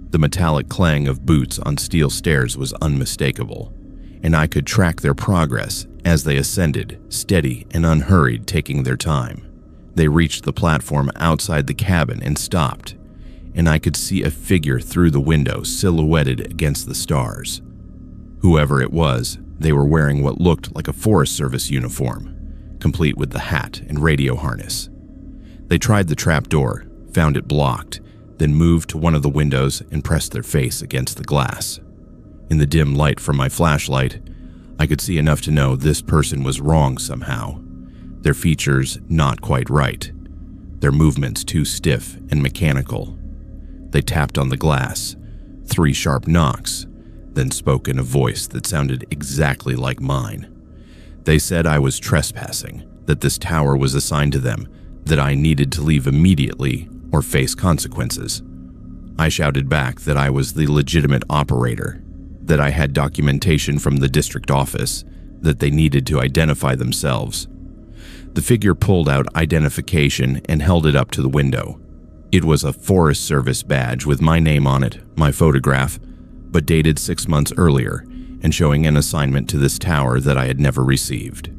The metallic clang of boots on steel stairs was unmistakable, and I could track their progress as they ascended, steady and unhurried, taking their time. They reached the platform outside the cabin and stopped, and I could see a figure through the window silhouetted against the stars. Whoever it was, they were wearing what looked like a Forest Service uniform, complete with the hat and radio harness. They tried the trapdoor, found it blocked, then moved to one of the windows and pressed their face against the glass. In the dim light from my flashlight, I could see enough to know this person was wrong somehow. Their features not quite right. Their movements too stiff and mechanical. They tapped on the glass, 3 sharp knocks, then spoke in a voice that sounded exactly like mine. They said I was trespassing, that this tower was assigned to them, that I needed to leave immediately or face consequences. I shouted back that I was the legitimate operator, that I had documentation from the district office, that they needed to identify themselves. The figure pulled out identification and held it up to the window, It was a Forest Service badge with my name on it, my photograph, but dated 6 months earlier and showing an assignment to this tower that I had never received.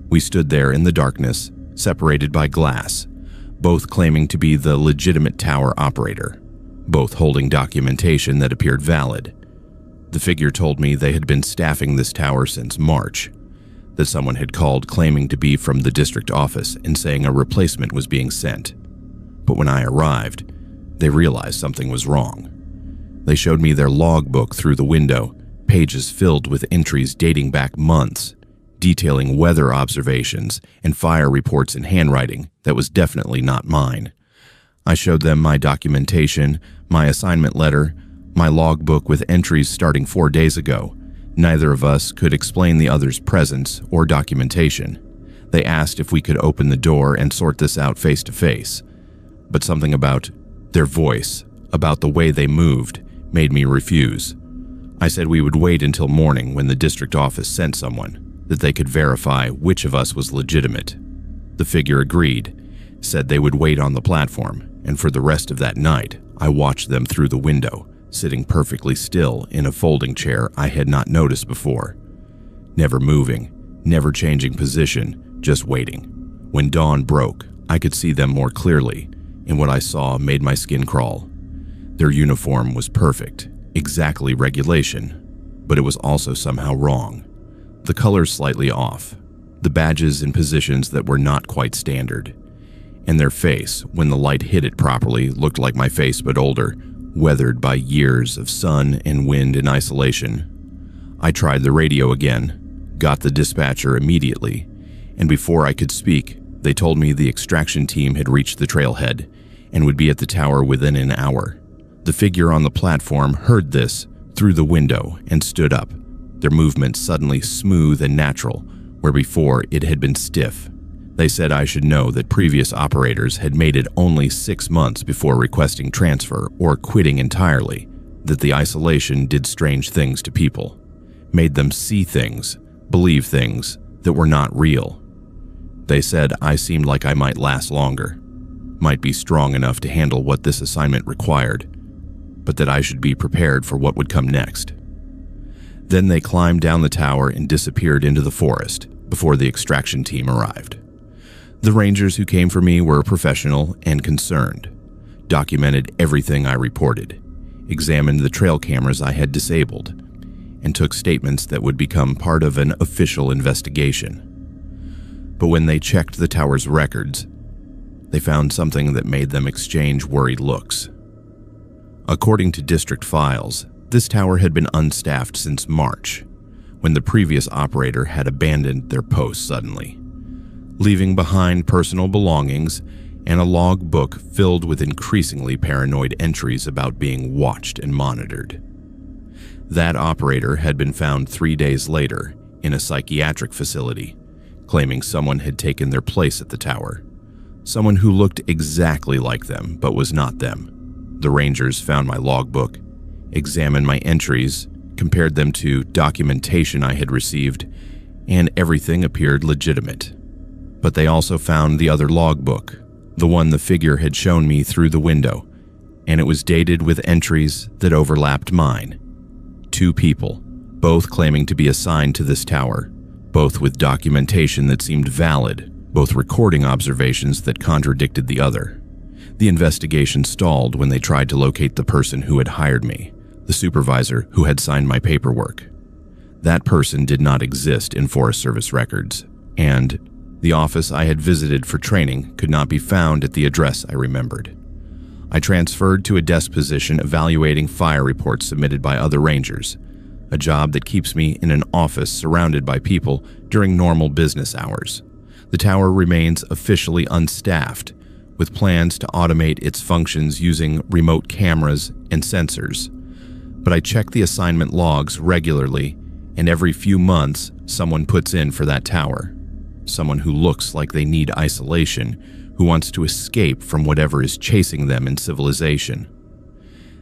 We stood there in the darkness, separated by glass, both claiming to be the legitimate tower operator, both holding documentation that appeared valid. The figure told me they had been staffing this tower since March, that someone had called claiming to be from the district office and saying a replacement was being sent. But when I arrived, they realized something was wrong. They showed me their logbook through the window, pages filled with entries dating back months, detailing weather observations and fire reports in handwriting that was definitely not mine. I showed them my documentation, my assignment letter, my logbook with entries starting 4 days ago. Neither of us could explain the other's presence or documentation. They asked if we could open the door and sort this out face to face, but something about their voice, about the way they moved, made me refuse. I said we would wait until morning when the district office sent someone, that they could verify which of us was legitimate. The figure agreed, said they would wait on the platform, and for the rest of that night, I watched them through the window, sitting perfectly still in a folding chair I had not noticed before. Never moving, never changing position, just waiting. When dawn broke, I could see them more clearly, and what I saw made my skin crawl. Their uniform was perfect, exactly regulation, but it was also somehow wrong. The colors slightly off, the badges in positions that were not quite standard, and their face, when the light hit it properly, looked like my face but older, weathered by years of sun and wind and isolation. I tried the radio again, got the dispatcher immediately, and before I could speak, they told me the extraction team had reached the trailhead and would be at the tower within an hour. The figure on the platform heard this through the window and stood up, their movement suddenly smooth and natural, where before it had been stiff. They said I should know that previous operators had made it only 6 months before requesting transfer or quitting entirely, that the isolation did strange things to people, made them see things, believe things that were not real. They said I seemed like I might last longer, might be strong enough to handle what this assignment required, but that I should be prepared for what would come next. Then they climbed down the tower and disappeared into the forest before the extraction team arrived. The rangers who came for me were professional and concerned, documented everything I reported, examined the trail cameras I had disabled, and took statements that would become part of an official investigation. But when they checked the tower's records, they found something that made them exchange worried looks. According to district files, this tower had been unstaffed since March, when the previous operator had abandoned their post suddenly, leaving behind personal belongings and a log book filled with increasingly paranoid entries about being watched and monitored. That operator had been found 3 days later in a psychiatric facility, claiming someone had taken their place at the tower, someone who looked exactly like them but was not them. The rangers found my logbook, examined my entries, compared them to documentation I had received, and everything appeared legitimate. But they also found the other logbook, the one the figure had shown me through the window, and it was dated with entries that overlapped mine. 2 people, both claiming to be assigned to this tower, both with documentation that seemed valid, both recording observations that contradicted the other. The investigation stalled when they tried to locate the person who had hired me, the supervisor who had signed my paperwork. That person did not exist in Forest Service records, and the office I had visited for training could not be found at the address I remembered. I transferred to a desk position evaluating fire reports submitted by other rangers, a job that keeps me in an office surrounded by people during normal business hours. The tower remains officially unstaffed, with plans to automate its functions using remote cameras and sensors. But I check the assignment logs regularly, and every few months someone puts in for that tower. Someone who looks like they need isolation, who wants to escape from whatever is chasing them in civilization.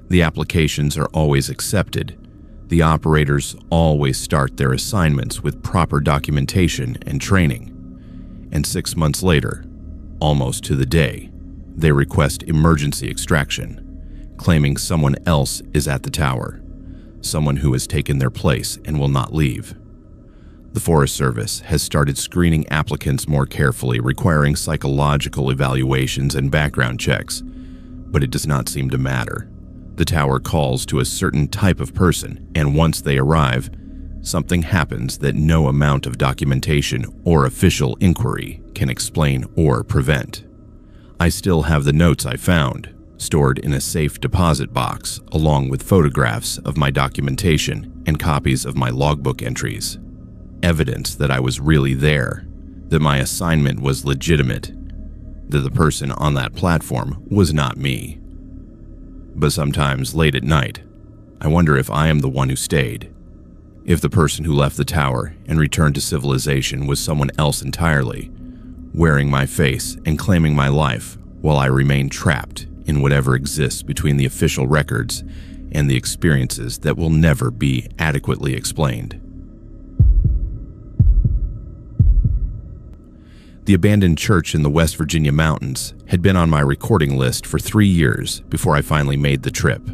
The applications are always accepted. The operators always start their assignments with proper documentation and training. And 6 months later, almost to the day, They request emergency extraction, claiming someone else is at the tower, someone who has taken their place and will not leave. The Forest Service has started screening applicants more carefully, requiring psychological evaluations and background checks, but it does not seem to matter. The tower calls to a certain type of person, and once they arrive, something happens that no amount of documentation or official inquiry can explain or prevent. I still have the notes I found, stored in a safe deposit box, along with photographs of my documentation and copies of my logbook entries. Evidence that I was really there, that my assignment was legitimate, that the person on that platform was not me. But sometimes, late at night, I wonder if I am the one who stayed, if the person who left the tower and returned to civilization was someone else entirely, wearing my face and claiming my life while I remain trapped in whatever exists between the official records and the experiences that will never be adequately explained. The abandoned church in the West Virginia mountains had been on my recording list for 3 years before I finally made the trip.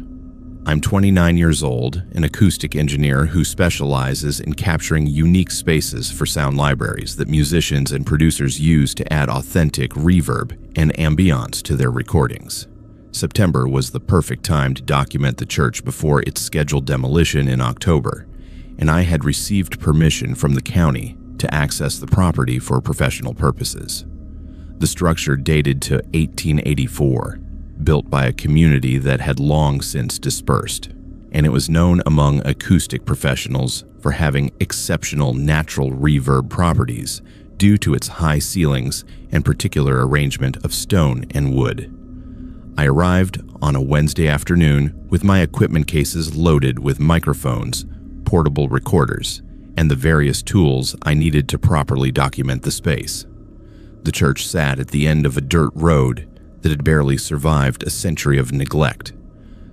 I'm 29 years old, an acoustic engineer who specializes in capturing unique spaces for sound libraries that musicians and producers use to add authentic reverb and ambiance to their recordings. September was the perfect time to document the church before its scheduled demolition in October, and I had received permission from the county to access the property for professional purposes. The structure dated to 1884, built by a community that had long since dispersed, and it was known among acoustic professionals for having exceptional natural reverb properties due to its high ceilings and particular arrangement of stone and wood. I arrived on a Wednesday afternoon with my equipment cases loaded with microphones, portable recorders, and the various tools I needed to properly document the space. The church sat at the end of a dirt road that had barely survived a century of neglect,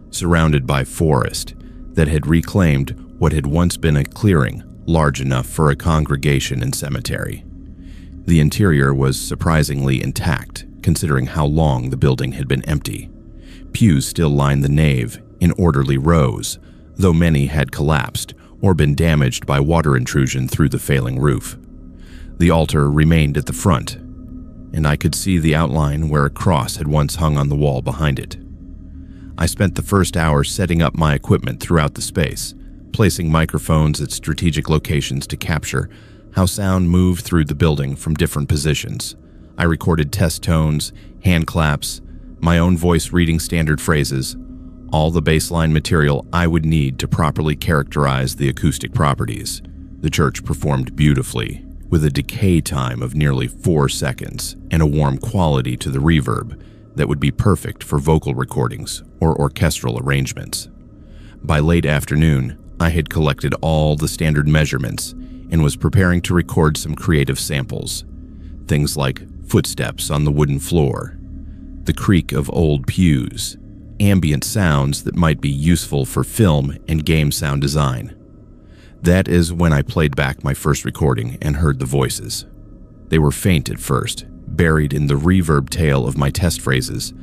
surrounded by forest that had reclaimed what had once been a clearing large enough for a congregation and cemetery. The interior was surprisingly intact, considering how long the building had been empty. Pews still lined the nave in orderly rows, though many had collapsed or been damaged by water intrusion through the failing roof. The altar remained at the front, and I could see the outline where a cross had once hung on the wall behind it. I spent the first hour setting up my equipment throughout the space, placing microphones at strategic locations to capture how sound moved through the building from different positions. I recorded test tones, hand claps, my own voice reading standard phrases, all the baseline material I would need to properly characterize the acoustic properties. The church performed beautifully, with a decay time of nearly 4 seconds and a warm quality to the reverb that would be perfect for vocal recordings or orchestral arrangements. By late afternoon, I had collected all the standard measurements and was preparing to record some creative samples. Things like footsteps on the wooden floor, the creak of old pews, ambient sounds that might be useful for film and game sound design. That is when I played back my first recording and heard the voices. They were faint at first, buried in the reverb tail of my test phrases,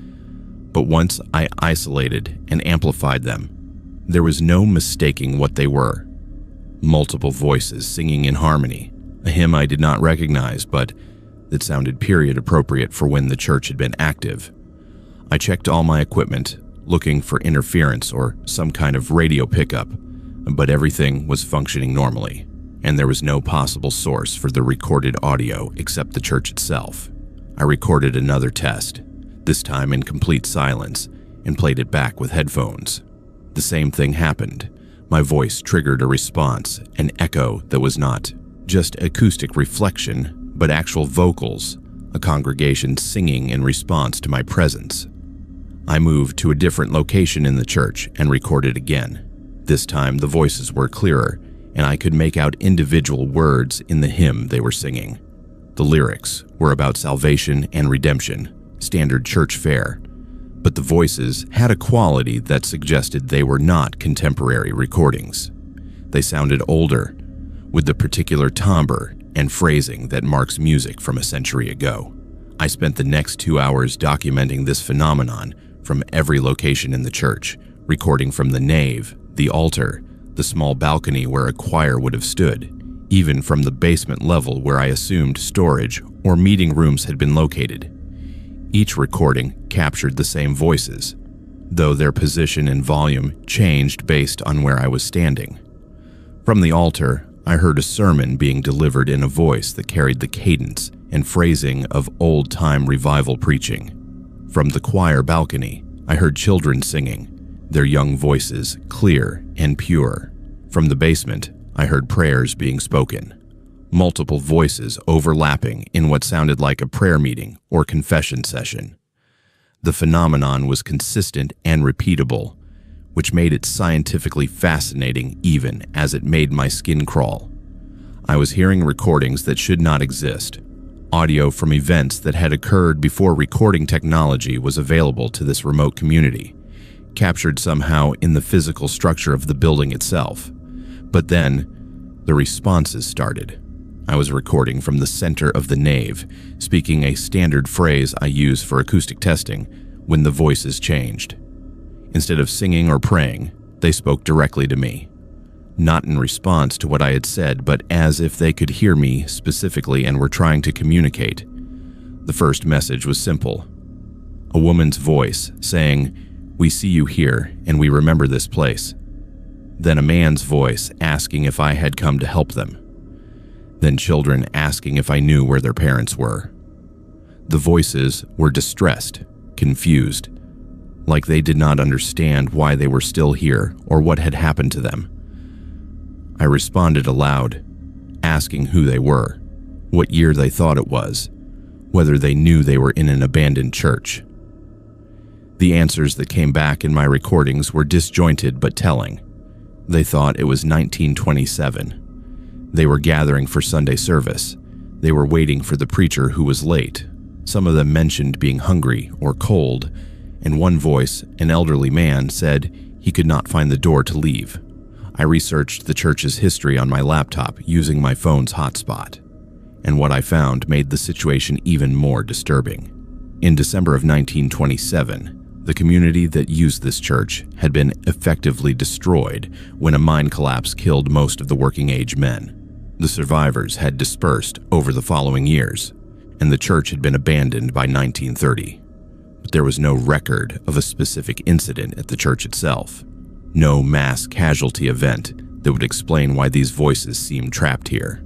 but once I isolated and amplified them, there was no mistaking what they were. Multiple voices singing in harmony, a hymn I did not recognize, but that sounded period appropriate for when the church had been active. I checked all my equipment, looking for interference or some kind of radio pickup, but everything was functioning normally, and there was no possible source for the recorded audio except the church itself. I recorded another test, this time in complete silence, and played it back with headphones. The same thing happened. My voice triggered a response, an echo that was not just acoustic reflection, but actual vocals, a congregation singing in response to my presence. I moved to a different location in the church and recorded again. This time the voices were clearer, and I could make out individual words in the hymn they were singing. The lyrics were about salvation and redemption, standard church fare, but the voices had a quality that suggested they were not contemporary recordings. They sounded older, with the particular timbre and phrasing that marks music from a century ago. I spent the next 2 hours documenting this phenomenon from every location in the church, recording from the nave, the altar, the small balcony where a choir would have stood, even from the basement level where I assumed storage or meeting rooms had been located. Each recording captured the same voices, though their position and volume changed based on where I was standing. From the altar, I heard a sermon being delivered in a voice that carried the cadence and phrasing of old-time revival preaching. From the choir balcony, I heard children singing, their young voices clear and pure. From the basement, I heard prayers being spoken, multiple voices overlapping in what sounded like a prayer meeting or confession session. The phenomenon was consistent and repeatable, which made it scientifically fascinating even as it made my skin crawl. I was hearing recordings that should not exist, audio from events that had occurred before recording technology was available to this remote community, captured somehow in the physical structure of the building itself. But then, the responses started. I was recording from the center of the nave, speaking a standard phrase I use for acoustic testing when the voices changed. Instead of singing or praying, they spoke directly to me. Not in response to what I had said, but as if they could hear me specifically and were trying to communicate. The first message was simple. A woman's voice saying, "We see you here, and we remember this place." Then a man's voice asking if I had come to help them. Then children asking if I knew where their parents were. The voices were distressed, confused, like they did not understand why they were still here or what had happened to them. I responded aloud, asking who they were, what year they thought it was, whether they knew they were in an abandoned church. The answers that came back in my recordings were disjointed but telling. They thought it was 1927. They were gathering for Sunday service. They were waiting for the preacher who was late. Some of them mentioned being hungry or cold, and one voice, an elderly man, said he could not find the door to leave. I researched the church's history on my laptop using my phone's hotspot, and what I found made the situation even more disturbing. In December of 1927, the community that used this church had been effectively destroyed when a mine collapse killed most of the working-age men. The survivors had dispersed over the following years, and the church had been abandoned by 1930. But there was no record of a specific incident at the church itself. No mass casualty event that would explain why these voices seemed trapped here.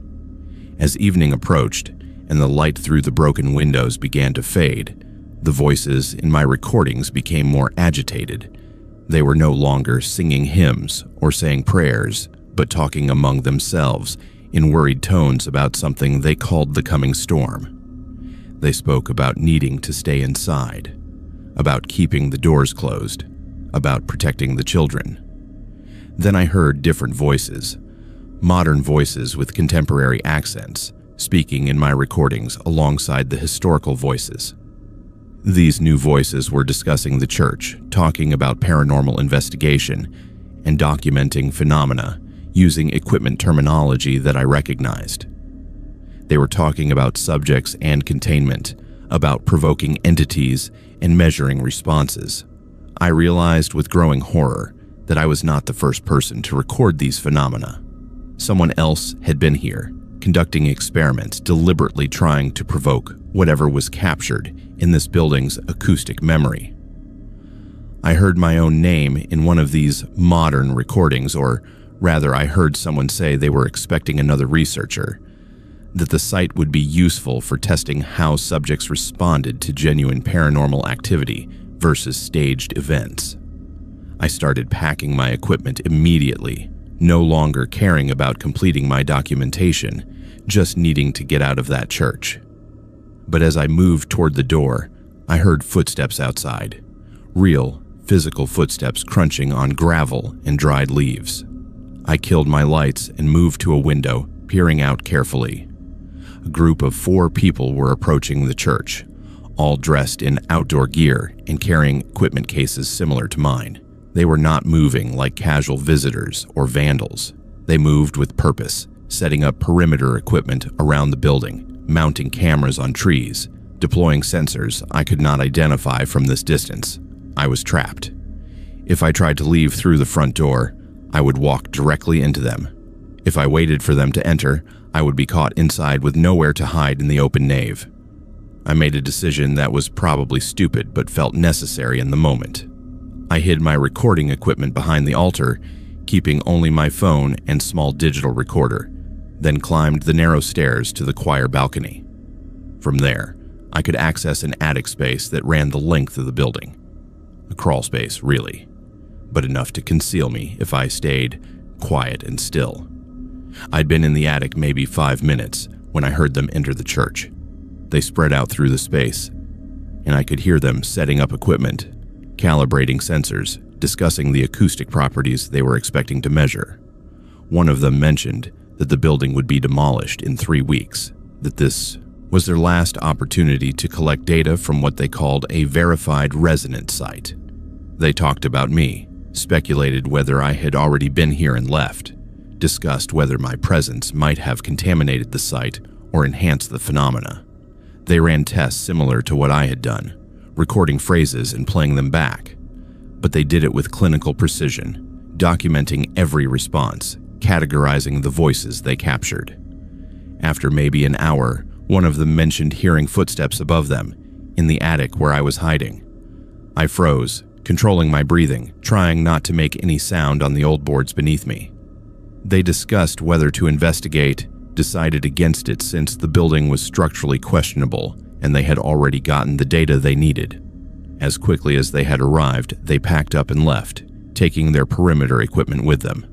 As evening approached and the light through the broken windows began to fade, the voices in my recordings became more agitated. They were no longer singing hymns or saying prayers, but talking among themselves in worried tones about something they called the coming storm. They spoke about needing to stay inside, about keeping the doors closed, about protecting the children. Then I heard different voices, modern voices with contemporary accents, speaking in my recordings alongside the historical voices. These new voices were discussing the church, talking about paranormal investigation, and documenting phenomena using equipment terminology that I recognized. They were talking about subjects and containment, about provoking entities and measuring responses. I realized with growing horror that I was not the first person to record these phenomena. Someone else had been here, conducting experiments, deliberately trying to provoke whatever was captured in this building's acoustic memory. I heard my own name in one of these modern recordings, or rather I heard someone say they were expecting another researcher, that the site would be useful for testing how subjects responded to genuine paranormal activity versus staged events. I started packing my equipment immediately, no longer caring about completing my documentation, just needing to get out of that church. But as I moved toward the door, I heard footsteps outside, real, physical footsteps crunching on gravel and dried leaves. I killed my lights and moved to a window, peering out carefully. A group of 4 people were approaching the church, all dressed in outdoor gear and carrying equipment cases similar to mine. They were not moving like casual visitors or vandals. They moved with purpose, setting up perimeter equipment around the building, mounting cameras on trees, Deploying sensors I could not identify from this distance, I was trapped. If I tried to leave through the front door, I would walk directly into them. If I waited for them to enter, I would be caught inside with nowhere to hide in the open nave. I made a decision that was probably stupid but felt necessary in the moment. I hid my recording equipment behind the altar, keeping only my phone and small digital recorder, then climbed the narrow stairs to the choir balcony. From there, I could access an attic space that ran the length of the building. A crawl space, really, but enough to conceal me if I stayed quiet and still. I'd been in the attic maybe 5 minutes when I heard them enter the church. They spread out through the space, and I could hear them setting up equipment, calibrating sensors, discussing the acoustic properties they were expecting to measure. One of them mentioned that the building would be demolished in 3 weeks, that this was their last opportunity to collect data from what they called a verified resonance site. They talked about me, speculated whether I had already been here and left, discussed whether my presence might have contaminated the site or enhanced the phenomena. They ran tests similar to what I had done, recording phrases and playing them back, but they did it with clinical precision, documenting every response, categorizing the voices they captured. After maybe an hour, one of them mentioned hearing footsteps above them, in the attic where I was hiding. I froze, controlling my breathing, trying not to make any sound on the old boards beneath me. They discussed whether to investigate, decided against it since the building was structurally questionable and they had already gotten the data they needed. As quickly as they had arrived, they packed up and left, taking their perimeter equipment with them.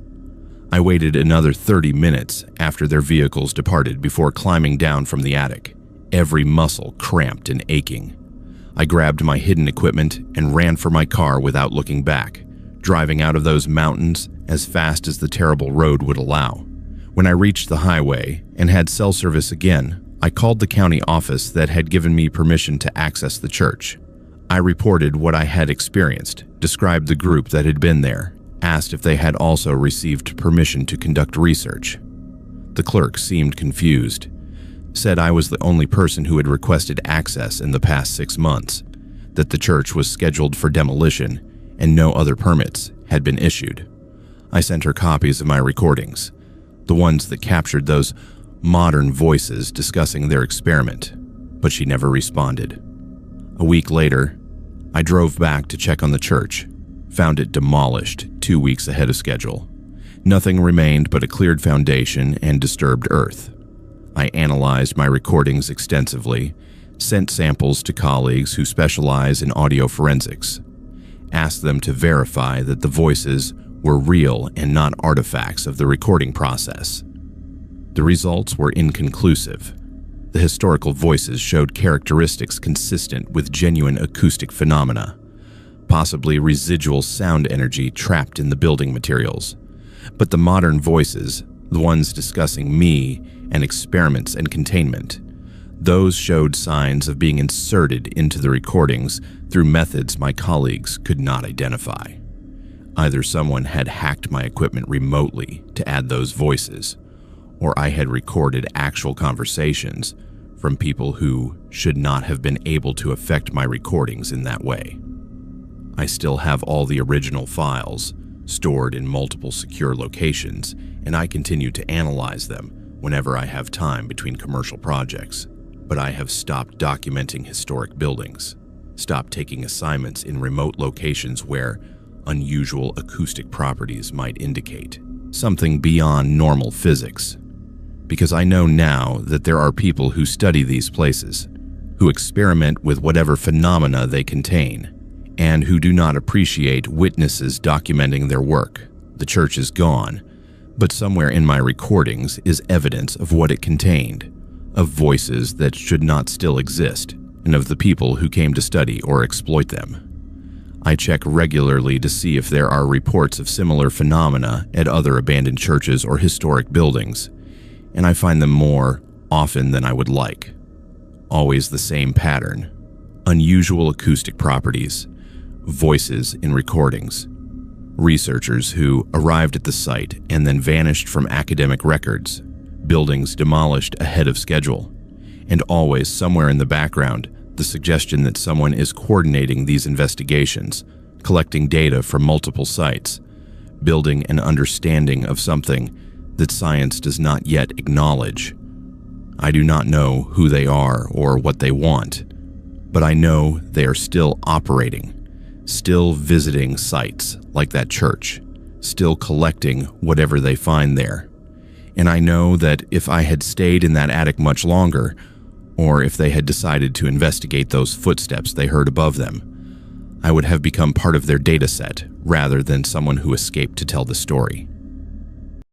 I waited another 30 minutes after their vehicles departed before climbing down from the attic, every muscle cramped and aching. I grabbed my hidden equipment and ran for my car without looking back, driving out of those mountains as fast as the terrible road would allow. When I reached the highway and had cell service again, I called the county office that had given me permission to access the church. I reported what I had experienced, described the group that had been there, asked if they had also received permission to conduct research. The clerk seemed confused, said I was the only person who had requested access in the past 6 months, that the church was scheduled for demolition and no other permits had been issued. I sent her copies of my recordings, the ones that captured those modern voices discussing their experiment, but she never responded. A week later, I drove back to check on the church, found it demolished 2 weeks ahead of schedule. Nothing remained but a cleared foundation and disturbed earth. I analyzed my recordings extensively, sent samples to colleagues who specialize in audio forensics, asked them to verify that the voices were real and not artifacts of the recording process. The results were inconclusive. The historical voices showed characteristics consistent with genuine acoustic phenomena, possibly residual sound energy trapped in the building materials. But the modern voices, the ones discussing me and experiments and containment, those showed signs of being inserted into the recordings through methods my colleagues could not identify. Either someone had hacked my equipment remotely to add those voices, or I had recorded actual conversations from people who should not have been able to affect my recordings in that way. I still have all the original files stored in multiple secure locations, and I continue to analyze them whenever I have time between commercial projects. But I have stopped documenting historic buildings, stopped taking assignments in remote locations where unusual acoustic properties might indicate something beyond normal physics. Because I know now that there are people who study these places, who experiment with whatever phenomena they contain, and who do not appreciate witnesses documenting their work. The church is gone, but somewhere in my recordings is evidence of what it contained, of voices that should not still exist, and of the people who came to study or exploit them. I check regularly to see if there are reports of similar phenomena at other abandoned churches or historic buildings, and I find them more often than I would like. Always the same pattern: unusual acoustic properties, voices in recordings, researchers who arrived at the site and then vanished from academic records, buildings demolished ahead of schedule, and always somewhere in the background the suggestion that someone is coordinating these investigations, collecting data from multiple sites, building an understanding of something that science does not yet acknowledge. I do not know who they are or what they want, but I know they are still operating, still visiting sites like that church, still collecting whatever they find there. And I know that if I had stayed in that attic much longer, or if they had decided to investigate those footsteps they heard above them, I would have become part of their data set rather than someone who escaped to tell the story.